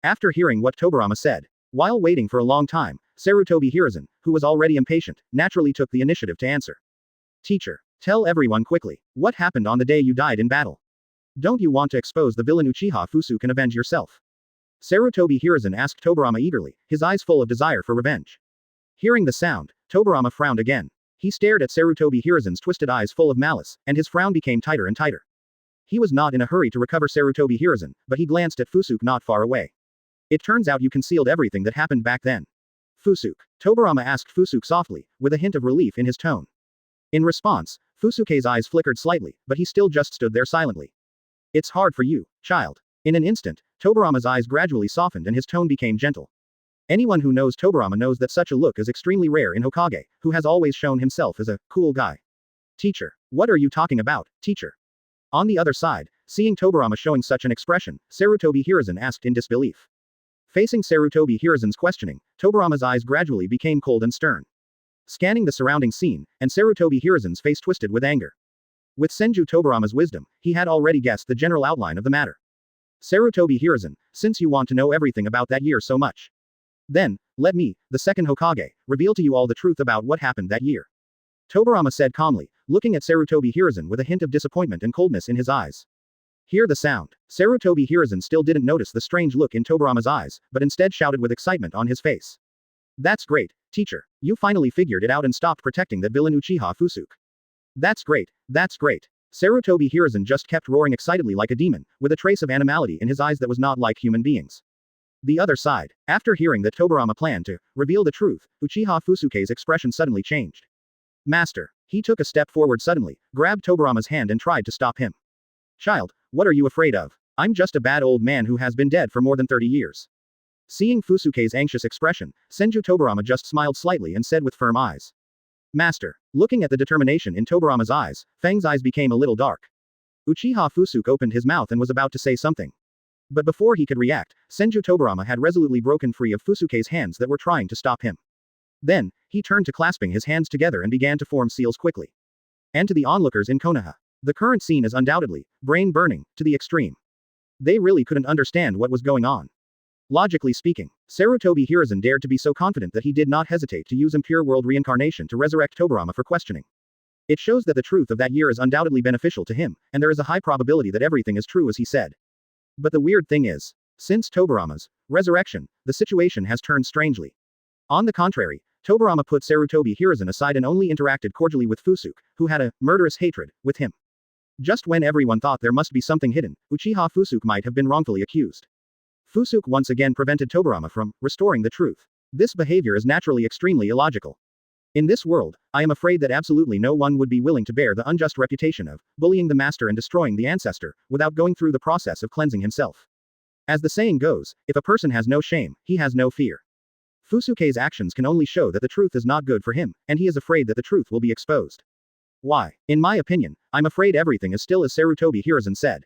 After hearing what Tobirama said, while waiting for a long time, Sarutobi Hiruzen, who was already impatient, naturally took the initiative to answer. Teacher, tell everyone quickly, what happened on the day you died in battle? Don't you want to expose the villain Uchiha Fusuke and avenge yourself? Sarutobi Hiruzen asked Tobirama eagerly, his eyes full of desire for revenge. Hearing the sound, Tobirama frowned again. He stared at Sarutobi Hiruzen's twisted eyes full of malice, and his frown became tighter and tighter. He was not in a hurry to recover Sarutobi Hiruzen, but he glanced at Fusuke not far away. It turns out you concealed everything that happened back then. Fusuke. Tobirama asked Fusuke softly, with a hint of relief in his tone. In response, Fusuke's eyes flickered slightly, but he still just stood there silently. It's hard for you, child. In an instant, Tobirama's eyes gradually softened and his tone became gentle. Anyone who knows Tobirama knows that such a look is extremely rare in Hokage, who has always shown himself as a cool guy. Teacher, what are you talking about, teacher? On the other side, seeing Tobirama showing such an expression, Sarutobi Hiruzen asked in disbelief. Facing Sarutobi Hiruzen's questioning, Tobirama's eyes gradually became cold and stern. Scanning the surrounding scene, and Sarutobi Hiruzen's face twisted with anger. With Senju Tobirama's wisdom, he had already guessed the general outline of the matter. Sarutobi Hiruzen, since you want to know everything about that year so much, then, let me, the second Hokage, reveal to you all the truth about what happened that year. Tobirama said calmly, looking at Sarutobi Hiruzen with a hint of disappointment and coldness in his eyes. Hear the sound. Sarutobi Hiruzen still didn't notice the strange look in Tobirama's eyes, but instead shouted with excitement on his face. That's great, teacher. You finally figured it out and stopped protecting that villain Uchiha Fusuke. That's great, that's great. Sarutobi Hiruzen just kept roaring excitedly like a demon, with a trace of animality in his eyes that was not like human beings. The other side. After hearing that Tobirama planned to reveal the truth, Uchiha Fusuke's expression suddenly changed. Master. He took a step forward suddenly, grabbed Tobirama's hand and tried to stop him. Child, what are you afraid of? I'm just a bad old man who has been dead for more than 30 years. Seeing Fusuke's anxious expression, Senju Tobirama just smiled slightly and said with firm eyes. Master. Looking at the determination in Tobirama's eyes, Fang's eyes became a little dark. Uchiha Fusuke opened his mouth and was about to say something. But before he could react, Senju Tobirama had resolutely broken free of Fusuke's hands that were trying to stop him. Then, he turned to clasping his hands together and began to form seals quickly. And to the onlookers in Konoha, the current scene is undoubtedly brain-burning to the extreme. They really couldn't understand what was going on. Logically speaking, Sarutobi Hiruzen dared to be so confident that he did not hesitate to use impure world reincarnation to resurrect Tobirama for questioning. It shows that the truth of that year is undoubtedly beneficial to him, and there is a high probability that everything is true as he said. But the weird thing is, since Tobirama's resurrection, the situation has turned strangely. On the contrary, Tobirama put Sarutobi Hiruzen aside and only interacted cordially with Fusuke, who had a murderous hatred with him. Just when everyone thought there must be something hidden, Uchiha Fusuke might have been wrongfully accused. Fusuke once again prevented Tobirama from restoring the truth. This behavior is naturally extremely illogical. In this world, I am afraid that absolutely no one would be willing to bear the unjust reputation of bullying the master and destroying the ancestor, without going through the process of cleansing himself. As the saying goes, if a person has no shame, he has no fear. Fusuke's actions can only show that the truth is not good for him, and he is afraid that the truth will be exposed. Why? In my opinion, I'm afraid everything is still as Sarutobi Hiruzen said.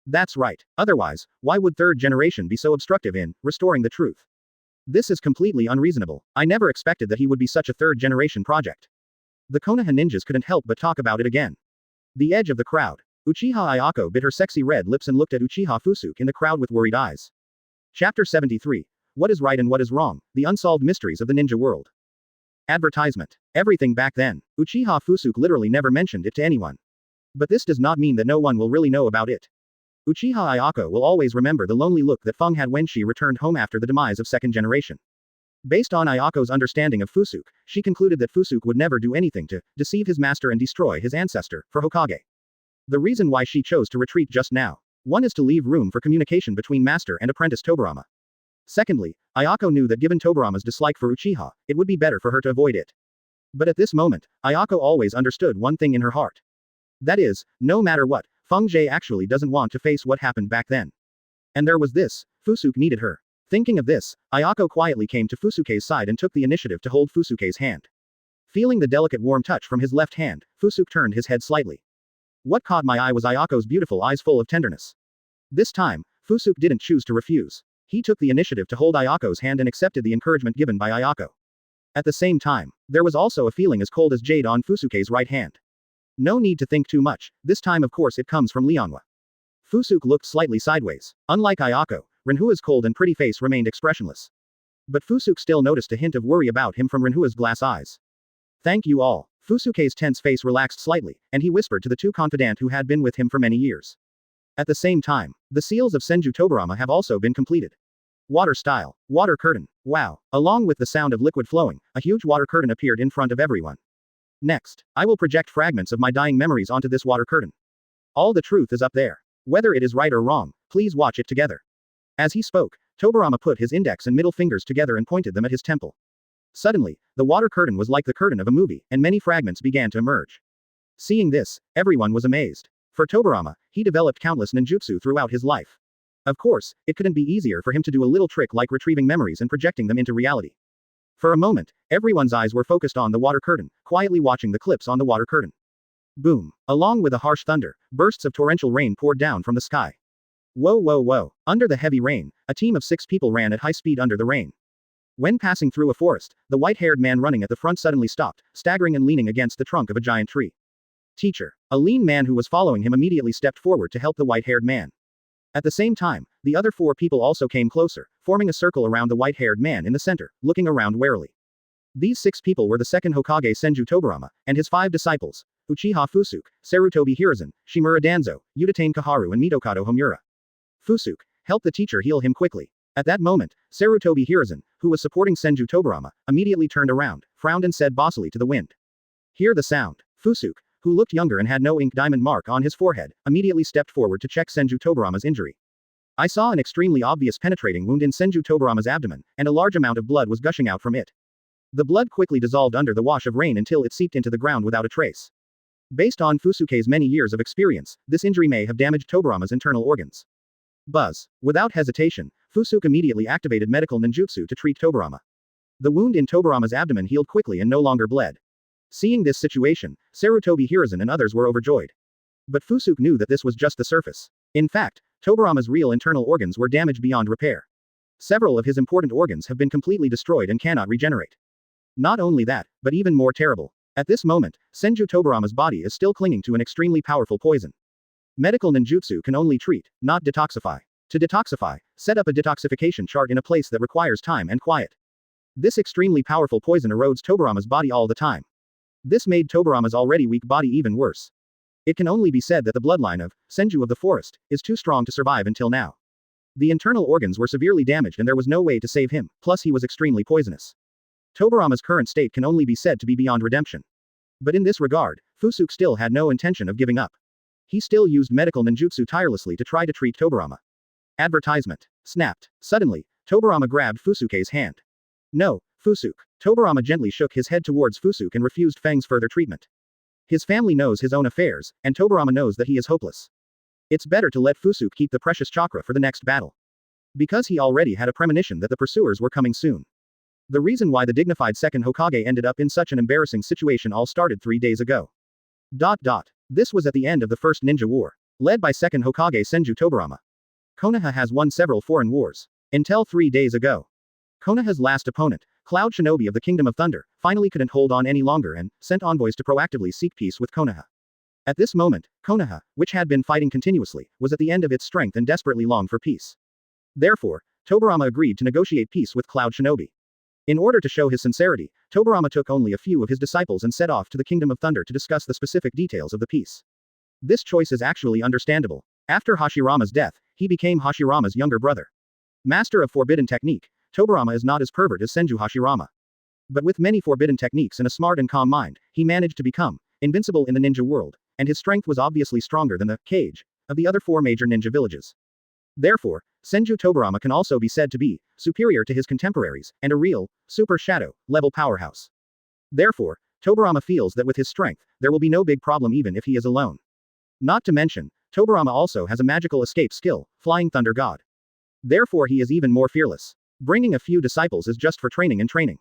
That's right. Otherwise, why would third generation be so obstructive in restoring the truth? This is completely unreasonable. I never expected that he would be such a third generation project. The Konoha ninjas couldn't help but talk about it again. The edge of the crowd. Uchiha Ayako bit her sexy red lips and looked at Uchiha Fusuke in the crowd with worried eyes. Chapter 73. What is right and what is wrong, the unsolved mysteries of the ninja world. Advertisement. Everything back then. Uchiha Fusuke literally never mentioned it to anyone. But this does not mean that no one will really know about it. Uchiha Ayako will always remember the lonely look that Fang had when she returned home after the demise of second generation. Based on Ayako's understanding of Fusuke, she concluded that Fusuke would never do anything to deceive his master and destroy his ancestor, for Hokage. The reason why she chose to retreat just now. One is to leave room for communication between master and apprentice Tobirama. Secondly, Ayako knew that given Tobirama's dislike for Uchiha, it would be better for her to avoid it. But at this moment, Ayako always understood one thing in her heart. That is, no matter what, Feng Jie actually doesn't want to face what happened back then. And there was this, Fusuke needed her. Thinking of this, Ayako quietly came to Fusuke's side and took the initiative to hold Fusuke's hand. Feeling the delicate warm touch from his left hand, Fusuke turned his head slightly. What caught my eye was Ayako's beautiful eyes full of tenderness. This time, Fusuke didn't choose to refuse. He took the initiative to hold Ayako's hand and accepted the encouragement given by Ayako. At the same time, there was also a feeling as cold as jade on Fusuke's right hand. No need to think too much, this time of course it comes from Lianhua. Fusuke looked slightly sideways. Unlike Ayako, Renhua's cold and pretty face remained expressionless. But Fusuke still noticed a hint of worry about him from Renhua's glass eyes. Thank you all. Fusuke's tense face relaxed slightly, and he whispered to the two confidants who had been with him for many years. At the same time, the seals of Senju Tobirama have also been completed. Water style. Water curtain. Wow. Along with the sound of liquid flowing, a huge water curtain appeared in front of everyone. Next, I will project fragments of my dying memories onto this water curtain. All the truth is up there. Whether it is right or wrong, please watch it together. As he spoke, Tobirama put his index and middle fingers together and pointed them at his temple. Suddenly, the water curtain was like the curtain of a movie, and many fragments began to emerge. Seeing this, everyone was amazed. For Tobirama, he developed countless ninjutsu throughout his life. Of course, it couldn't be easier for him to do a little trick like retrieving memories and projecting them into reality. For a moment, everyone's eyes were focused on the water curtain, quietly watching the clips on the water curtain. Boom. Along with a harsh thunder, bursts of torrential rain poured down from the sky. Whoa whoa whoa. Under the heavy rain, a team of 6 people ran at high speed under the rain. When passing through a forest, the white-haired man running at the front suddenly stopped, staggering and leaning against the trunk of a giant tree. Teacher. A lean man who was following him immediately stepped forward to help the white-haired man. At the same time, the other 4 people also came closer, forming a circle around the white-haired man in the center, looking around warily. These 6 people were the second Hokage Senju Tobirama, and his 5 disciples, Uchiha Fusuke, Sarutobi Hiruzen, Shimura Danzo, Udatane Kaharu and Mitokado Homura. Fusuke, help the teacher heal him quickly. At that moment, Sarutobi Hiruzen, who was supporting Senju Tobirama, immediately turned around, frowned and said bossily to the wind. Hear the sound. Fusuke, who looked younger and had no ink diamond mark on his forehead, immediately stepped forward to check Senju Tobirama's injury. I saw an extremely obvious penetrating wound in Senju Tobirama's abdomen, and a large amount of blood was gushing out from it. The blood quickly dissolved under the wash of rain until it seeped into the ground without a trace. Based on Fusuke's many years of experience, this injury may have damaged Tobirama's internal organs. Buzz. Without hesitation, Fusuke immediately activated medical ninjutsu to treat Tobirama. The wound in Tobirama's abdomen healed quickly and no longer bled. Seeing this situation, Sarutobi Hiruzen and others were overjoyed. But Fusuke knew that this was just the surface. In fact, Tobirama's real internal organs were damaged beyond repair. Several of his important organs have been completely destroyed and cannot regenerate. Not only that, but even more terrible. At this moment, Senju Tobirama's body is still clinging to an extremely powerful poison. Medical ninjutsu can only treat, not detoxify. To detoxify, set up a detoxification chart in a place that requires time and quiet. This extremely powerful poison erodes Tobirama's body all the time. This made Tobirama's already weak body even worse. It can only be said that the bloodline of Senju of the Forest is too strong to survive until now. The internal organs were severely damaged and there was no way to save him, plus he was extremely poisonous. Tobirama's current state can only be said to be beyond redemption. But in this regard, Fusuke still had no intention of giving up. He still used medical ninjutsu tirelessly to try to treat Tobirama. Advertisement. Snapped. Suddenly, Tobirama grabbed Fusuke's hand. No, Fusuke. Tobirama gently shook his head towards Fusuke and refused Fang's further treatment. His family knows his own affairs, and Tobirama knows that he is hopeless. It's better to let Fusuke keep the precious chakra for the next battle. Because he already had a premonition that the pursuers were coming soon. The reason why the dignified second Hokage ended up in such an embarrassing situation all started 3 days ago. This was at the end of the First Ninja War. Led by second Hokage Senju Tobirama. Konoha has won several foreign wars. Until 3 days ago. Konoha's last opponent, Cloud Shinobi of the Kingdom of Thunder, finally couldn't hold on any longer and sent envoys to proactively seek peace with Konoha. At this moment, Konoha, which had been fighting continuously, was at the end of its strength and desperately longed for peace. Therefore, Tobirama agreed to negotiate peace with Cloud Shinobi. In order to show his sincerity, Tobirama took only a few of his disciples and set off to the Kingdom of Thunder to discuss the specific details of the peace. This choice is actually understandable. After Hashirama's death, he became Hashirama's younger brother. Master of forbidden technique, Tobirama is not as pervert as Senju Hashirama. But with many forbidden techniques and a smart and calm mind, he managed to become invincible in the ninja world, and his strength was obviously stronger than the Kage of the other four major ninja villages. Therefore, Senju Tobirama can also be said to be superior to his contemporaries, and a real, super shadow level powerhouse. Therefore, Tobirama feels that with his strength, there will be no big problem even if he is alone. Not to mention, Tobirama also has a magical escape skill, Flying Thunder God. Therefore he is even more fearless. Bringing a few disciples is just for training and training.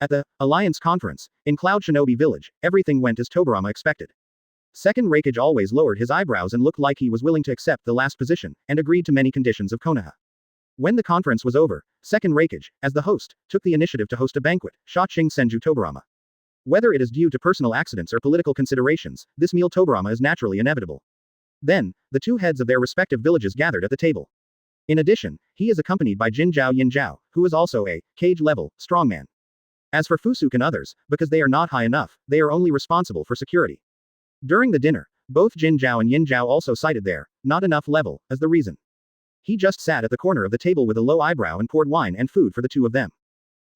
At the Alliance Conference, in Cloud Shinobi Village, everything went as Tobirama expected. Second Hokage always lowered his eyebrows and looked like he was willing to accept the last position, and agreed to many conditions of Konoha. When the conference was over, Second Hokage, as the host, took the initiative to host a banquet, Shaching Senju Tobirama. Whether it is due to personal accidents or political considerations, this meal Tobirama is naturally inevitable. Then, the two heads of their respective villages gathered at the table. In addition, he is accompanied by Jinzhao Yinzhao, who is also a Kage-level strongman. As for Fusuke and others, because they are not high enough, they are only responsible for security. During the dinner, both Jinzhao and Yinzhao also cited their not enough level as the reason. He just sat at the corner of the table with a low eyebrow and poured wine and food for the two of them.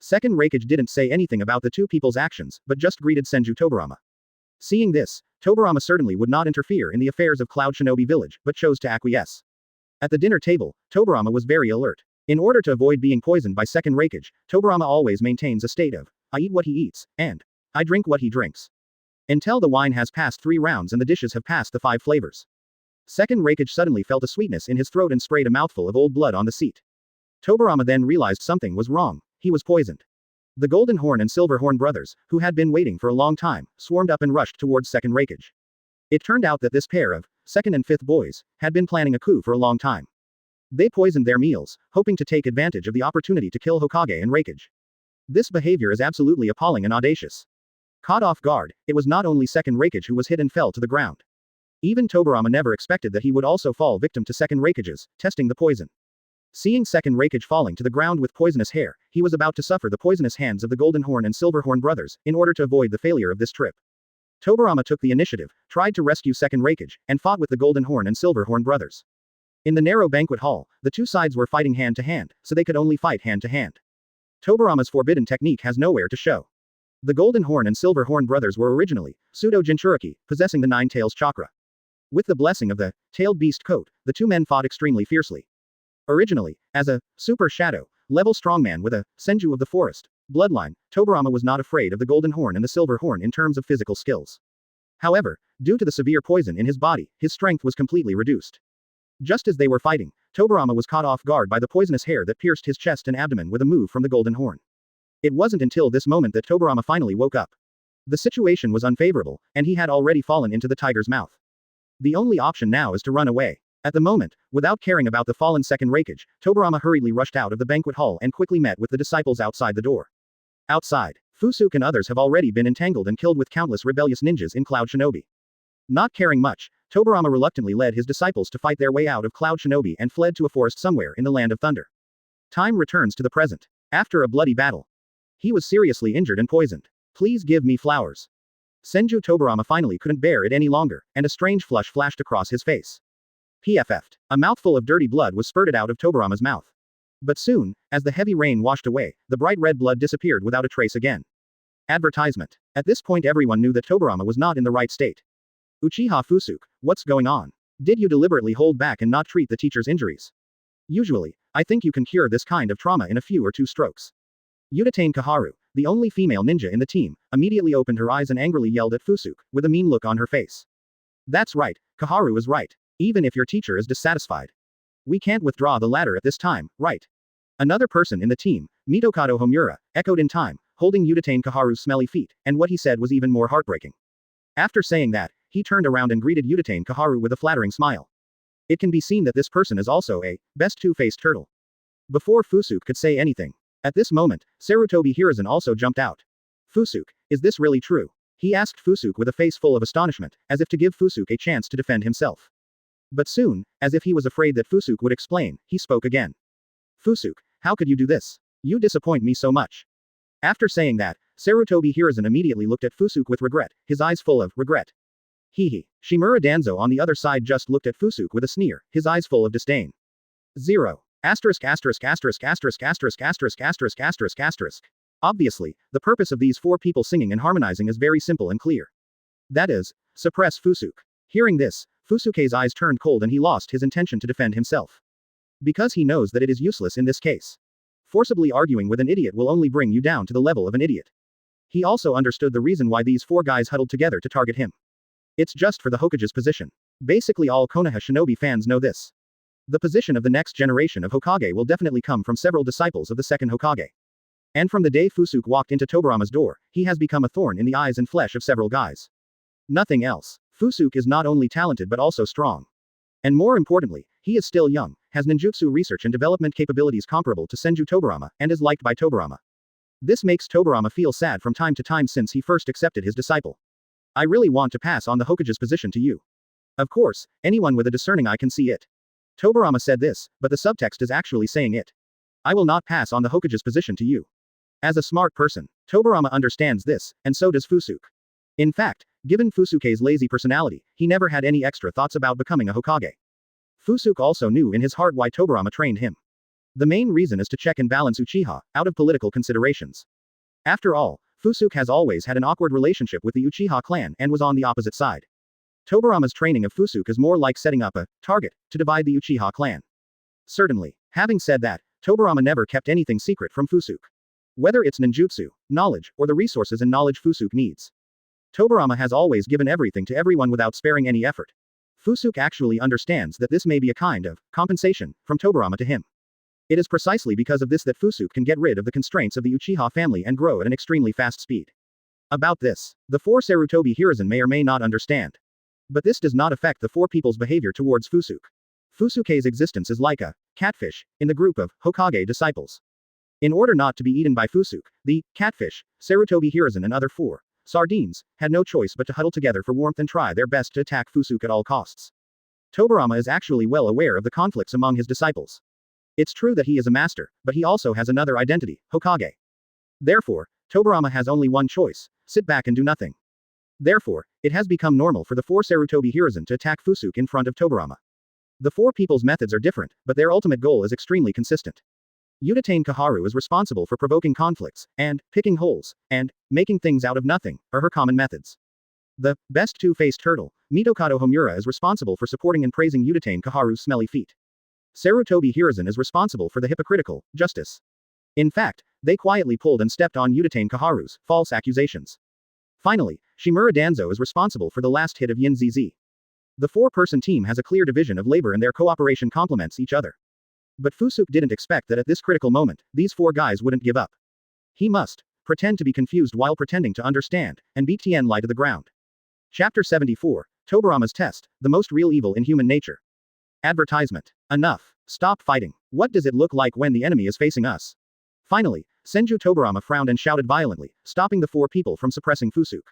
Second Hokage didn't say anything about the two people's actions, but just greeted Senju Tobirama. Seeing this, Tobirama certainly would not interfere in the affairs of Cloud Shinobi Village, but chose to acquiesce. At the dinner table, Tobirama was very alert. In order to avoid being poisoned by Second Hokage, Tobirama always maintains a state of, I eat what he eats, and I drink what he drinks. Until the wine has passed 3 rounds and the dishes have passed the 5 flavors. Second Hokage suddenly felt a sweetness in his throat and sprayed a mouthful of old blood on the seat. Tobirama then realized something was wrong. He was poisoned. The Golden Horn and Silver Horn brothers, who had been waiting for a long time, swarmed up and rushed towards Second Hokage. It turned out that this pair of second and fifth boys had been planning a coup for a long time. They poisoned their meals, hoping to take advantage of the opportunity to kill Hokage and Hokage. This behavior is absolutely appalling and audacious. Caught off guard, it was not only Second Hokage who was hit and fell to the ground. Even Tobirama never expected that he would also fall victim to Second Hokage's testing the poison. Seeing Second Hokage falling to the ground with poisonous hair, he was about to suffer the poisonous hands of the Golden Horn and Silver Horn brothers, in order to avoid the failure of this trip. Tobirama took the initiative, tried to rescue Second Hokage, and fought with the Golden Horn and Silver Horn brothers. In the narrow banquet hall, the two sides were fighting hand to hand, so they could only fight hand to hand. Tobirama's forbidden technique has nowhere to show. The Golden Horn and Silver Horn brothers were originally pseudo-Jinchuriki, possessing the Nine Tails chakra. With the blessing of the tailed beast coat, the two men fought extremely fiercely. Originally, as a super shadow level strongman with a Senju of the Forest bloodline, Tobirama was not afraid of the Golden Horn and the Silver Horn in terms of physical skills. However, due to the severe poison in his body, his strength was completely reduced. Just as they were fighting, Tobirama was caught off guard by the poisonous hair that pierced his chest and abdomen with a move from the Golden Horn. It wasn't until this moment that Tobirama finally woke up. The situation was unfavorable, and he had already fallen into the tiger's mouth. The only option now is to run away. At the moment, without caring about the fallen Second Hokage, Tobirama hurriedly rushed out of the banquet hall and quickly met with the disciples outside the door. Outside, Fusuke and others have already been entangled and killed with countless rebellious ninjas in Cloud Shinobi. Not caring much, Tobirama reluctantly led his disciples to fight their way out of Cloud Shinobi and fled to a forest somewhere in the Land of Thunder. Time returns to the present. After a bloody battle, he was seriously injured and poisoned. Please give me flowers. Senju Tobirama finally couldn't bear it any longer, and a strange flush flashed across his face. PFF'd. A mouthful of dirty blood was spurted out of Tobirama's mouth. But soon, as the heavy rain washed away, the bright red blood disappeared without a trace again. Advertisement. At this point everyone knew that Tobirama was not in the right state. Uchiha Fusuke, what's going on? Did you deliberately hold back and not treat the teacher's injuries? Usually, I think you can cure this kind of trauma in a few or 2 strokes. Uchiha Kaharu, the only female ninja in the team, immediately opened her eyes and angrily yelled at Fusuke, with a mean look on her face. That's right, Kaharu is right. Even if your teacher is dissatisfied, we can't withdraw the ladder at this time, right? Another person in the team, Mitokado Homura, echoed in time, holding Uchiha Kaharu's smelly feet, and what he said was even more heartbreaking. After saying that, he turned around and greeted Uchiha Kaharu with a flattering smile. It can be seen that this person is also a best two-faced turtle. Before Fusuke could say anything, at this moment, Sarutobi Hiruzen also jumped out. Fusuke, is this really true? He asked Fusuke with a face full of astonishment, as if to give Fusuke a chance to defend himself. But soon, as if he was afraid that Fusuke would explain, he spoke again. Fusuke, how could you do this? You disappoint me so much. After saying that, Sarutobi Hiruzen immediately looked at Fusuke with regret, his eyes full of regret. Hehe. Shimura Danzo on the other side just looked at Fusuke with a sneer, his eyes full of disdain. 0. Asterisk asterisk asterisk asterisk asterisk asterisk asterisk asterisk asterisk. Obviously, the purpose of these four people singing and harmonizing is very simple and clear. That is, suppress Fusuke. Hearing this, Fusuke's eyes turned cold and he lost his intention to defend himself. Because he knows that it is useless in this case. Forcibly arguing with an idiot will only bring you down to the level of an idiot. He also understood the reason why these four guys huddled together to target him. It's just for the Hokage's position. Basically all Konoha shinobi fans know this. The position of the next generation of Hokage will definitely come from several disciples of the second Hokage. And from the day Fusuke walked into Tobirama's door, he has become a thorn in the eyes and flesh of several guys. Nothing else. Fusuke is not only talented but also strong. And more importantly, he is still young, has ninjutsu research and development capabilities comparable to Senju Tobirama, and is liked by Tobirama. This makes Tobirama feel sad from time to time since he first accepted his disciple. I really want to pass on the Hokage's position to you. Of course, anyone with a discerning eye can see it. Tobirama said this, but the subtext is actually saying it. I will not pass on the Hokage's position to you. As a smart person, Tobirama understands this, and so does Fusuke. In fact, given Fusuke's lazy personality, he never had any extra thoughts about becoming a Hokage. Fusuke also knew in his heart why Tobirama trained him. The main reason is to check and balance Uchiha, out of political considerations. After all, Fusuke has always had an awkward relationship with the Uchiha clan and was on the opposite side. Tobirama's training of Fusuke is more like setting up a target to divide the Uchiha clan. Certainly, having said that, Tobirama never kept anything secret from Fusuke. Whether it's ninjutsu, knowledge, or the resources and knowledge Fusuke needs. Tobirama has always given everything to everyone without sparing any effort. Fusuke actually understands that this may be a kind of compensation from Tobirama to him. It is precisely because of this that Fusuke can get rid of the constraints of the Uchiha family and grow at an extremely fast speed. About this, the four Sarutobi Hiruzen may or may not understand. But this does not affect the four people's behavior towards Fusuke. Fusuke's existence is like a catfish in the group of Hokage disciples. In order not to be eaten by Fusuke, the catfish, Sarutobi Hiruzen and other four sardines had no choice but to huddle together for warmth and try their best to attack Fusuke at all costs. Tobirama is actually well aware of the conflicts among his disciples. It's true that he is a master, but he also has another identity, Hokage. Therefore, Tobirama has only one choice: sit back and do nothing. Therefore, it has become normal for the four Sarutobi Hiruzen to attack Fusuke in front of Tobirama. The four people's methods are different, but their ultimate goal is extremely consistent. Uchiha Kaharu is responsible for provoking conflicts, and picking holes, and making things out of nothing, are her common methods. The best two-faced turtle, Mitokado Homura, is responsible for supporting and praising Uchiha Kaharu's smelly feet. Sarutobi Hiruzen is responsible for the hypocritical justice. In fact, they quietly pulled and stepped on Uchiha Kaharu's false accusations. Finally, Shimura Danzo is responsible for the last hit of Yin ZZ. The four-person team has a clear division of labor and their cooperation complements each other. But Fusuke didn't expect that at this critical moment, these four guys wouldn't give up. He must pretend to be confused while pretending to understand, and beat Tien Lai to the ground. Chapter 74, Tobirama's Test, the most real evil in human nature. Advertisement. Enough. Stop fighting. What does it look like when the enemy is facing us? Finally, Senju Tobirama frowned and shouted violently, stopping the four people from suppressing Fusuke.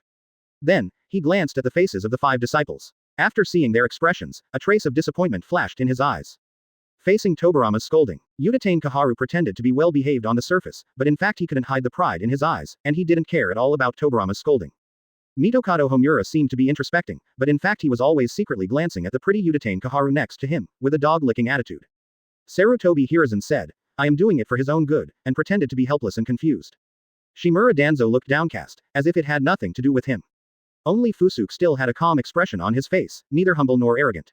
Then, he glanced at the faces of the five disciples. After seeing their expressions, a trace of disappointment flashed in his eyes. Facing Tobirama's scolding, Uchiha Kaharu pretended to be well behaved on the surface, but in fact he couldn't hide the pride in his eyes, and he didn't care at all about Tobirama's scolding. Mitokado Homura seemed to be introspecting, but in fact he was always secretly glancing at the pretty Uchiha Kaharu next to him, with a dog-licking attitude. Sarutobi Hiruzen said, "I am doing it for his own good," and pretended to be helpless and confused. Shimura Danzo looked downcast, as if it had nothing to do with him. Only Fusuke still had a calm expression on his face, neither humble nor arrogant.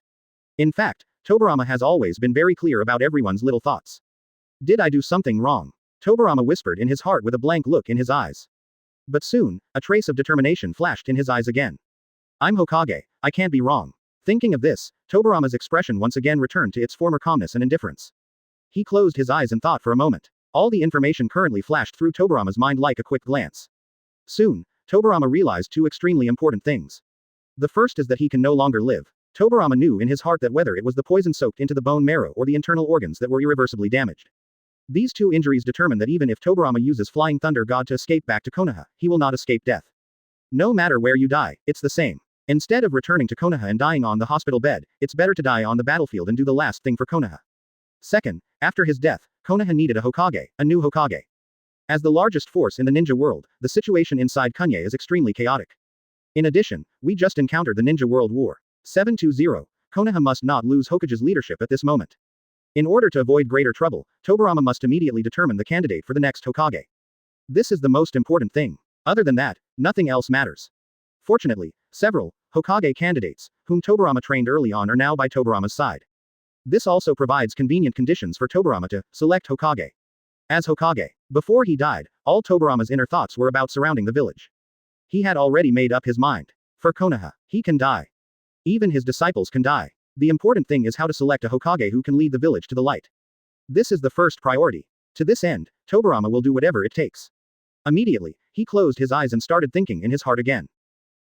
In fact, Tobirama has always been very clear about everyone's little thoughts. Did I do something wrong? Tobirama whispered in his heart with a blank look in his eyes. But soon, a trace of determination flashed in his eyes again. I'm Hokage, I can't be wrong. Thinking of this, Tobirama's expression once again returned to its former calmness and indifference. He closed his eyes and thought for a moment. All the information currently flashed through Tobirama's mind like a quick glance. Soon, Tobirama realized two extremely important things. The first is that he can no longer live. Tobirama knew in his heart that whether it was the poison soaked into the bone marrow or the internal organs that were irreversibly damaged. These two injuries determine that even if Tobirama uses Flying Thunder God to escape back to Konoha, he will not escape death. No matter where you die, it's the same. Instead of returning to Konoha and dying on the hospital bed, it's better to die on the battlefield and do the last thing for Konoha. Second, after his death, Konoha needed a Hokage, a new Hokage. As the largest force in the ninja world, the situation inside Kunoichi is extremely chaotic. In addition, we just encountered the Ninja World War. 720. Konoha must not lose Hokage's leadership at this moment. In order to avoid greater trouble, Tobirama must immediately determine the candidate for the next Hokage. This is the most important thing. Other than that, nothing else matters. Fortunately, several Hokage candidates, whom Tobirama trained early on, are now by Tobirama's side. This also provides convenient conditions for Tobirama to select Hokage. As Hokage, before he died, all Tobirama's inner thoughts were about surrounding the village. He had already made up his mind. For Konoha, he can die. Even his disciples can die. The important thing is how to select a Hokage who can lead the village to the light. This is the first priority. To this end, Tobirama will do whatever it takes. Immediately, he closed his eyes and started thinking in his heart again.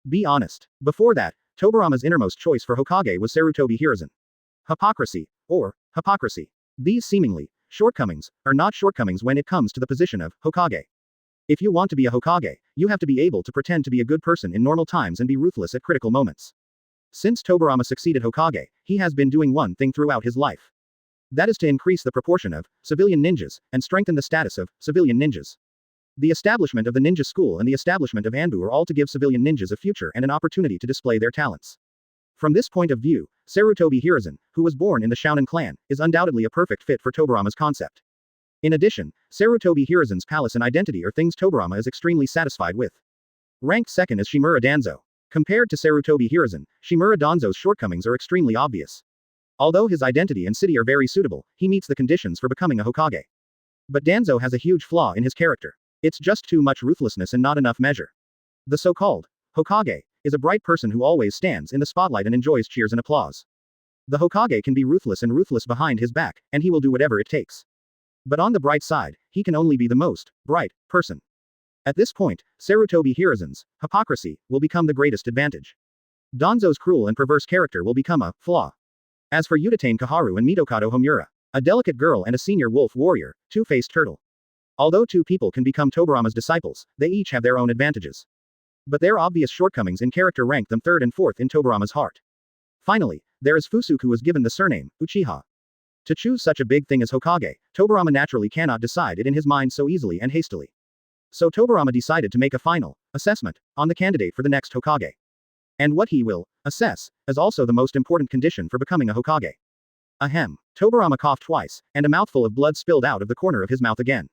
Be honest. Before that, Tobirama's innermost choice for Hokage was Sarutobi Hiruzen. Hypocrisy, or hypocrisy. These seemingly shortcomings are not shortcomings when it comes to the position of Hokage. If you want to be a Hokage, you have to be able to pretend to be a good person in normal times and be ruthless at critical moments. Since Tobirama succeeded Hokage, he has been doing one thing throughout his life. That is to increase the proportion of civilian ninjas and strengthen the status of civilian ninjas. The establishment of the ninja school and the establishment of Anbu are all to give civilian ninjas a future and an opportunity to display their talents. From this point of view, Sarutobi Hiruzen, who was born in the Shounen clan, is undoubtedly a perfect fit for Tobirama's concept. In addition, Sarutobi Hiruzen's palace and identity are things Tobirama is extremely satisfied with. Ranked second is Shimura Danzo. Compared to Sarutobi Hiruzen, Shimura Danzo's shortcomings are extremely obvious. Although his identity and city are very suitable, he meets the conditions for becoming a Hokage. But Danzo has a huge flaw in his character. It's just too much ruthlessness and not enough measure. The so-called Hokage is a bright person who always stands in the spotlight and enjoys cheers and applause. The Hokage can be ruthless and ruthless behind his back, and he will do whatever it takes. But on the bright side, he can only be the most bright person. At this point, Sarutobi Hiruzen's hypocrisy will become the greatest advantage. Danzo's cruel and perverse character will become a flaw. As for Uchiha Kaharu and Mitokado Homura, a delicate girl and a senior wolf warrior, two-faced turtle. Although two people can become Tobirama's disciples, they each have their own advantages. But their obvious shortcomings in character rank them third and fourth in Tobirama's heart. Finally, there is Fusuke, who was given the surname Uchiha. To choose such a big thing as Hokage, Tobirama naturally cannot decide it in his mind so easily and hastily. So Tobirama decided to make a final assessment on the candidate for the next Hokage. And what he will assess is also the most important condition for becoming a Hokage. Ahem. Tobirama coughed twice, and a mouthful of blood spilled out of the corner of his mouth again.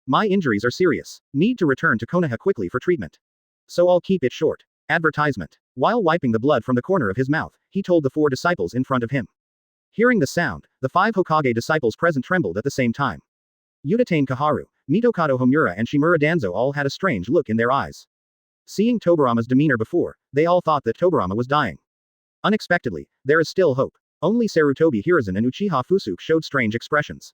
My injuries are serious. Need to return to Konoha quickly for treatment. So I'll keep it short. Advertisement. While wiping the blood from the corner of his mouth, he told the four disciples in front of him. Hearing the sound, the 5 Hokage disciples present trembled at the same time. Uchiha Kaharu, Mitokado Homura and Shimura Danzo all had a strange look in their eyes. Seeing Tobirama's demeanor before, they all thought that Tobirama was dying. Unexpectedly, there is still hope. Only Sarutobi Hiruzen and Uchiha Fusuke showed strange expressions.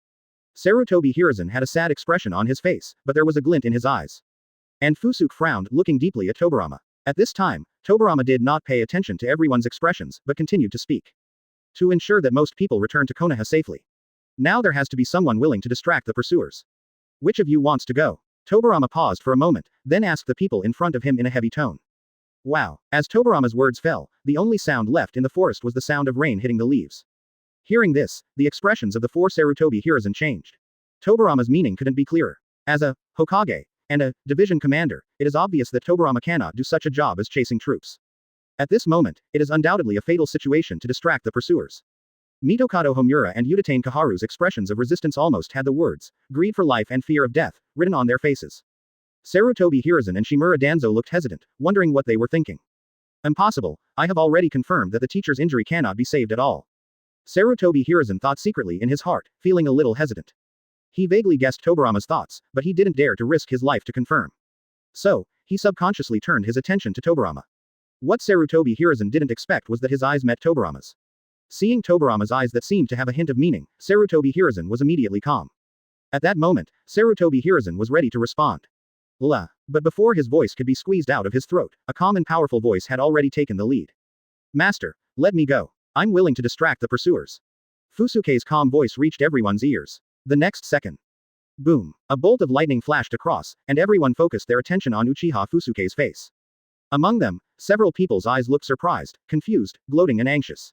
Sarutobi Hiruzen had a sad expression on his face, but there was a glint in his eyes. And Fusuke frowned, looking deeply at Tobirama. At this time, Tobirama did not pay attention to everyone's expressions, but continued to speak. To ensure that most people return to Konoha safely. Now there has to be someone willing to distract the pursuers. Which of you wants to go? Tobirama paused for a moment, then asked the people in front of him in a heavy tone. Wow. As Tobirama's words fell, the only sound left in the forest was the sound of rain hitting the leaves. Hearing this, the expressions of the 4 Sarutobi Hiruzen changed. Tobirama's meaning couldn't be clearer. As a Hokage and a division commander, it is obvious that Tobirama cannot do such a job as chasing troops. At this moment, it is undoubtedly a fatal situation to distract the pursuers. Mitokado Homura and Uchiha Kaharu's expressions of resistance almost had the words, greed for life and fear of death, written on their faces. Sarutobi Hiruzen and Shimura Danzo looked hesitant, wondering what they were thinking. Impossible, I have already confirmed that the teacher's injury cannot be saved at all. Sarutobi Hiruzen thought secretly in his heart, feeling a little hesitant. He vaguely guessed Tobirama's thoughts, but he didn't dare to risk his life to confirm. So, he subconsciously turned his attention to Tobirama. What Sarutobi Hiruzen didn't expect was that his eyes met Tobirama's. Seeing Tobirama's eyes that seemed to have a hint of meaning, Sarutobi Hiruzen was immediately calm. At that moment, Sarutobi Hiruzen was ready to respond. La. But before his voice could be squeezed out of his throat, a calm and powerful voice had already taken the lead. Master, let me go. I'm willing to distract the pursuers. Fusuke's calm voice reached everyone's ears. The next second. Boom. A bolt of lightning flashed across, and everyone focused their attention on Uchiha Fusuke's face. Among them, several people's eyes looked surprised, confused, gloating and anxious.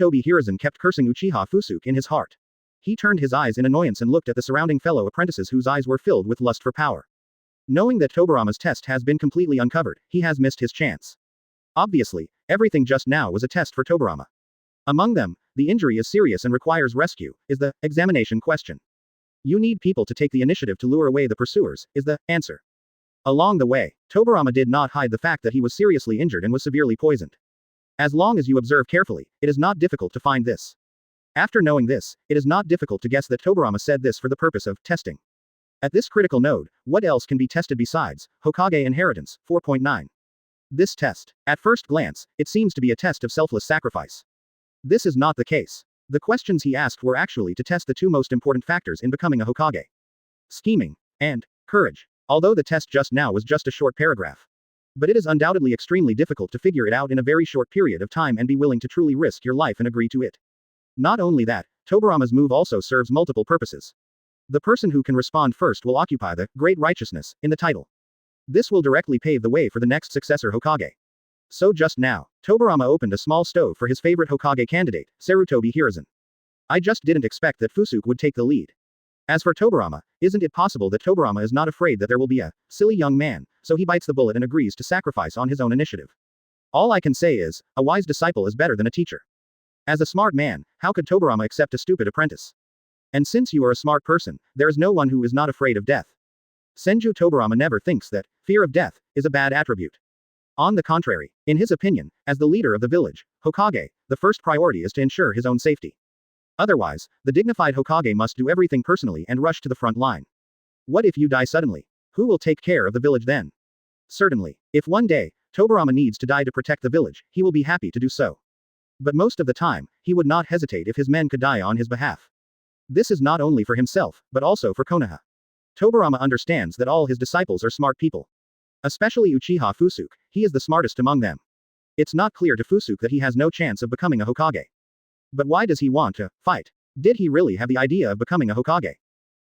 Sarutobi Hiruzen kept cursing Uchiha Fusuke in his heart. He turned his eyes in annoyance and looked at the surrounding fellow apprentices whose eyes were filled with lust for power. Knowing that Tobirama's test has been completely uncovered, he has missed his chance. Obviously, everything just now was a test for Tobirama. Among them, the injury is serious and requires rescue, is the examination question. You need people to take the initiative to lure away the pursuers, is the answer. Along the way, Tobirama did not hide the fact that he was seriously injured and was severely poisoned. As long as you observe carefully, it is not difficult to find this. After knowing this, it is not difficult to guess that Tobirama said this for the purpose of testing. At this critical node, what else can be tested besides Hokage inheritance? 4.9. This test, at first glance, it seems to be a test of selfless sacrifice. This is not the case. The questions he asked were actually to test the two most important factors in becoming a Hokage: scheming and courage. Although the test just now was just a short paragraph. But it is undoubtedly extremely difficult to figure it out in a very short period of time and be willing to truly risk your life and agree to it. Not only that, Tobirama's move also serves multiple purposes. The person who can respond first will occupy the Great Righteousness in the title. This will directly pave the way for the next successor Hokage. So just now, Tobirama opened a small stove for his favorite Hokage candidate, Sarutobi Hiruzen. I just didn't expect that Fusuke would take the lead. As for Tobirama, isn't it possible that Tobirama is not afraid that there will be a silly young man, so he bites the bullet and agrees to sacrifice on his own initiative? All I can say is, a wise disciple is better than a teacher. As a smart man, how could Tobirama accept a stupid apprentice? And since you are a smart person, there is no one who is not afraid of death. Senju Tobirama never thinks that fear of death is a bad attribute. On the contrary, in his opinion, as the leader of the village, Hokage, the first priority is to ensure his own safety. Otherwise, the dignified Hokage must do everything personally and rush to the front line. What if you die suddenly? Who will take care of the village then? Certainly, if one day, Tobirama needs to die to protect the village, he will be happy to do so. But most of the time, he would not hesitate if his men could die on his behalf. This is not only for himself, but also for Konoha. Tobirama understands that all his disciples are smart people. Especially Uchiha Fusuke, he is the smartest among them. It's not clear to Fusuke that he has no chance of becoming a Hokage. But why does he want to fight? Did he really have the idea of becoming a Hokage?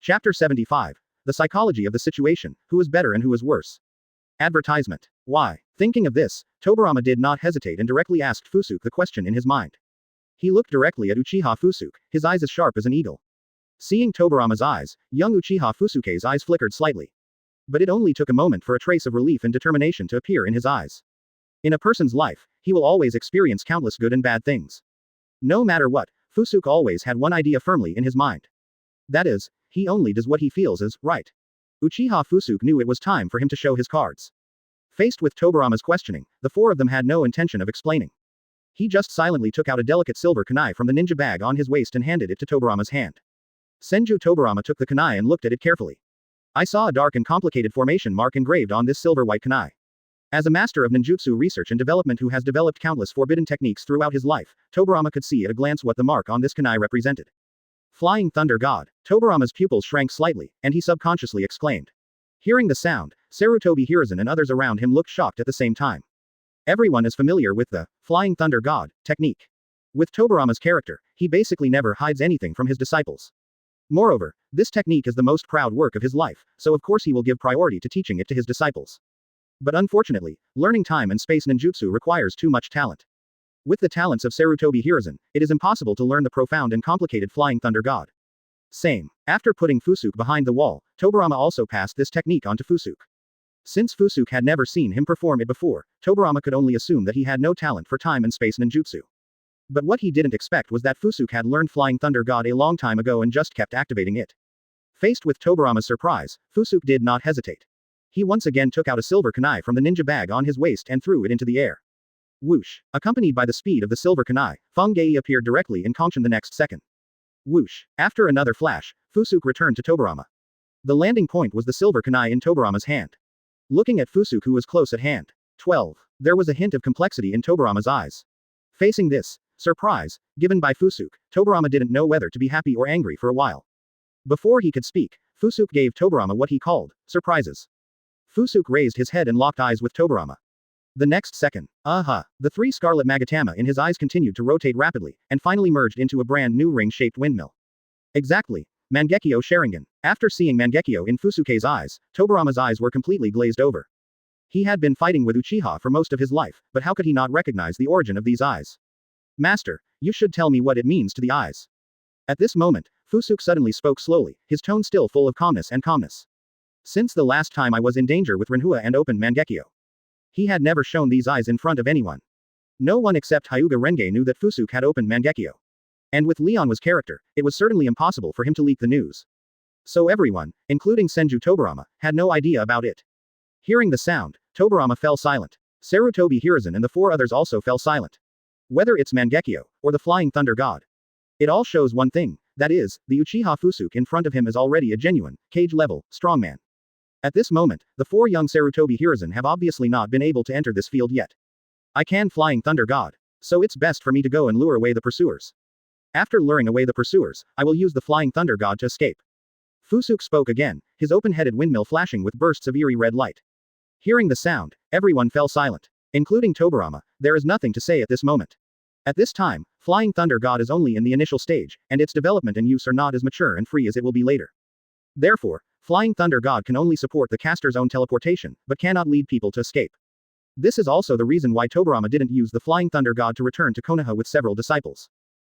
Chapter 75. The Psychology of the Situation, Who is Better and Who is Worse? Advertisement. Why? Thinking of this, Tobirama did not hesitate and directly asked Fusuke the question in his mind. He looked directly at Uchiha Fusuke, his eyes as sharp as an eagle. Seeing Tobirama's eyes, young Uchiha Fusuke's eyes flickered slightly. But it only took a moment for a trace of relief and determination to appear in his eyes. In a person's life, he will always experience countless good and bad things. No matter what, Fusuke always had one idea firmly in his mind. That is, he only does what he feels is right. Uchiha Fusuke knew it was time for him to show his cards. Faced with Tobirama's questioning, the four of them had no intention of explaining. He just silently took out a delicate silver kunai from the ninja bag on his waist and handed it to Tobirama's hand. Senju Tobirama took the kunai and looked at it carefully. I saw a dark and complicated formation mark engraved on this silver-white kunai. As a master of ninjutsu research and development who has developed countless forbidden techniques throughout his life, Tobirama could see at a glance what the mark on this kunai represented. Flying Thunder God. Tobirama's pupils shrank slightly, and he subconsciously exclaimed. Hearing the sound, Sarutobi Hiruzen and others around him looked shocked at the same time. Everyone is familiar with the Flying Thunder God technique. With Tobirama's character, he basically never hides anything from his disciples. Moreover, this technique is the most proud work of his life, so of course he will give priority to teaching it to his disciples. But unfortunately, learning time and space ninjutsu requires too much talent. With the talents of Sarutobi Hiruzen, it is impossible to learn the profound and complicated Flying Thunder God. Same. After putting Fusuke behind the wall, Tobirama also passed this technique on to Fusuke. Since Fusuke had never seen him perform it before, Tobirama could only assume that he had no talent for time and space ninjutsu. But what he didn't expect was that Fusuke had learned Flying Thunder God a long time ago and just kept activating it. Faced with Tobirama's surprise, Fusuke did not hesitate. He once again took out a silver kunai from the ninja bag on his waist and threw it into the air. Whoosh! Accompanied by the speed of the silver kunai, Fang appeared directly in Kongshan the next second. Whoosh! After another flash, Fusuke returned to Tobirama. The landing point was the silver kunai in Tobirama's hand. Looking at Fusuke, who was close at hand. 12. There was a hint of complexity in Tobirama's eyes. Facing this surprise given by Fusuke, Tobirama didn't know whether to be happy or angry for a while. Before he could speak, Fusuke gave Tobirama what he called surprises. Fusuke raised his head and locked eyes with Tobirama. The next second, the three scarlet magatama in his eyes continued to rotate rapidly, and finally merged into a brand new ring-shaped windmill. Exactly. Mangekyo Sharingan. After seeing Mangekyo in Fusuke's eyes, Tobirama's eyes were completely glazed over. He had been fighting with Uchiha for most of his life, but how could he not recognize the origin of these eyes? Master, you should tell me what it means to the eyes. At this moment, Fusuke suddenly spoke slowly, his tone still full of calmness. Since the last time I was in danger with Renhua and opened Mangekyo. He had never shown these eyes in front of anyone. No one except Hyuga Renge knew that Fusuke had opened Mangekyo. And with Leonwa's character, it was certainly impossible for him to leak the news. So everyone, including Senju Tobirama, had no idea about it. Hearing the sound, Tobirama fell silent. Sarutobi Hiruzen and the four others also fell silent. Whether it's Mangekyo, or the Flying Thunder God. It all shows one thing, that is, the Uchiha Fusuke in front of him is already a genuine, cage-level, strongman. At this moment, the four young Sarutobi Hiruzen have obviously not been able to enter this field yet. I can Flying Thunder God. So it's best for me to go and lure away the pursuers. After luring away the pursuers, I will use the Flying Thunder God to escape. Fusuke spoke again, his open-headed windmill flashing with bursts of eerie red light. Hearing the sound, everyone fell silent. Including Tobirama, there is nothing to say at this moment. At this time, Flying Thunder God is only in the initial stage, and its development and use are not as mature and free as it will be later. Therefore, Flying Thunder God can only support the caster's own teleportation, but cannot lead people to escape. This is also the reason why Tobirama didn't use the Flying Thunder God to return to Konoha with several disciples.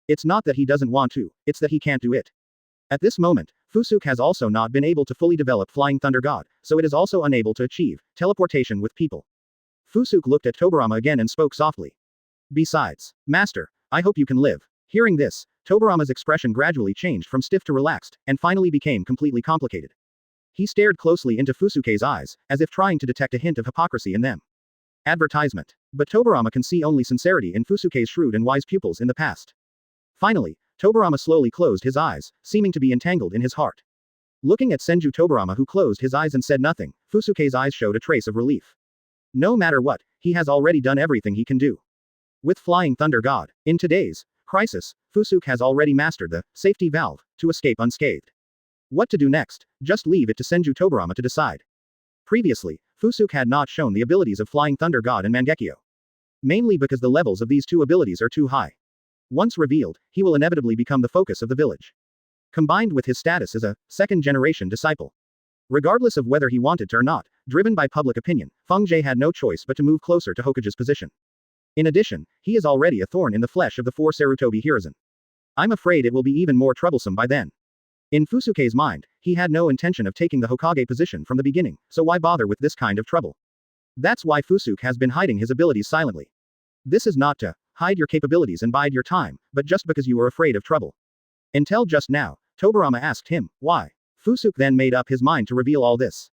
It's not that he doesn't want to, it's that he can't do it. At this moment, Fusuke has also not been able to fully develop Flying Thunder God, so it is also unable to achieve teleportation with people. Fusuke looked at Tobirama again and spoke softly. Besides, Master, I hope you can live. Hearing this, Tobirama's expression gradually changed from stiff to relaxed, and finally became completely complicated. He stared closely into Fusuke's eyes, as if trying to detect a hint of hypocrisy in them. Advertisement. But Tobirama can see only sincerity in Fusuke's shrewd and wise pupils in the past. Finally, Tobirama slowly closed his eyes, seeming to be entangled in his heart. Looking at Senju Tobirama, who closed his eyes and said nothing, Fusuke's eyes showed a trace of relief. No matter what, he has already done everything he can do. With Flying Thunder God, in today's crisis, Fusuke has already mastered the safety valve to escape unscathed. What to do next? Just leave it to Senju Tobirama to decide. Previously, Fusuke had not shown the abilities of Flying Thunder God and Mangekyo. Mainly because the levels of these two abilities are too high. Once revealed, he will inevitably become the focus of the village. Combined with his status as a second-generation disciple. Regardless of whether he wanted to or not, driven by public opinion, Fang had no choice but to move closer to Hokage's position. In addition, he is already a thorn in the flesh of the four Sarutobi Hiruzen. I'm afraid it will be even more troublesome by then. In Fusuke's mind, he had no intention of taking the Hokage position from the beginning, so why bother with this kind of trouble? That's why Fusuke has been hiding his abilities silently. This is not to hide your capabilities and bide your time, but just because you were afraid of trouble. Until just now, Tobirama asked him, why? Fusuke then made up his mind to reveal all this.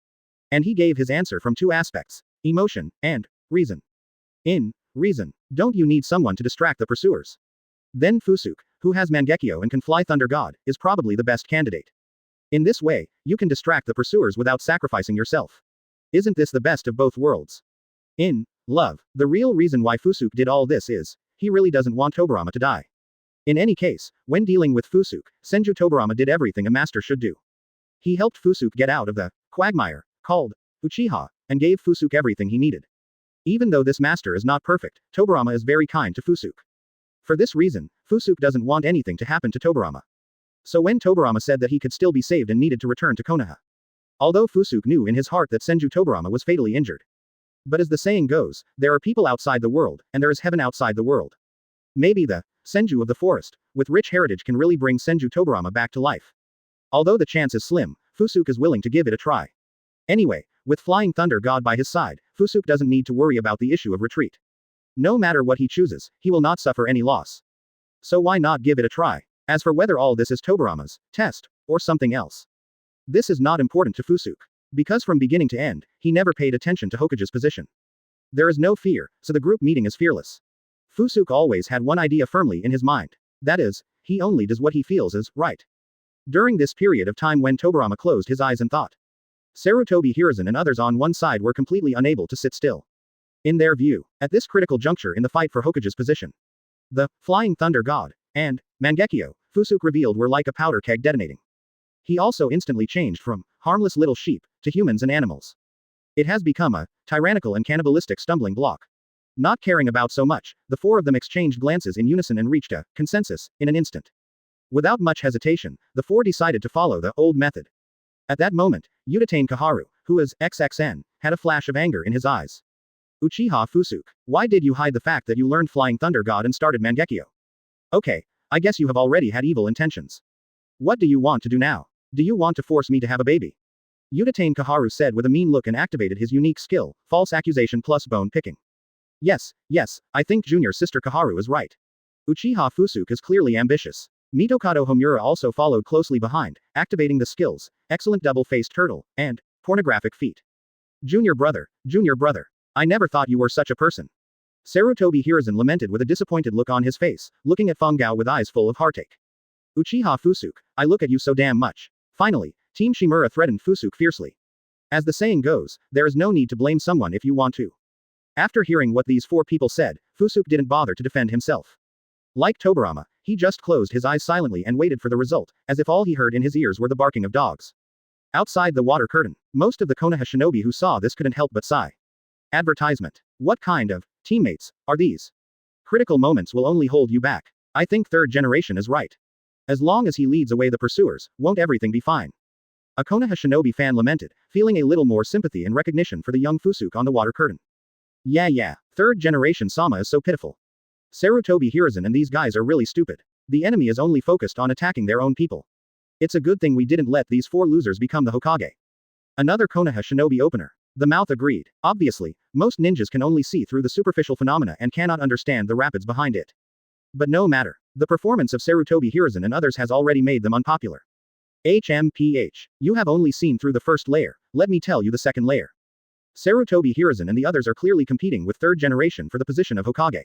And he gave his answer from two aspects, emotion, and reason. In reason, don't you need someone to distract the pursuers? Then Fusuke, who has Mangekyo and can fly Thunder God, is probably the best candidate. In this way, you can distract the pursuers without sacrificing yourself. Isn't this the best of both worlds? In love, the real reason why Fusuke did all this is, he really doesn't want Tobirama to die. In any case, when dealing with Fusuke, Senju Tobirama did everything a master should do. He helped Fusuke get out of the quagmire called Uchiha, and gave Fusuke everything he needed. Even though this master is not perfect, Tobirama is very kind to Fusuke. For this reason, Fusuke doesn't want anything to happen to Tobirama. So when Tobirama said that he could still be saved and needed to return to Konoha. Although Fusuke knew in his heart that Senju Tobirama was fatally injured. But as the saying goes, there are people outside the world, and there is heaven outside the world. Maybe the Senju of the forest, with rich heritage can really bring Senju Tobirama back to life. Although the chance is slim, Fusuke is willing to give it a try. Anyway, with Flying Thunder God by his side, Fusuke doesn't need to worry about the issue of retreat. No matter what he chooses, he will not suffer any loss. So why not give it a try? As for whether all this is Tobirama's test, or something else. This is not important to Fusuke. Because from beginning to end, he never paid attention to Hokage's position. There is no fear, so the group meeting is fearless. Fusuke always had one idea firmly in his mind. That is, he only does what he feels is right. During this period of time when Tobirama closed his eyes and thought, Sarutobi Hiruzen and others on one side were completely unable to sit still. In their view, at this critical juncture in the fight for Hokage's position, the Flying Thunder God and Mangekyo, Fusuke revealed were like a powder keg detonating. He also instantly changed from harmless little sheep to humans and animals. It has become a tyrannical and cannibalistic stumbling block. Not caring about so much, the four of them exchanged glances in unison and reached a consensus in an instant. Without much hesitation, the four decided to follow the old method. At that moment, Uchiha Kaharu, who is XXN, had a flash of anger in his eyes. Uchiha Fusuke, why did you hide the fact that you learned Flying Thunder God and started Mangekyo? Okay, I guess you have already had evil intentions. What do you want to do now? Do you want to force me to have a baby? Uchiha Kaharu said with a mean look and activated his unique skill, false accusation plus bone picking. Yes, I think junior sister Kaharu is right. Uchiha Fusuke is clearly ambitious. Mitokado Homura also followed closely behind, activating the skills, excellent double-faced turtle, and pornographic feet. Junior brother, I never thought you were such a person. Sarutobi Hiruzen lamented with a disappointed look on his face, looking at Fangao with eyes full of heartache. Uchiha Fusuke, I look at you so damn much. Finally, Team Shimura threatened Fusuke fiercely. As the saying goes, there is no need to blame someone if you want to. After hearing what these four people said, Fusuke didn't bother to defend himself. Like Tobirama, he just closed his eyes silently and waited for the result, as if all he heard in his ears were the barking of dogs. Outside the water curtain, most of the Konoha shinobi who saw this couldn't help but sigh. Advertisement. What kind of teammates are these? Critical moments will only hold you back. I think third generation is right. As long as he leads away the pursuers, won't everything be fine? A Konoha shinobi fan lamented, feeling a little more sympathy and recognition for the young Fusuke on the water curtain. Yeah, third generation Sama is so pitiful. Sarutobi Hiruzen and these guys are really stupid. The enemy is only focused on attacking their own people. It's a good thing we didn't let these 4 losers become the Hokage. Another Konoha shinobi opener. The mouth agreed. Obviously, most ninjas can only see through the superficial phenomena and cannot understand the rapids behind it. But no matter. The performance of Sarutobi Hiruzen and others has already made them unpopular. HMPH. You have only seen through the first layer, let me tell you the second layer. Sarutobi Hiruzen and the others are clearly competing with third generation for the position of Hokage.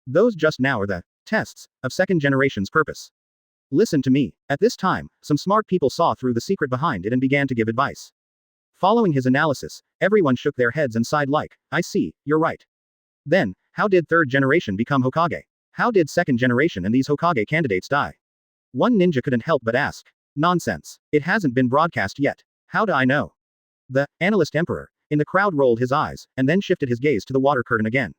Those just now are the tests of second generation's purpose. Listen to me. At this time, some smart people saw through the secret behind it and began to give advice. Following his analysis, everyone shook their heads and sighed like, I see, you're right. Then, how did third generation become Hokage? How did second generation and these Hokage candidates die? One ninja couldn't help but ask. Nonsense. It hasn't been broadcast yet. How do I know? The analyst emperor in the crowd rolled his eyes, and then shifted his gaze to the water curtain again.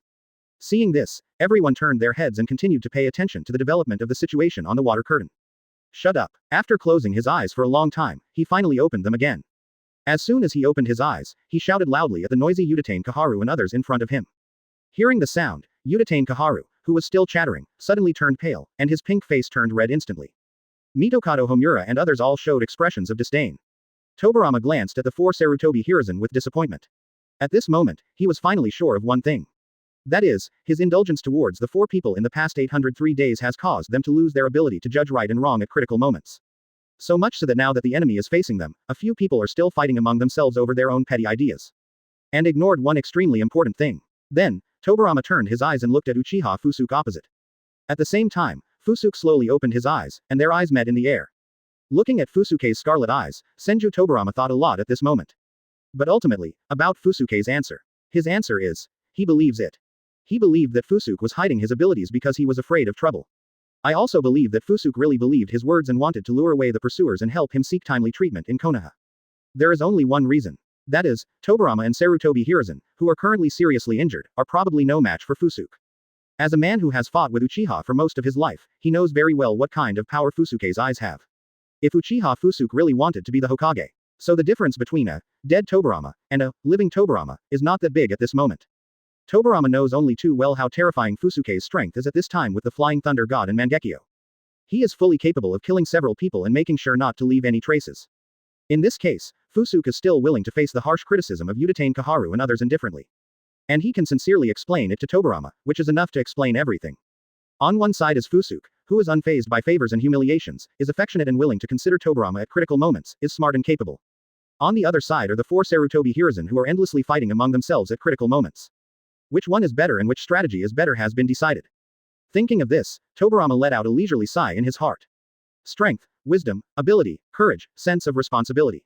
Seeing this, everyone turned their heads and continued to pay attention to the development of the situation on the water curtain. Shut up. After closing his eyes for a long time, he finally opened them again. As soon as he opened his eyes, he shouted loudly at the noisy Uchiha Kaharu and others in front of him. Hearing the sound, Uchiha Kaharu, who was still chattering, suddenly turned pale, and his pink face turned red instantly. Mitokado Homura and others all showed expressions of disdain. Tobirama glanced at the 4 Sarutobi Hiruzen with disappointment. At this moment, he was finally sure of one thing. That is, his indulgence towards the 4 people in the past 803 days has caused them to lose their ability to judge right and wrong at critical moments. So much so that now that the enemy is facing them, a few people are still fighting among themselves over their own petty ideas. And ignored one extremely important thing. Then, Tobirama turned his eyes and looked at Uchiha Fusuke opposite. At the same time, Fusuke slowly opened his eyes, and their eyes met in the air. Looking at Fusuke's scarlet eyes, Senju Tobirama thought a lot at this moment. But ultimately, about Fusuke's answer. His answer is, he believes it. He believed that Fusuke was hiding his abilities because he was afraid of trouble. I also believe that Fusuke really believed his words and wanted to lure away the pursuers and help him seek timely treatment in Konoha. There is only one reason. That is, Tobirama and Sarutobi Hiruzen, who are currently seriously injured, are probably no match for Fusuke. As a man who has fought with Uchiha for most of his life, he knows very well what kind of power Fusuke's eyes have. If Uchiha Fusuke really wanted to be the Hokage, so the difference between a dead Tobirama and a living Tobirama is not that big at this moment. Tobirama knows only too well how terrifying Fusuke's strength is at this time with the Flying Thunder God and Mangekyo. He is fully capable of killing several people and making sure not to leave any traces. In this case, Fusuke is still willing to face the harsh criticism of Uchiha Kaharu and others indifferently. And he can sincerely explain it to Tobirama, which is enough to explain everything. On one side is Fusuke, who is unfazed by favors and humiliations, is affectionate and willing to consider Tobirama at critical moments, is smart and capable. On the other side are the 4 Sarutobi Hiruzen who are endlessly fighting among themselves at critical moments. Which one is better and which strategy is better has been decided. Thinking of this, Tobirama let out a leisurely sigh in his heart. Strength, wisdom, ability, courage, sense of responsibility.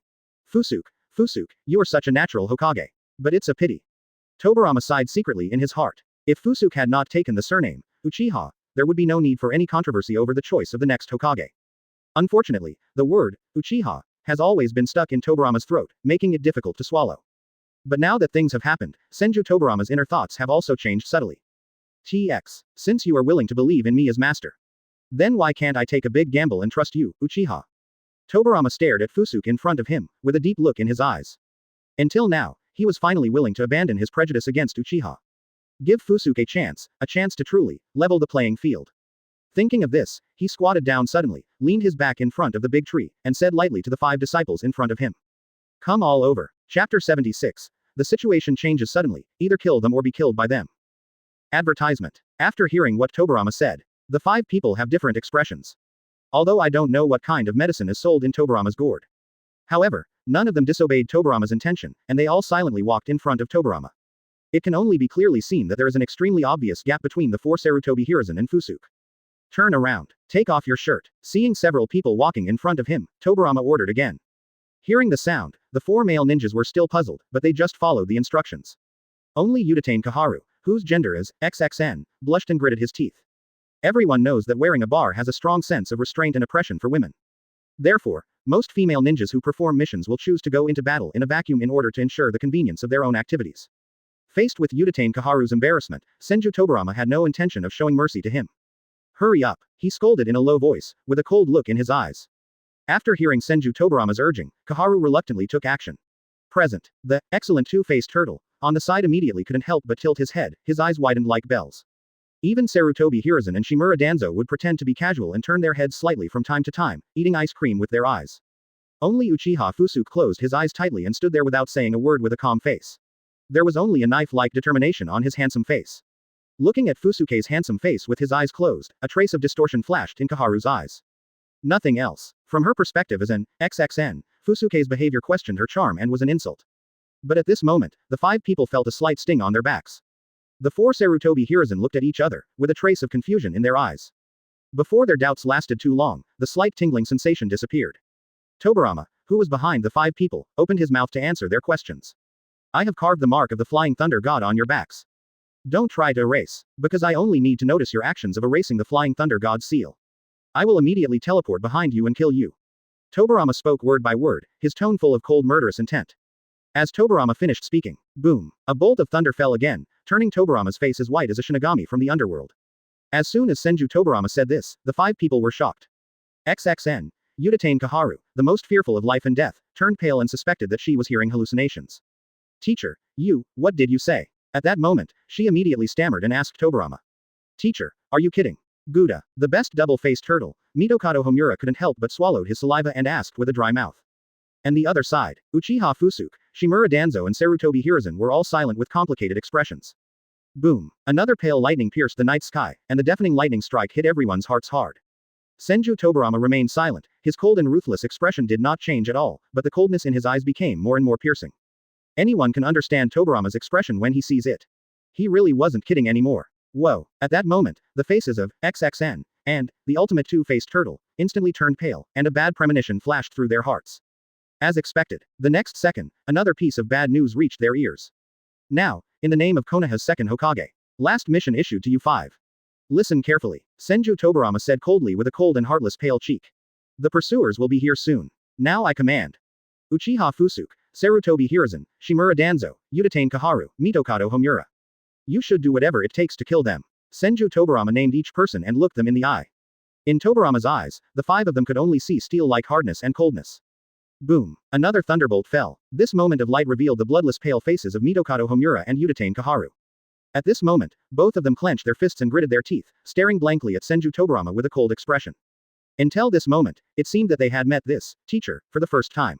Fusuke, you are such a natural Hokage. But it's a pity. Tobirama sighed secretly in his heart. If Fusuke had not taken the surname, Uchiha, there would be no need for any controversy over the choice of the next Hokage. Unfortunately, the word, Uchiha, has always been stuck in Tobirama's throat, making it difficult to swallow. But now that things have happened, Senju Tobirama's inner thoughts have also changed subtly. Since you are willing to believe in me as master. Then why can't I take a big gamble and trust you, Uchiha? Tobirama stared at Fusuke in front of him, with a deep look in his eyes. Until now, he was finally willing to abandon his prejudice against Uchiha. Give Fusuke a chance to truly level the playing field. Thinking of this, he squatted down suddenly, leaned his back in front of the big tree, and said lightly to the 5 disciples in front of him. Come all over. Chapter 76. The situation changes suddenly, either kill them or be killed by them. Advertisement. After hearing what Tobirama said, the 5 people have different expressions. Although I don't know what kind of medicine is sold in Tobirama's gourd. However, none of them disobeyed Tobirama's intention, and they all silently walked in front of Tobirama. It can only be clearly seen that there is an extremely obvious gap between the 4 Sarutobi Hiruzen and Fusuke. Turn around. Take off your shirt. Seeing several people walking in front of him, Tobirama ordered again. Hearing the sound, the 4 male ninjas were still puzzled, but they just followed the instructions. Only Uchiha Kaharu, whose gender is XXN, blushed and gritted his teeth. Everyone knows that wearing a bar has a strong sense of restraint and oppression for women. Therefore, most female ninjas who perform missions will choose to go into battle in a vacuum in order to ensure the convenience of their own activities. Faced with Uchiha Kaharu's embarrassment, Senju Tobirama had no intention of showing mercy to him. Hurry up, he scolded in a low voice, with a cold look in his eyes. After hearing Senju Tobirama's urging, Koharu reluctantly took action. Present. The excellent two-faced turtle, on the side immediately couldn't help but tilt his head, his eyes widened like bells. Even Sarutobi Hiruzen and Shimura Danzo would pretend to be casual and turn their heads slightly from time to time, eating ice cream with their eyes. Only Uchiha Fusuke closed his eyes tightly and stood there without saying a word with a calm face. There was only a knife-like determination on his handsome face. Looking at Fusuke's handsome face with his eyes closed, a trace of distortion flashed in Koharu's eyes. Nothing else. From her perspective as an XXN, Fusuke's behavior questioned her charm and was an insult. But at this moment, the five people felt a slight sting on their backs. The four Sarutobi Hiruzen looked at each other, with a trace of confusion in their eyes. Before their doubts lasted too long, the slight tingling sensation disappeared. Tobirama, who was behind the five people, opened his mouth to answer their questions. I have carved the mark of the Flying Thunder God on your backs. Don't try to erase, because I only need to notice your actions of erasing the Flying Thunder God's seal. I will immediately teleport behind you and kill you. Tobirama spoke word by word, his tone full of cold murderous intent. As Tobirama finished speaking, boom, a bolt of thunder fell again, turning Tobirama's face as white as a Shinigami from the underworld. As soon as Senju Tobirama said this, the five people were shocked. XXN, Uchiha Koharu, the most fearful of life and death, turned pale and suspected that she was hearing hallucinations. Teacher, what did you say? At that moment, she immediately stammered and asked Tobirama. Teacher, are you kidding? Gouda, the best double-faced turtle, Mitokado Homura couldn't help but swallowed his saliva and asked with a dry mouth. And the other side, Uchiha Fusuke, Shimura Danzo and Sarutobi Hiruzen were all silent with complicated expressions. Boom, another pale lightning pierced the night sky, and the deafening lightning strike hit everyone's hearts hard. Senju Tobirama remained silent, his cold and ruthless expression did not change at all, but the coldness in his eyes became more and more piercing. Anyone can understand Tobirama's expression when he sees it. He really wasn't kidding anymore. Whoa, at that moment, the faces of XXN and the ultimate two-faced turtle instantly turned pale, and a bad premonition flashed through their hearts. As expected, the next second, another piece of bad news reached their ears. Now, in the name of Konoha's second Hokage, last mission issued to you five. Listen carefully, Senju Tobirama said coldly with a cold and heartless pale cheek. The pursuers will be here soon. Now I command. Uchiha Fusuke, Sarutobi Hiruzen, Shimura Danzo, Uchiha Koharu, Mitokado Homura. You should do whatever it takes to kill them. Senju Tobirama named each person and looked them in the eye. In Tobirama's eyes, the five of them could only see steel-like hardness and coldness. Boom. Another thunderbolt fell. This moment of light revealed the bloodless pale faces of Mitokado Homura and Uchiha Koharu. At this moment, both of them clenched their fists and gritted their teeth, staring blankly at Senju Tobirama with a cold expression. Until this moment, it seemed that they had met this teacher for the first time.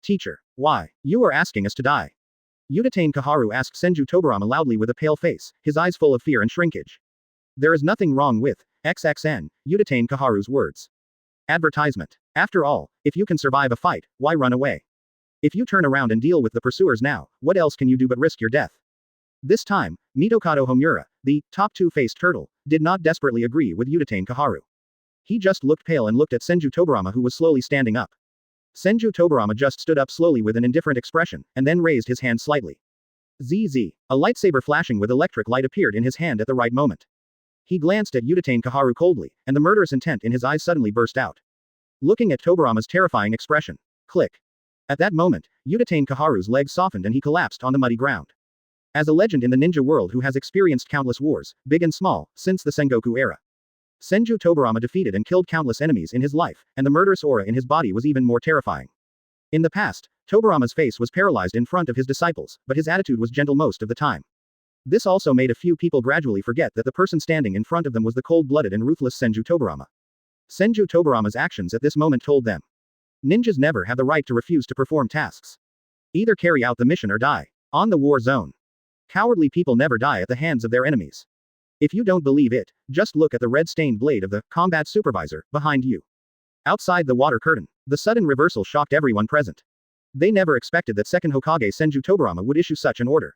Teacher, why? You are asking us to die. Uchiha Koharu asked Senju Tobirama loudly with a pale face, his eyes full of fear and shrinkage. There is nothing wrong with XXN, Uchiha Koharu's words. Advertisement. After all, if you can survive a fight, why run away? If you turn around and deal with the pursuers now, what else can you do but risk your death? This time, Mitokado Homura, the top two-faced turtle, did not desperately agree with Uchiha Koharu. He just looked pale and looked at Senju Tobirama who was slowly standing up. Senju Tobirama just stood up slowly with an indifferent expression, and then raised his hand slightly. ZZ. A lightsaber flashing with electric light appeared in his hand at the right moment. He glanced at Uchiha Koharu coldly, and the murderous intent in his eyes suddenly burst out. Looking at Tobirama's terrifying expression. Click. At that moment, Uchiha Koharu's legs softened and he collapsed on the muddy ground. As a legend in the ninja world who has experienced countless wars, big and small, since the Sengoku era. Senju Tobirama defeated and killed countless enemies in his life, and the murderous aura in his body was even more terrifying. In the past, Tobirama's face was paralyzed in front of his disciples, but his attitude was gentle most of the time. This also made a few people gradually forget that the person standing in front of them was the cold-blooded and ruthless Senju Tobirama. Senju Tobirama's actions at this moment told them. Ninjas never have the right to refuse to perform tasks. Either carry out the mission or die. On the war zone. Cowardly people never die at the hands of their enemies. If you don't believe it, just look at the red-stained blade of the combat supervisor behind you. Outside the water curtain, the sudden reversal shocked everyone present. They never expected that second Hokage Senju Tobirama would issue such an order.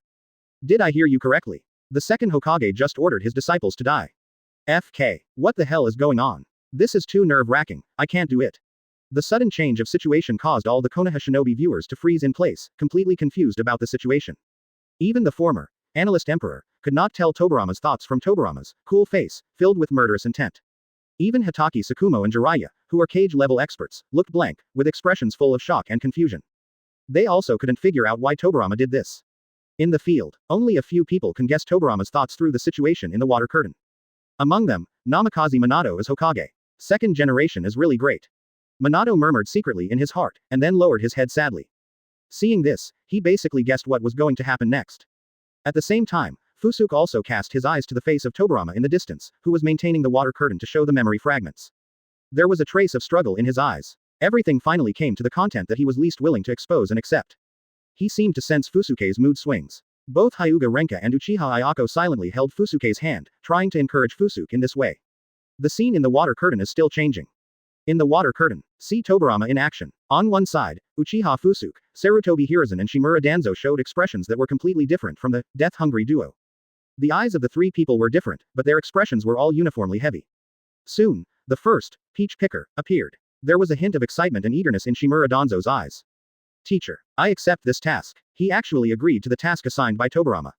Did I hear you correctly? The second Hokage just ordered his disciples to die. FK. What the hell is going on? This is too nerve-wracking, I can't do it. The sudden change of situation caused all the Konoha shinobi viewers to freeze in place, completely confused about the situation. Even the former analyst emperor could not tell Tobirama's thoughts from Tobirama's cool face, filled with murderous intent. Even Hitaki Sakumo and Jiraiya, who are cage-level experts, looked blank, with expressions full of shock and confusion. They also couldn't figure out why Tobirama did this. In the field, only a few people can guess Tobirama's thoughts through the situation in the water curtain. Among them, Namikaze Minato as Hokage. Second generation is really great. Minato murmured secretly in his heart, and then lowered his head sadly. Seeing this, he basically guessed what was going to happen next. At the same time, Fusuke also cast his eyes to the face of Tobirama in the distance, who was maintaining the water curtain to show the memory fragments. There was a trace of struggle in his eyes. Everything finally came to the content that he was least willing to expose and accept. He seemed to sense Fusuke's mood swings. Both Hyuga Renka and Uchiha Ayako silently held Fusuke's hand, trying to encourage Fusuke in this way. The scene in the water curtain is still changing. In the water curtain, see Tobirama in action. On one side, Uchiha Fusuke, Sarutobi Hiruzen and Shimura Danzo showed expressions that were completely different from the death-hungry duo. The eyes of the three people were different, but their expressions were all uniformly heavy. Soon, the first, Peach Picker, appeared. There was a hint of excitement and eagerness in Shimura Danzo's eyes. Teacher, I accept this task. He actually agreed to the task assigned by Tobirama.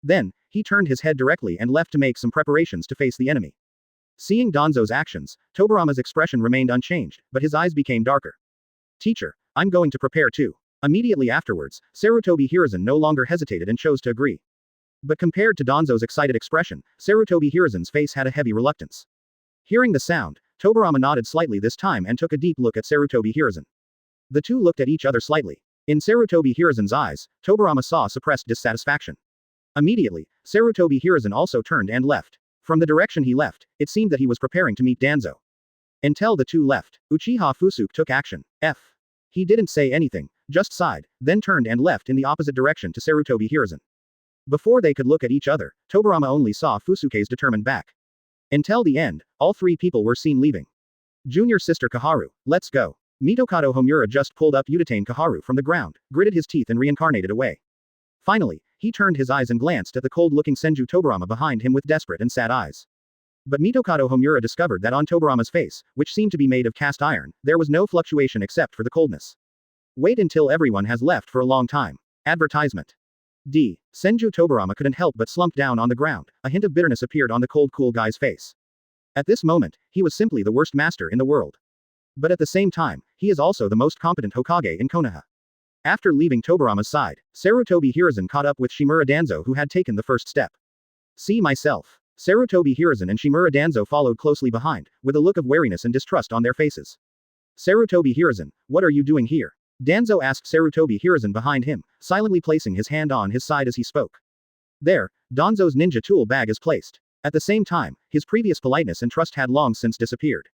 Then, he turned his head directly and left to make some preparations to face the enemy. Seeing Danzo's actions, Tobirama's expression remained unchanged, but his eyes became darker. Teacher, I'm going to prepare too. Immediately afterwards, Sarutobi Hiruzen no longer hesitated and chose to agree. But compared to Danzo's excited expression, Sarutobi Hiruzen's face had a heavy reluctance. Hearing the sound, Tobirama nodded slightly this time and took a deep look at Sarutobi Hiruzen. The two looked at each other slightly. In Sarutobi Hiruzen's eyes, Tobirama saw suppressed dissatisfaction. Immediately, Sarutobi Hiruzen also turned and left. From the direction he left, it seemed that he was preparing to meet Danzo. Until the two left, Uchiha Fusuke took action. He didn't say anything, just sighed, then turned and left in the opposite direction to Sarutobi Hiruzen. Before they could look at each other, Tobirama only saw Fusuke's determined back. Until the end, all three people were seen leaving. Junior sister Kaharu, let's go. Mitokado Homura just pulled up Utatane Kaharu from the ground, gritted his teeth and reincarnated away. Finally, he turned his eyes and glanced at the cold-looking Senju Tobirama behind him with desperate and sad eyes. But Mitokado Homura discovered that on Tobirama's face, which seemed to be made of cast iron, there was no fluctuation except for the coldness. Wait until everyone has left for a long time. Advertisement. Senju Tobirama couldn't help but slump down on the ground. A hint of bitterness appeared on the cold cool guy's face. At this moment, he was simply the worst master in the world. But at the same time, he is also the most competent Hokage in Konoha. After leaving Tobirama's side, Sarutobi Hiruzen caught up with Shimura Danzo who had taken the first step. See myself. Sarutobi Hiruzen and Shimura Danzo followed closely behind, with a look of wariness and distrust on their faces. Sarutobi Hiruzen, what are you doing here? Danzo asked Sarutobi Hiruzen behind him, silently placing his hand on his side as he spoke. There, Danzo's ninja tool bag is placed. At the same time, his previous politeness and trust had long since disappeared.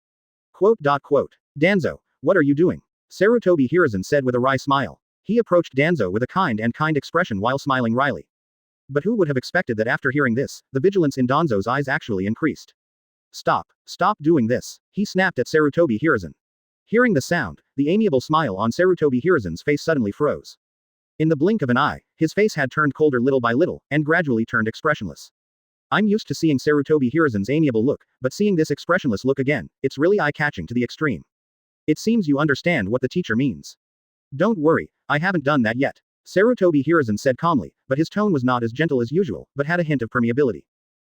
Danzo, what are you doing? Sarutobi Hiruzen said with a wry smile. He approached Danzo with a kind expression while smiling wryly. But who would have expected that after hearing this, the vigilance in Danzo's eyes actually increased. Stop doing this, he snapped at Sarutobi Hiruzen. Hearing the sound, the amiable smile on Sarutobi Hiruzen's face suddenly froze. In the blink of an eye, his face had turned colder little by little, and gradually turned expressionless. I'm used to seeing Sarutobi Hiruzen's amiable look, but seeing this expressionless look again, it's really eye-catching to the extreme. It seems you understand what the teacher means. Don't worry, I haven't done that yet. Sarutobi Hiruzen said calmly, but his tone was not as gentle as usual, but had a hint of permeability.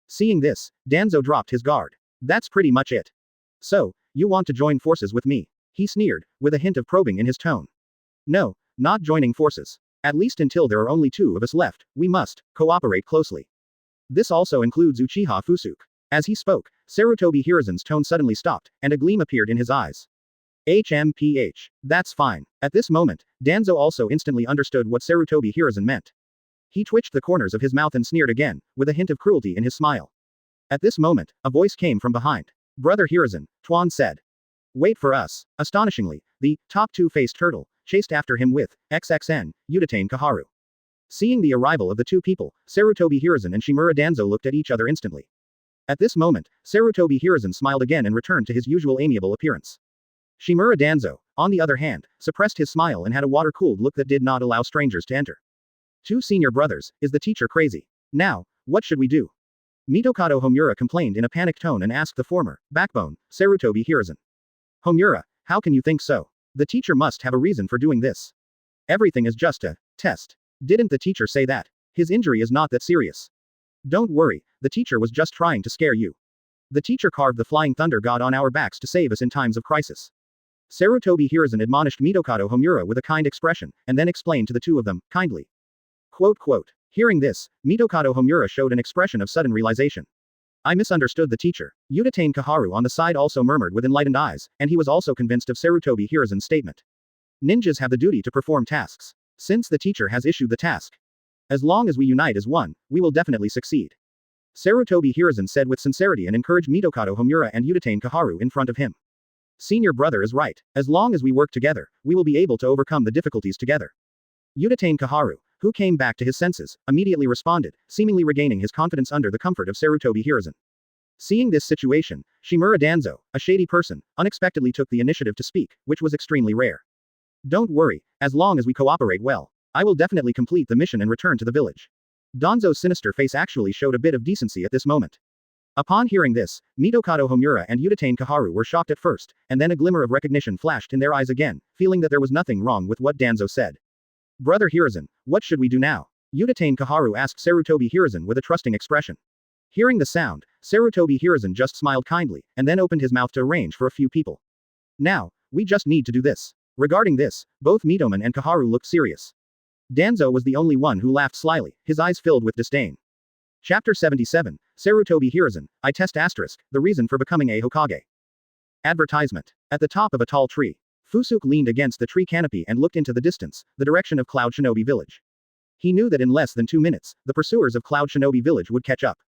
Seeing this, Danzo dropped his guard. That's pretty much it. So, you want to join forces with me? He sneered, with a hint of probing in his tone. No, not joining forces. At least until there are only two of us left, we must cooperate closely. This also includes Uchiha Fusuke. As he spoke, Sarutobi Hiruzen's tone suddenly stopped, and a gleam appeared in his eyes. HMPH. That's fine. At this moment, Danzo also instantly understood what Sarutobi Hiruzen meant. He twitched the corners of his mouth and sneered again, with a hint of cruelty in his smile. At this moment, a voice came from behind. Brother Hiruzen, Tuan said. Wait for us. Astonishingly, the top two-faced turtle chased after him with XXN, Utatane Kaharu. Seeing the arrival of the two people, Sarutobi Hiruzen and Shimura Danzo looked at each other instantly. At this moment, Sarutobi Hiruzen smiled again and returned to his usual amiable appearance. Shimura Danzo, on the other hand, suppressed his smile and had a water-cooled look that did not allow strangers to enter. Two senior brothers, is the teacher crazy? Now, what should we do? Mitokado Homura complained in a panicked tone and asked the former backbone, Sarutobi Hiruzen. Homura, how can you think so? The teacher must have a reason for doing this. Everything is just a test. Didn't the teacher say that? His injury is not that serious. Don't worry, the teacher was just trying to scare you. The teacher carved the flying thunder god on our backs to save us in times of crisis. Sarutobi Hiruzen admonished Mitokado Homura with a kind expression, and then explained to the two of them, kindly. Hearing this, Mitokado Homura showed an expression of sudden realization. I misunderstood the teacher. Uchiha Kaharu on the side also murmured with enlightened eyes, and he was also convinced of Sarutobi Hiruzen's statement. Ninjas have the duty to perform tasks. Since the teacher has issued the task, as long as we unite as one, we will definitely succeed. Sarutobi Hiruzen said with sincerity and encouraged Mitokado Homura and Uchiha Kaharu in front of him. Senior brother is right. As long as we work together, we will be able to overcome the difficulties together. Uchiha Kaharu, who came back to his senses, immediately responded, seemingly regaining his confidence under the comfort of Sarutobi Hiruzen. Seeing this situation, Shimura Danzo, a shady person, unexpectedly took the initiative to speak, which was extremely rare. Don't worry, as long as we cooperate well, I will definitely complete the mission and return to the village. Danzo's sinister face actually showed a bit of decency at this moment. Upon hearing this, Mitokado Homura and Uchiha Kaharu were shocked at first, and then a glimmer of recognition flashed in their eyes again, feeling that there was nothing wrong with what Danzo said. Brother Hiruzen, what should we do now? Uchiha Kaharu asked Sarutobi Hiruzen with a trusting expression. Hearing the sound, Sarutobi Hiruzen just smiled kindly, and then opened his mouth to arrange for a few people. Now, we just need to do this. Regarding this, both Mitoman and Kaharu looked serious. Danzo was the only one who laughed slyly, his eyes filled with disdain. Chapter 77, Sarutobi Hiruzen, I test asterisk, the reason for becoming a Hokage. Advertisement. At the top of a tall tree, Fusuke leaned against the tree canopy and looked into the distance, the direction of Cloud Shinobi Village. He knew that in less than 2 minutes, the pursuers of Cloud Shinobi Village would catch up.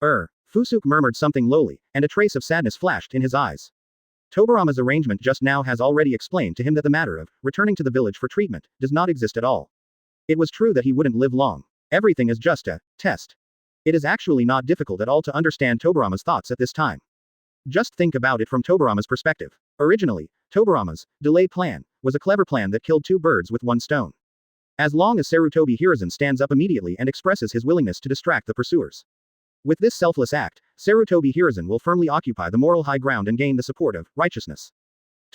Fusuke murmured something lowly, and a trace of sadness flashed in his eyes. Tobirama's arrangement just now has already explained to him that the matter of returning to the village for treatment does not exist at all. It was true that he wouldn't live long. Everything is just a test. It is actually not difficult at all to understand Tobirama's thoughts at this time. Just think about it from Tobirama's perspective. Originally, Tobirama's delay plan was a clever plan that killed 2 birds with 1 stone. As long as Sarutobi Hiruzen stands up immediately and expresses his willingness to distract the pursuers. With this selfless act, Sarutobi Hiruzen will firmly occupy the moral high ground and gain the support of righteousness.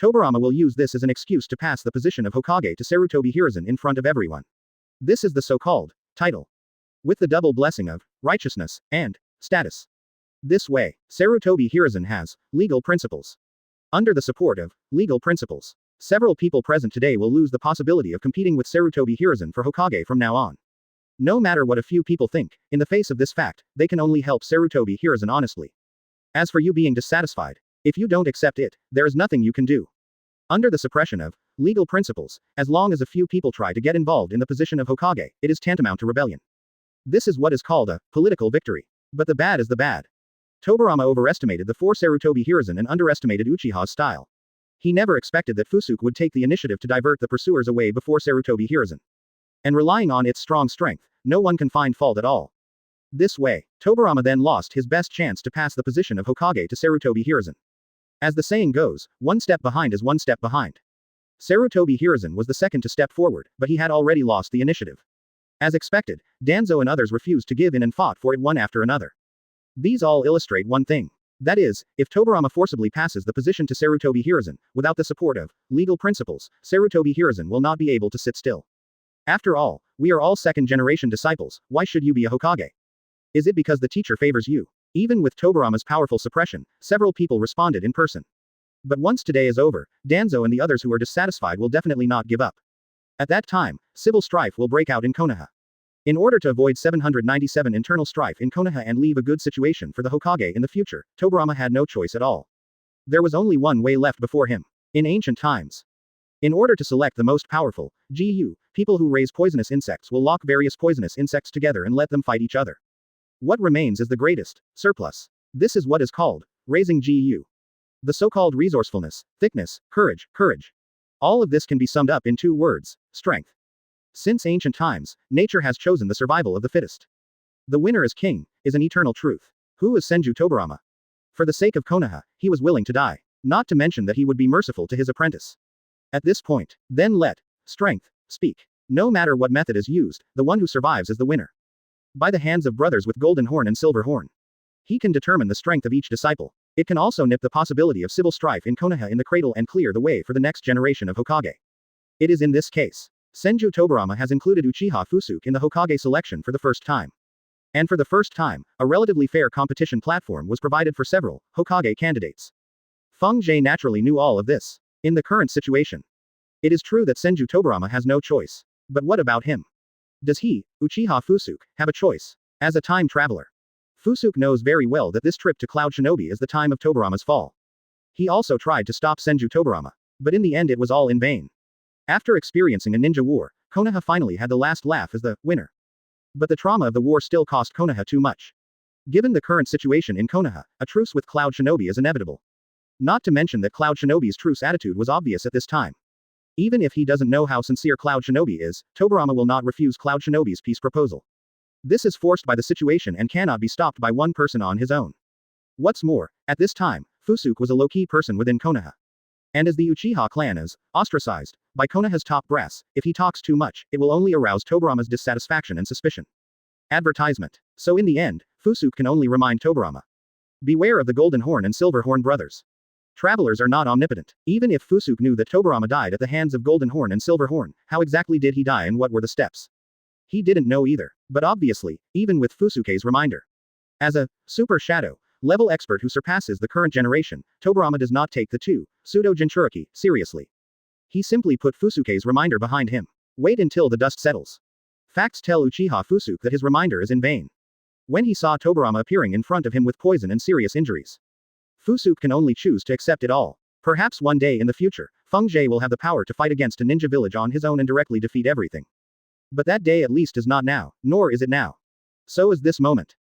Tobirama will use this as an excuse to pass the position of Hokage to Sarutobi Hiruzen in front of everyone. This is the so-called title. With the double blessing of righteousness and status. This way, Sarutobi Hiruzen has legal principles. Under the support of legal principles, several people present today will lose the possibility of competing with Sarutobi Hiruzen for Hokage from now on. No matter what a few people think, in the face of this fact, they can only help Sarutobi Hiruzen honestly. As for you being dissatisfied, if you don't accept it, there is nothing you can do. Under the suppression of legal principles, as long as a few people try to get involved in the position of Hokage, it is tantamount to rebellion. This is what is called a political victory. But the bad is the bad. Tobirama overestimated the 4 Sarutobi Hiruzen and underestimated Uchiha's style. He never expected that Fusuke would take the initiative to divert the pursuers away before Sarutobi Hiruzen. And relying on its strong strength, no one can find fault at all. This way, Tobirama then lost his best chance to pass the position of Hokage to Sarutobi Hiruzen. As the saying goes, 1 step behind is 1 step behind. Sarutobi Hiruzen was the second to step forward, but he had already lost the initiative. As expected, Danzo and others refused to give in and fought for it one after another. These all illustrate one thing. That is, if Tobirama forcibly passes the position to Sarutobi Hiruzen, without the support of legal principles, Sarutobi Hiruzen will not be able to sit still. After all, we are all second-generation disciples, why should you be a Hokage? Is it because the teacher favors you? Even with Tobirama's powerful suppression, several people responded in person. But once today is over, Danzo and the others who are dissatisfied will definitely not give up. At that time, civil strife will break out in Konoha. In order to avoid 797 internal strife in Konoha and leave a good situation for the Hokage in the future, Tobirama had no choice at all. There was only one way left before him. In ancient times, in order to select the most powerful, people who raise poisonous insects will lock various poisonous insects together and let them fight each other. What remains is the greatest surplus. This is what is called raising GU. The so-called resourcefulness, thickness, courage. All of this can be summed up in 2 words, strength. Since ancient times, nature has chosen the survival of the fittest. The winner is king, is an eternal truth. Who is Senju Tobirama? For the sake of Konoha, he was willing to die. Not to mention that he would be merciful to his apprentice. At this point, then let strength speak. No matter what method is used, the one who survives is the winner. By the hands of brothers with golden horn and silver horn. He can determine the strength of each disciple. It can also nip the possibility of civil strife in Konoha in the cradle and clear the way for the next generation of Hokage. It is in this case. Senju Tobirama has included Uchiha Fusuke in the Hokage selection for the first time. And for the first time, a relatively fair competition platform was provided for several Hokage candidates. Fang naturally knew all of this. In the current situation, it is true that Senju Tobirama has no choice. But what about him? Does he, Uchiha Fusuke, have a choice? As a time traveler, Fusuke knows very well that this trip to Cloud Shinobi is the time of Tobirama's fall. He also tried to stop Senju Tobirama, but in the end it was all in vain. After experiencing a ninja war, Konoha finally had the last laugh as the winner. But the trauma of the war still cost Konoha too much. Given the current situation in Konoha, a truce with Cloud Shinobi is inevitable. Not to mention that Cloud Shinobi's truce attitude was obvious at this time. Even if he doesn't know how sincere Cloud Shinobi is, Tobirama will not refuse Cloud Shinobi's peace proposal. This is forced by the situation and cannot be stopped by one person on his own. What's more, at this time, Fusuke was a low-key person within Konoha. And as the Uchiha clan is ostracized by Konoha's top brass, if he talks too much, it will only arouse Tobirama's dissatisfaction and suspicion. Advertisement. So in the end, Fusuke can only remind Tobirama. Beware of the Golden Horn and Silver Horn brothers. Travelers are not omnipotent. Even if Fusuke knew that Tobirama died at the hands of Golden Horn and Silver Horn, how exactly did he die and what were the steps? He didn't know either. But obviously, even with Fusuke's reminder. As a super shadow level expert who surpasses the current generation, Tobirama does not take the pseudo Jinchuriki seriously. He simply put Fusuke's reminder behind him. Wait until the dust settles. Facts tell Uchiha Fusuke that his reminder is in vain. When he saw Tobirama appearing in front of him with poison and serious injuries, Fusuke can only choose to accept it all. Perhaps one day in the future, Feng will have the power to fight against a ninja village on his own and directly defeat everything. But that day at least is not now, nor is it now. So is this moment.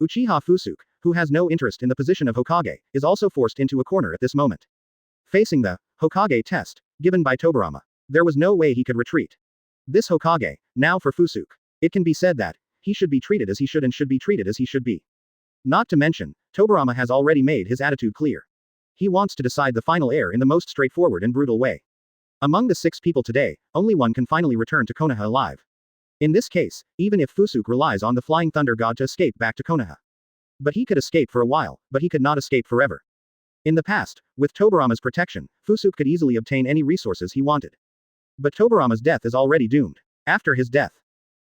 Uchiha Fusuke, who has no interest in the position of Hokage, is also forced into a corner at this moment. Facing the Hokage test, given by Tobirama, there was no way he could retreat. This Hokage, now for Fusuke. It can be said that he should be treated as he should and should be treated as he should be. Not to mention, Tobirama has already made his attitude clear. He wants to decide the final heir in the most straightforward and brutal way. Among the 6 people today, only one can finally return to Konoha alive. In this case, even if Fusuke relies on the Flying Thunder God to escape back to Konoha. But he could escape for a while, but he could not escape forever. In the past, with Tobirama's protection, Fusuke could easily obtain any resources he wanted. But Tobirama's death is already doomed. After his death,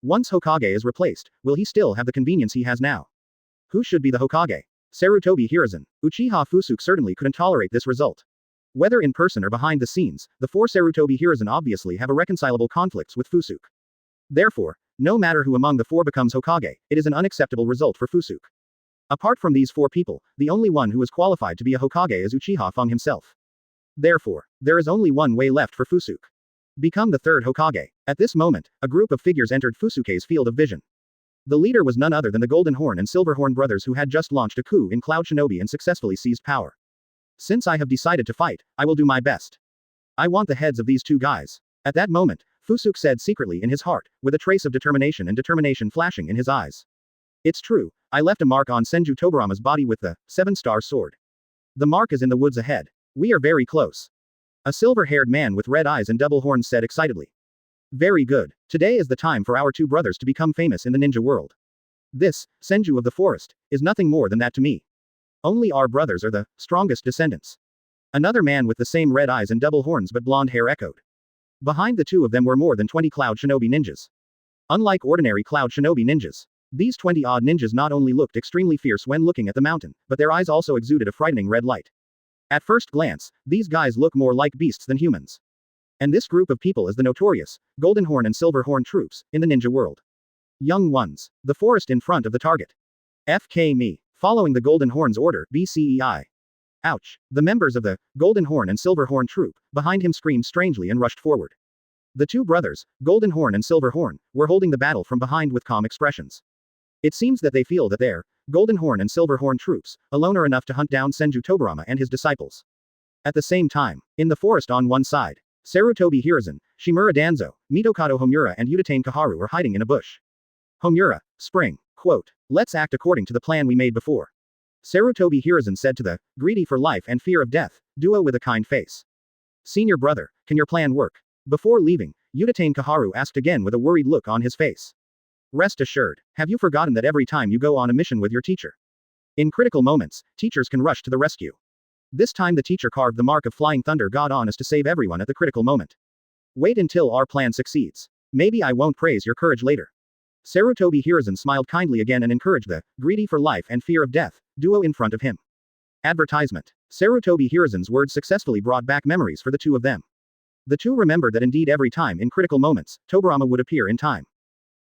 once Hokage is replaced, will he still have the convenience he has now? Who should be the Hokage? Sarutobi Hiruzen. Uchiha Fusuke certainly couldn't tolerate this result. Whether in person or behind the scenes, the 4 Sarutobi Hiruzen obviously have irreconcilable conflicts with Fusuke. Therefore, no matter who among the 4 becomes Hokage, it is an unacceptable result for Fusuke. Apart from these 4 people, the only one who is qualified to be a Hokage is Uchiha Fang himself. Therefore, there is only one way left for Fusuke. Become the 3rd Hokage. At this moment, a group of figures entered Fusuke's field of vision. The leader was none other than the Golden Horn and Silver Horn brothers who had just launched a coup in Cloud Shinobi and successfully seized power. Since I have decided to fight, I will do my best. I want the heads of these 2 guys. At that moment, Fusuke said secretly in his heart, with a trace of determination flashing in his eyes. It's true, I left a mark on Senju Tobirama's body with the 7-star sword. The mark is in the woods ahead. We are very close. A silver-haired man with red eyes and double horns said excitedly. Very good. Today is the time for our 2 brothers to become famous in the ninja world. This, Senju of the forest, is nothing more than that to me. Only our brothers are the strongest descendants. Another man with the same red eyes and double horns but blonde hair echoed. Behind the 2 of them were more than 20 Cloud Shinobi ninjas. Unlike ordinary Cloud Shinobi ninjas, these 20-odd ninjas not only looked extremely fierce when looking at the mountain, but their eyes also exuded a frightening red light. At first glance, these guys look more like beasts than humans. And this group of people is the notorious Golden Horn and Silver Horn troops in the ninja world. Young ones. The forest in front of the target. FK me. Following the Golden Horn's order, BCEI. Ouch. The members of the Golden Horn and Silver Horn troop behind him screamed strangely and rushed forward. The 2 brothers, Golden Horn and Silver Horn, were holding the battle from behind with calm expressions. It seems that they feel that their Golden Horn and Silver Horn troops alone are enough to hunt down Senju Tobirama and his disciples. At the same time, in the forest on one side, Sarutobi Hiruzen, Shimura Danzo, Mitokado Homura and Uchiha Kaharu are hiding in a bush. Homura, spring. Quote. Let's act according to the plan we made before. Sarutobi Hiruzen said to the greedy for life and fear of death duo with a kind face. Senior brother, can your plan work? Before leaving, Uchiha Kaharu asked again with a worried look on his face. Rest assured, have you forgotten that every time you go on a mission with your teacher? In critical moments, teachers can rush to the rescue. This time the teacher carved the mark of Flying Thunder God on us to save everyone at the critical moment. Wait until our plan succeeds. Maybe I won't praise your courage later. Sarutobi Hiruzen smiled kindly again and encouraged the greedy for life and fear of death duo in front of him. Advertisement. Sarutobi Hiruzen's words successfully brought back memories for the 2 of them. The 2 remembered that indeed every time in critical moments, Tobirama would appear in time.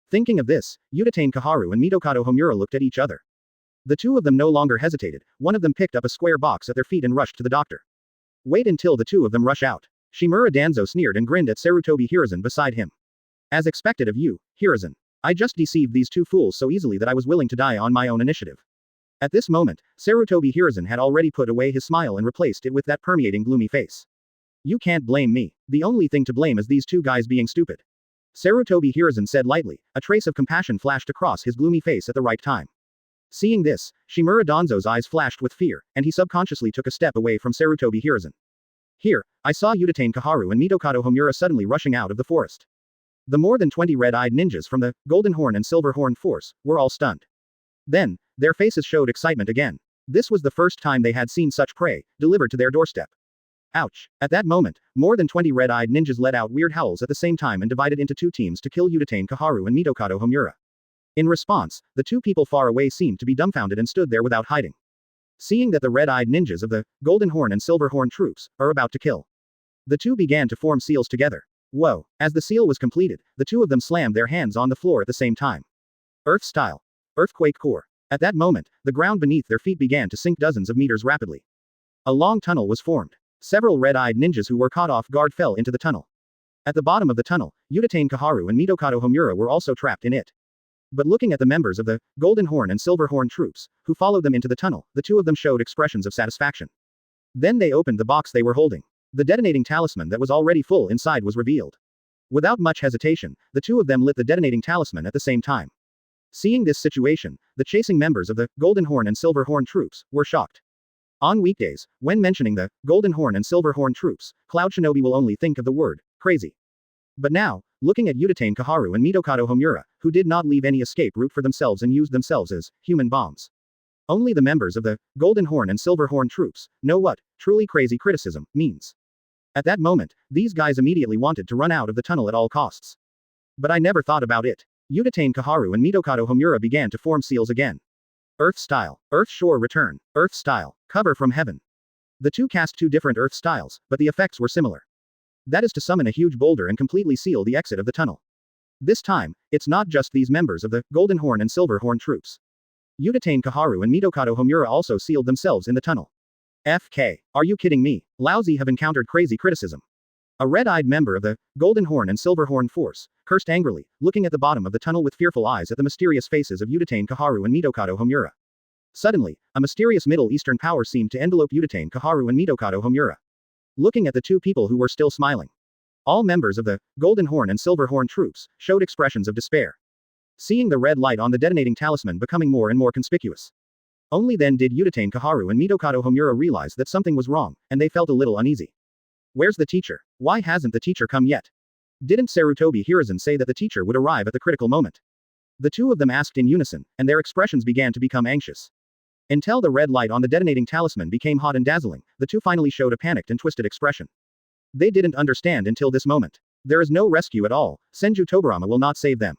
Thinking of this, Uchiha Kaharu and Mitokado Homura looked at each other. The two of them no longer hesitated, one of them picked up a square box at their feet and rushed to the doctor. Wait until the two of them rush out. Shimura Danzo sneered and grinned at Sarutobi Hiruzen beside him. As expected of you, Hiruzen. I just deceived these two fools so easily that I was willing to die on my own initiative. At this moment, Sarutobi Hiruzen had already put away his smile and replaced it with that permeating gloomy face. You can't blame me. The only thing to blame is these two guys being stupid. Sarutobi Hiruzen said lightly, a trace of compassion flashed across his gloomy face at the right time. Seeing this, Shimura Danzo's eyes flashed with fear, and he subconsciously took a step away from Sarutobi Hiruzen. Here, I saw Uchiha Kaharu and Mitokado Homura suddenly rushing out of the forest. The more than 20 red-eyed ninjas from the Golden Horn and Silver Horn force were all stunned. Then, their faces showed excitement again. This was the first time they had seen such prey, delivered to their doorstep. Ouch. At that moment, more than 20 red-eyed ninjas let out weird howls at the same time and divided into two teams to kill Uchiha Kaharu and Mitokado Homura. In response, the two people far away seemed to be dumbfounded and stood there without hiding. Seeing that the red-eyed ninjas of the Golden Horn and Silver Horn troops are about to kill. The two began to form seals together. Whoa. As the seal was completed, the two of them slammed their hands on the floor at the same time. Earth style. Earthquake core. At that moment, the ground beneath their feet began to sink dozens of meters rapidly. A long tunnel was formed. Several red-eyed ninjas who were caught off guard fell into the tunnel. At the bottom of the tunnel, Uchiha Kaharu and Mitokado Homura were also trapped in it. But looking at the members of the Golden Horn and Silver Horn troops, who followed them into the tunnel, the two of them showed expressions of satisfaction. Then they opened the box they were holding. The detonating talisman that was already full inside was revealed. Without much hesitation, the two of them lit the detonating talisman at the same time. Seeing this situation, the chasing members of the Golden Horn and Silver Horn troops were shocked. On weekdays, when mentioning the Golden Horn and Silver Horn troops, Cloud Shinobi will only think of the word crazy. But now, looking at Uchiha Kaharu and Mitokado Homura, who did not leave any escape route for themselves and used themselves as human bombs. Only the members of the Golden Horn and Silver Horn troops know what truly crazy criticism means. At that moment, these guys immediately wanted to run out of the tunnel at all costs. But I never thought about it. Uchiha Kaharu and Mitokado Homura began to form seals again. Earth style. Earth shore return. Earth style. Cover from heaven. The two cast two different earth styles, but the effects were similar. That is to summon a huge boulder and completely seal the exit of the tunnel. This time, it's not just these members of the Golden Horn and Silver Horn troops. Uchiha Kaharu and Mitokado Homura also sealed themselves in the tunnel. FK. Are you kidding me? Lousy have encountered crazy criticism. A red-eyed member of the Golden Horn and Silver Horn force cursed angrily, looking at the bottom of the tunnel with fearful eyes at the mysterious faces of Uchiha Kaharu and Mitokado Homura. Suddenly, a mysterious Middle Eastern power seemed to envelope Uchiha Kaharu and Mitokado Homura. Looking at the two people who were still smiling. All members of the Golden Horn and Silver Horn troops showed expressions of despair. Seeing the red light on the detonating talisman becoming more and more conspicuous. Only then did Uchiha Kaharu and Mitokado Homura realize that something was wrong, and they felt a little uneasy. Where's the teacher? Why hasn't the teacher come yet? Didn't Sarutobi Hiruzen say that the teacher would arrive at the critical moment? The two of them asked in unison, and their expressions began to become anxious. Until the red light on the detonating talisman became hot and dazzling, the two finally showed a panicked and twisted expression. They didn't understand until this moment. There is no rescue at all. Senju Tobirama will not save them.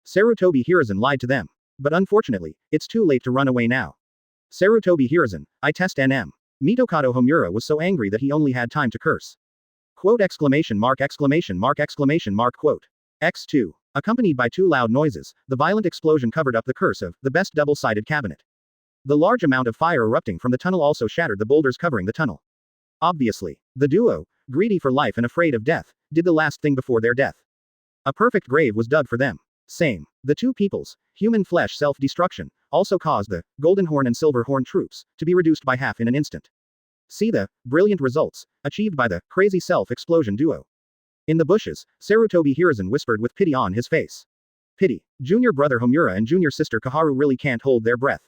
Sarutobi Hiruzen lied to them. But unfortunately, it's too late to run away now. Sarutobi Hiruzen, I test NM. Mitokado Homura was so angry that he only had time to curse. Quote exclamation mark exclamation mark exclamation mark quote. X2. Accompanied by two loud noises, the violent explosion covered up the curse of the best double-sided cabinet. The large amount of fire erupting from the tunnel also shattered the boulders covering the tunnel. Obviously, the duo, greedy for life and afraid of death, did the last thing before their death. A perfect grave was dug for them. Same. The two people's human flesh self-destruction also caused the Golden Horn and Silver Horn troops to be reduced by half in an instant. See the brilliant results achieved by the crazy self-explosion duo. In the bushes, Sarutobi Hiruzen whispered with pity on his face. Pity. Junior brother Homura and junior sister Kaharu really can't hold their breath.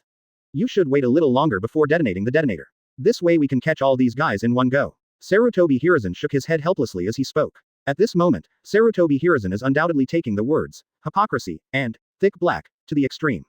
You should wait a little longer before detonating the detonator. This way we can catch all these guys in one go. Sarutobi Hiruzen shook his head helplessly as he spoke. At this moment, Sarutobi Hiruzen is undoubtedly taking the words hypocrisy and thick black to the extreme.